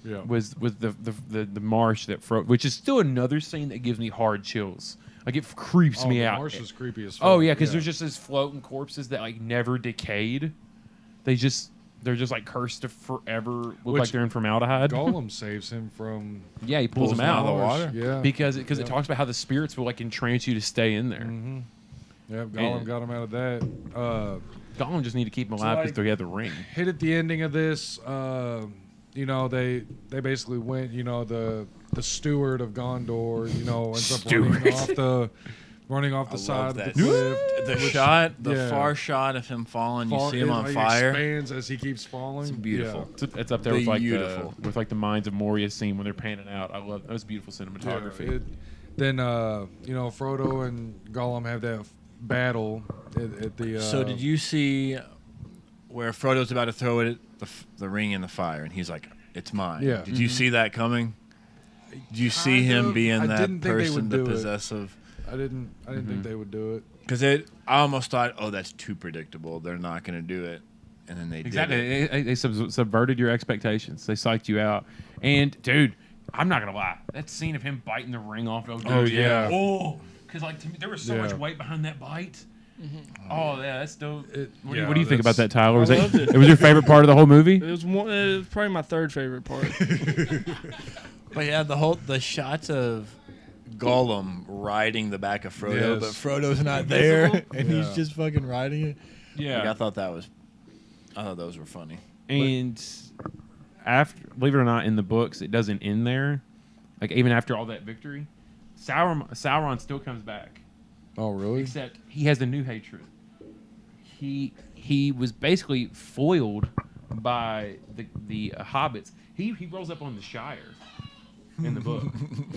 Yeah. was the marsh that which is still another scene that gives me hard chills. Like it creeps me the out. Marsh is creepy as fuck. Oh yeah, because there's just these floating corpses that like never decayed. They're just like cursed to forever look Which like they're in formaldehyde. Gollum saves him from. Yeah, he pulls them out of the water. Yeah. because it Yeah. talks about how the spirits will like entrance you to stay in there. Mm-hmm. Yep, Gollum And- got him out of that. Gollum just need to keep him alive because like- he had the ring. Hit at the ending of this, you know, they basically went, you know, the steward of Gondor, you know, ends up running off the I side love of the that. cliff. The shot, the yeah. far shot of him falling, you see him It, on like, fire. expands as he keeps falling. It's beautiful. It's up there with like Beautiful. the Mines of Moria scene when they're panning out. I love that was beautiful Yeah. cinematography. Then you know, Frodo and Gollum have that battle at the. So did you see where Frodo's about to throw it, the ring in the fire, and he's like, "It's mine." Yeah. Did you see that coming? Did you see Kind him of. being I that didn't think they person, would the do it. possessive? I didn't think they would do it. Because I almost thought, oh, that's too predictable. They're not going to do it, and then they did it. Exactly. They subverted your expectations. They psyched you out. And dude, I'm not gonna lie. That scene of him biting the ring off. Oh, yeah. Oh, because like to me, there was so much Yeah. weight behind that bite. Oh yeah, that's dope. What yeah, do you think about that's- that, Tyler? Was I loved it. it was your favorite part of the whole movie? It was probably my third favorite part. But yeah, the shots of Gollum riding the back of Frodo, Yes. but Frodo's not there, and he's Yeah. just fucking riding it. Yeah. Like, I thought those were funny. And after, believe it or not, in the books, it doesn't end there. Like even after all that victory, Sauron still comes back. Oh really? Except he has a new hatred. He was basically foiled by the hobbits. He rolls up on the Shire, in the book.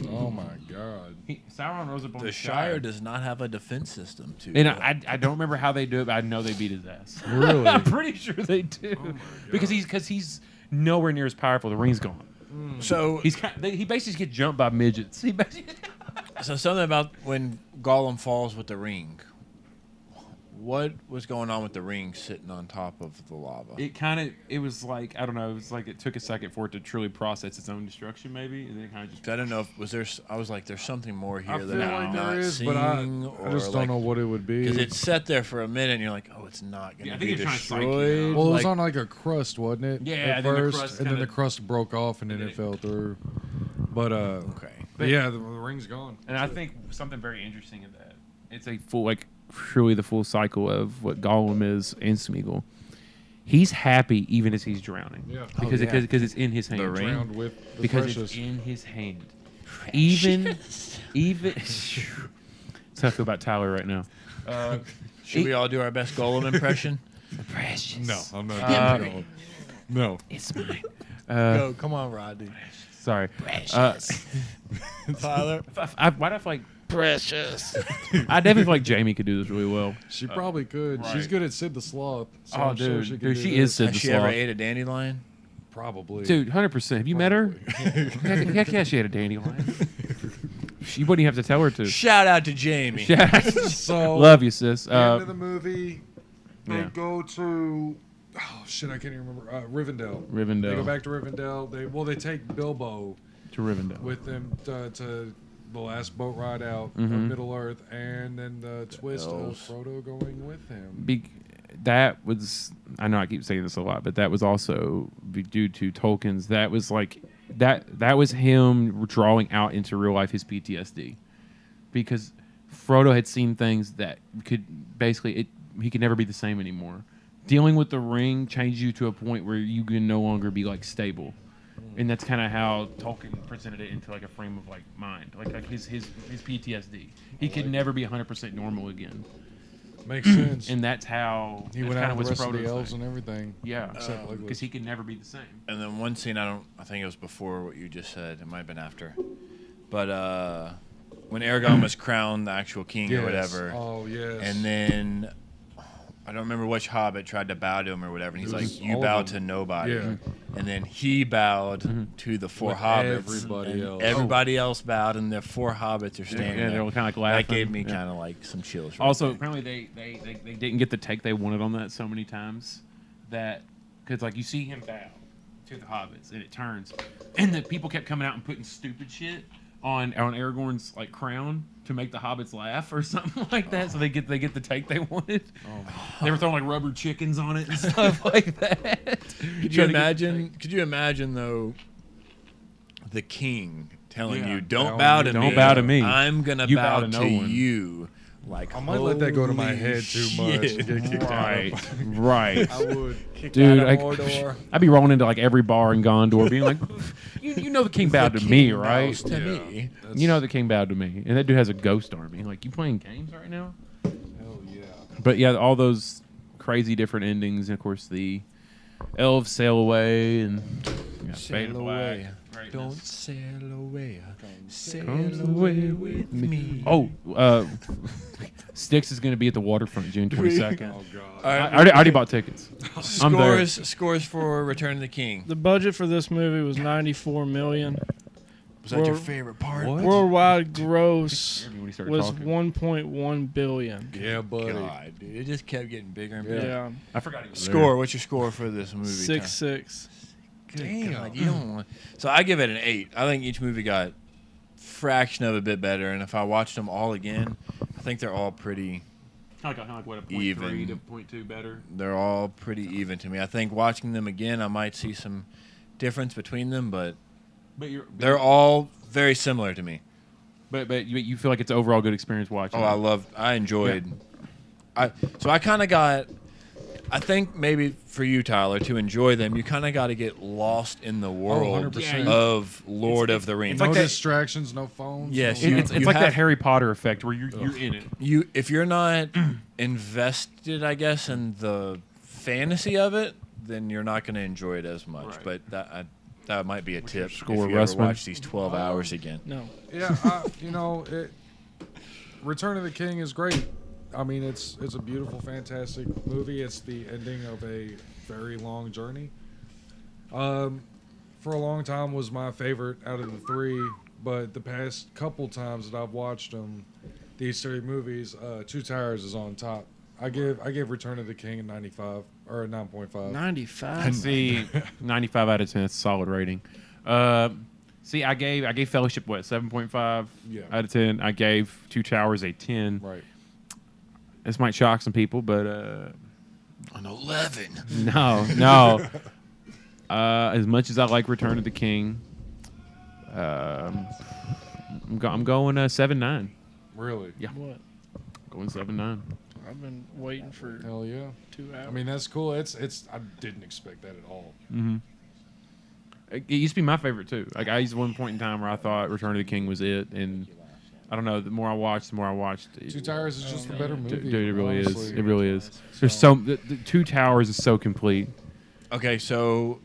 Oh my God. Sauron rose up on The Shire does not have a defense system to. And I don't remember how they do it, but I know they beat his ass. Really? I'm pretty sure they do. Because he's nowhere near as powerful. The ring's gone. So He basically gets jumped by midgets. He basically So something about when Gollum falls with the ring. What was going on with the ring sitting on top of the lava? it was like, I don't know, it was like it took a second for it to truly process its own destruction, maybe, and then it kind of just. I don't know if was there. I was like, there's something more here I that feel I'm like not there is, seeing, but I just don't know what it would be. because it sat there for a minute, and you're like, oh, it's not going Yeah, I to think be it's trying to psych you destroyed. out. Well, it was Like, on like a crust, wasn't it? Yeah, at and then the first, crust and then kinda- the crust broke off, and then it fell through. But okay. but yeah, the ring's gone. And I think something very interesting in that it's a full, like, truly the full cycle of what Gollum is and Smeagol. He's happy even as he's drowning. Yeah. Because Oh, yeah. because it's in his hand. The ring? Drowned with the Because precious. it's in his hand. Even that's how I feel about Tyler right now. Should we all do our best Gollum impression? Precious. No, I'm not. doing it. No. It's mine. Go, come on, Rodney. Sorry. Tyler. Why do I feel like precious? I definitely feel like Jamie could do this really well. She probably could. She's right. good at Sid the Sloth. So Oh, I'm sure dude. she, could Dude, do she this. is Sid Has the she ever Sloth. ate a dandelion? Probably. Dude, 100%. Have you met her? Heck yeah, she had a dandelion. You wouldn't even have to tell her to. Shout out to Jamie. So Love you, sis. the end of the movie, they yeah. go to. Oh shit! I can't even remember. Rivendell. Rivendell. They go back to Rivendell. They take Bilbo To Rivendell. with them to the last boat ride out of Mhm. Middle Earth, and then the twist of elves. Frodo going with him. That was, I know I keep saying this a lot, but that was also due to Tolkien's. That was like that was him drawing out into real life his PTSD, because Frodo had seen things that could basically he could never be the same anymore. Dealing with the ring changed you to a point where you can no longer be like stable, and that's kind of how Tolkien presented it into like a frame of like mind, like his PTSD. He could never be 100% normal again. Makes sense. And that's how He that's went kind out of with what's the rest of the Frodo's elves thing. and everything. Yeah, Except Legolas. because he could never be the same. And then one scene, I think it was before what you just said. It might have been after. But when Aragorn was crowned the actual king or Yes. whatever, Oh yes. and then I don't remember which hobbit tried to bow to him or whatever, and he's It was like, "You all bow of to them. nobody." Yeah. And then he bowed to the four With hobbits. everybody and else. Everybody else bowed, and the four hobbits are standing Yeah, there. they were kind of like laughing. That gave me Yeah. kind of like some chills. Right Also, there. apparently they didn't get the take they wanted on that so many times that because like you see him bow to the hobbits and it turns, and the people kept coming out and putting stupid shit on Aragorn's like crown to make the hobbits laugh or something like that, so they get the take they wanted. They were throwing like rubber chickens on it and stuff like that. Could you imagine? Could you imagine though? The king telling Yeah. you, "Don't Bowing bow you to Don't me. bow to me. I'm gonna You bow, bow to no to one." you." Like I might let that go to my holy head too much. shit. And get kicked Right, out. right. I would. Kicked Dude, out of I- Mordor. I'd be rolling into like every bar in Gondor, being like, "You know the king bowed The to me, king right? bows to me. You know the king bowed to me." And that dude has a ghost army. Like, you playing games right now? Hell yeah. But yeah, all those crazy different endings, and of course the elves sail away and fade to Sail black. away. Greatness. Don't sail away. Sail Comes away with me. Oh, Styx is going to be at the waterfront June 22nd. Oh god. All right, I already bought tickets. I'm there. Scores for Return of the King. The budget for this movie was $94 million. Was that your World- favorite part? Worldwide gross When he started was talking. 1.1 billion. Yeah, buddy. God, dude, it just kept getting bigger and Yeah. bigger. Yeah, I forgot he was Score. What's your score for this movie? 6.6. Good Damn. God, you don't want. So I give it an 8. I think each movie got fraction of a bit better, and if I watched them all again, I think they're all pretty. Kind of like what, a 0.3 Even. to 0.2 better. They're all pretty even to me. I think watching them again, I might see some difference between them, but But they're all very similar to me. But you feel like it's an overall good experience watching. Oh, I enjoyed. So I kind of got. I think maybe for you, Tyler, to enjoy them, you kind of got to get lost in the world 100%. of Lord of the Rings. No like that- distractions, no phones. Yes, no you- It's nothing. like that have- Harry Potter effect where you're in it. If you're not invested, I guess, in the fantasy of it, then you're not going to enjoy it as much. Right. But that, That might be a tip score, if you ever Russman? watch these 12 hours again. No. Yeah, Return of the King is great. I mean, it's a beautiful, fantastic movie. It's the ending of a very long journey. For a long time was my favorite out of the three, but the past couple times that I've watched them, these three movies, Two Towers is on top. I give Return of the King a 95 or a 9.5. 95. See, 95 out of 10. It's a solid rating. See, I gave Fellowship, what, 7.5 Yeah. out of 10. I gave Two Towers a 10. Right. This might shock some people, but An 11. no. As much as I like Return of the King, I'm going 7.9. Really? Yeah. What? Going 7.9. I've been waiting for Hell yeah. 2 hours. I mean, that's cool. It's. I didn't expect that at all. Mm-hmm. It used to be my favorite too. Like I used one point in time where I thought Return of the King was it, and I don't know. The more I watched. Two Towers is just a better movie. Dude, it really honestly. is. It really is. There's the Two Towers is so complete. Okay, so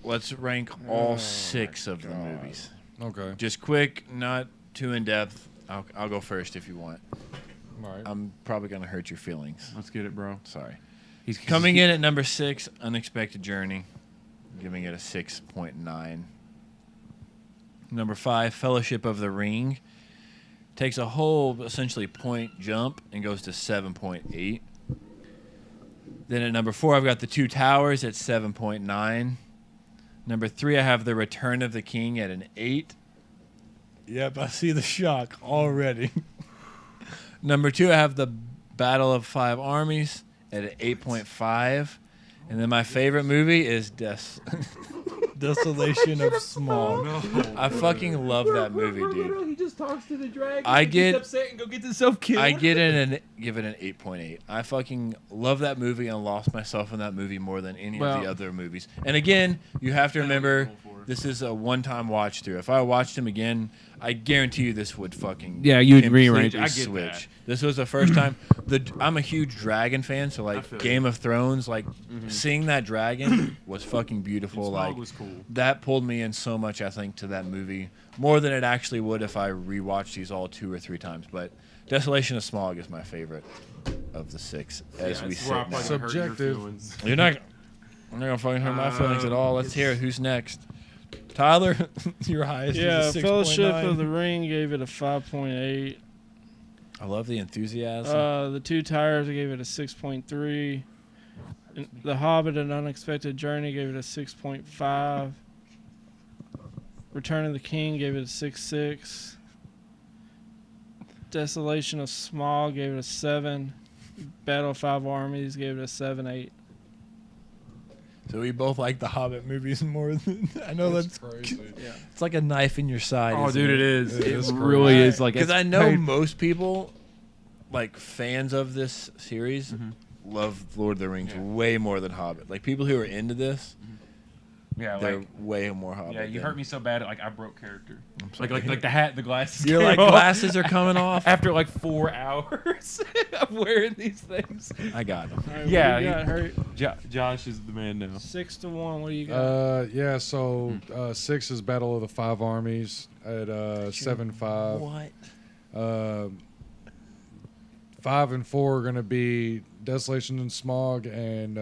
let's rank all 6 of the movies. Okay. Just quick, not too in depth. I'll go first if you want. All right. I'm probably gonna hurt your feelings. Let's get it, bro. Sorry. He's Coming in at number 6, Unexpected Journey, giving it a 6.9. Number 5, Fellowship of the Ring, takes a whole essentially point jump and goes to 7.8. Then at number 4, I've got The Two Towers at 7.9. Number 3, I have The Return of the King at an 8. Yep, I see the shock already. Number 2, I have The Battle of Five Armies at an 8.5. And then my favorite movie is Desolation of Smog. I fucking love that movie, dude. He just talks to the dragon. I get- gets upset and go get himself killed. I give it an 8.8. I fucking love that movie and lost myself in that movie more than any of the Well- other movies. And again, you have to remember this is a one-time watch through. If I watched him again, I guarantee you this would fucking Yeah, you'd completely rearrange it. I get switch. that. This was the first time. I'm a huge dragon fan, so I like feel Game of Thrones, like seeing that dragon was fucking beautiful. Smog Like was cool. that pulled me in so much, I think, to that movie more than it actually would if I rewatched these all 2 or 3 times. But Desolation of Smog is my favorite of the 6 as we sit now. Subjective. You're not gonna fucking hurt my feelings at all. Let's hear it. Who's next? Tyler, your highest Yeah, is a 6.9. Fellowship of the Ring gave it a 5.8. I love the enthusiasm. The Two Towers, I gave it a 6.3. And The Hobbit: An Unexpected Journey gave it a 6.5. Return of the King gave it a 6.6. Desolation of Smog gave it a 7. Battle of Five Armies gave it a 7.8. So we both like the Hobbit movies more than I know. That's crazy. Yeah. it's like a knife in your side. Oh, isn't dude, it it is. It It is really crazy. is. Like Because it's I know paid- most people, like fans of this series, Mhm. love Lord of the Rings Yeah. way more than Hobbit. Like people who are into this, Yeah, they're like way more Hobbit. yeah, you than- hurt me so bad. Like I broke character. sorry. Like the hat, the glasses. You're came like off. glasses are coming off. After like 4 hours of wearing these things. I got them. All right, Yeah, what do you got, hurt? Josh is the man now. 6-1. What do you got? Yeah. So 6 is Battle of the Five Armies at 7.5. What? 5 and 4 are gonna be Desolation and Smog and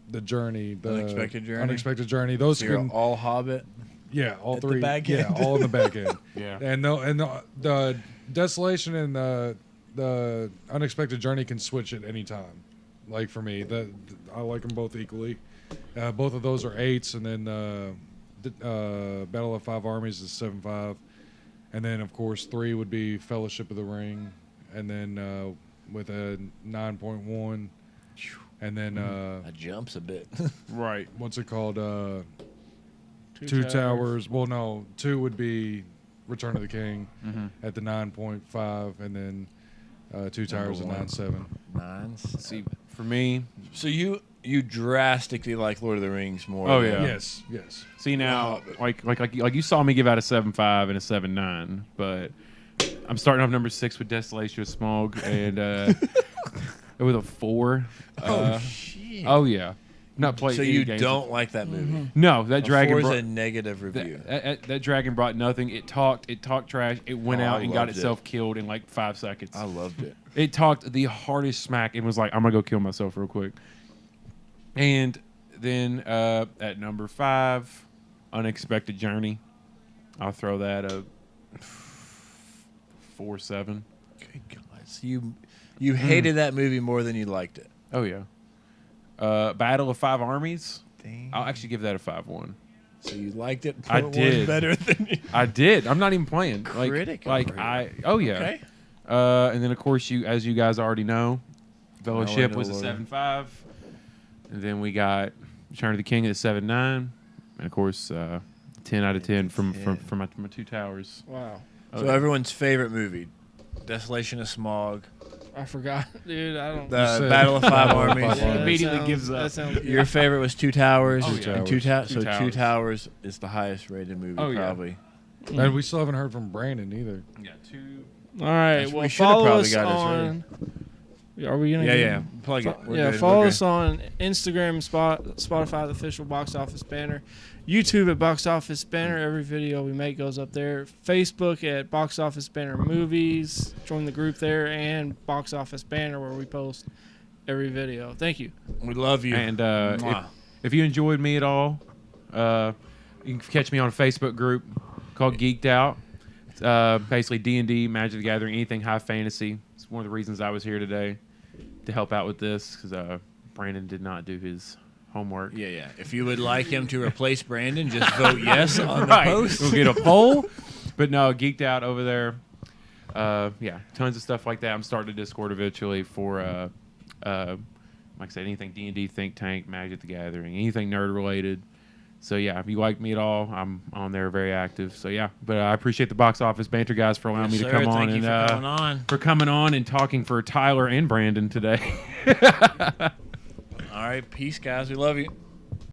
the Journey, the Unexpected Journey? Unexpected Journey. Those So you're can, all Hobbit. yeah, all at the 3. back Yeah, end. all in the back end. Yeah. And the Desolation and the Unexpected Journey can switch at any time. Like for me, I like them both equally. Both of those are 8s, and then Battle of Five Armies is 7.5, and then of course 3 would be Fellowship of the Ring, and then with a 9.1, and then That jumps a bit. Right. what's it called? Two Towers. Well, no, 2 would be Return of the King at the 9.5, and then Two Towers at one. 9.7. Nines. See, for me, So you drastically like Lord of the Rings more. Oh, than- yeah. Yes. see now, like you saw me give out a 7.5 and a 7.9, but I'm starting off number 6 with Desolation of Smog and with a 4. Oh shit. Oh yeah. not played. So any you games. don't like that movie? No, that dragon. Four is Brought, a negative review. that dragon brought nothing. It talked trash. It went Oh, out I and got loved itself killed in like 5 seconds. I loved it. It talked the hardest smack and was like, I'm going to go kill myself real quick. And then at number 5, Unexpected Journey. I'll throw that a 4.7. Good God. So you hated that movie more than you liked it. Oh, yeah. Battle of Five Armies. Dang. I'll actually give that a 5.1. So you liked it. I Point did. one better than you. I did. I'm not even playing. Critic Like over I. here. Oh yeah. Okay. And then of course as you guys already know, Fellowship know, was a Lord. 7.5. And then we got Return of the King at a 7.9. And of course, 10 out of 10 from my Two Towers. Wow. So everyone's favorite movie, Desolation of Smog, I forgot, dude. I don't. the said Battle of Five Battle of Armies. Five Armies. that Immediately sounds- gives up. That sounds, Your favorite was Two Towers. Oh, yeah. And Two so Towers. Two Towers is the highest rated movie, Oh, yeah. probably. And we still haven't heard from Brandon either. Yeah, 2. All right. We Well, should've follow probably us got this on. Are we gonna? Yeah, get- yeah. Plug it. We're yeah, good, follow we're us on Instagram, Spotify, the official Box Office Banner, YouTube at Box Office Banner. Every video we make goes up there. Facebook at Box Office Banner Movies. Join the group there, and Box Office Banner where we post every video. Thank you. We love you. And Mwah. if you enjoyed me at all, you can catch me on a Facebook group called Geeked Out. It's, basically D&D, Magic the Gathering, anything high fantasy. It's one of the reasons I was here today to help out with this because Brandon did not do his homework. Yeah, yeah. If you would like him to replace Brandon, just vote yes on the post. We'll get a poll. But no, Geeked Out over there. Yeah, tons of stuff like that. I'm starting a Discord eventually for, like I said, anything D&D, Think Tank, Magic the Gathering, anything nerd related. So yeah, if you like me at all, I'm on there, very active. So yeah, but I appreciate the Box Office Banter guys for allowing me to Sir, come on thank you and for coming on. for coming on and talking for Tyler and Brandon today. All right, peace, guys. We love you.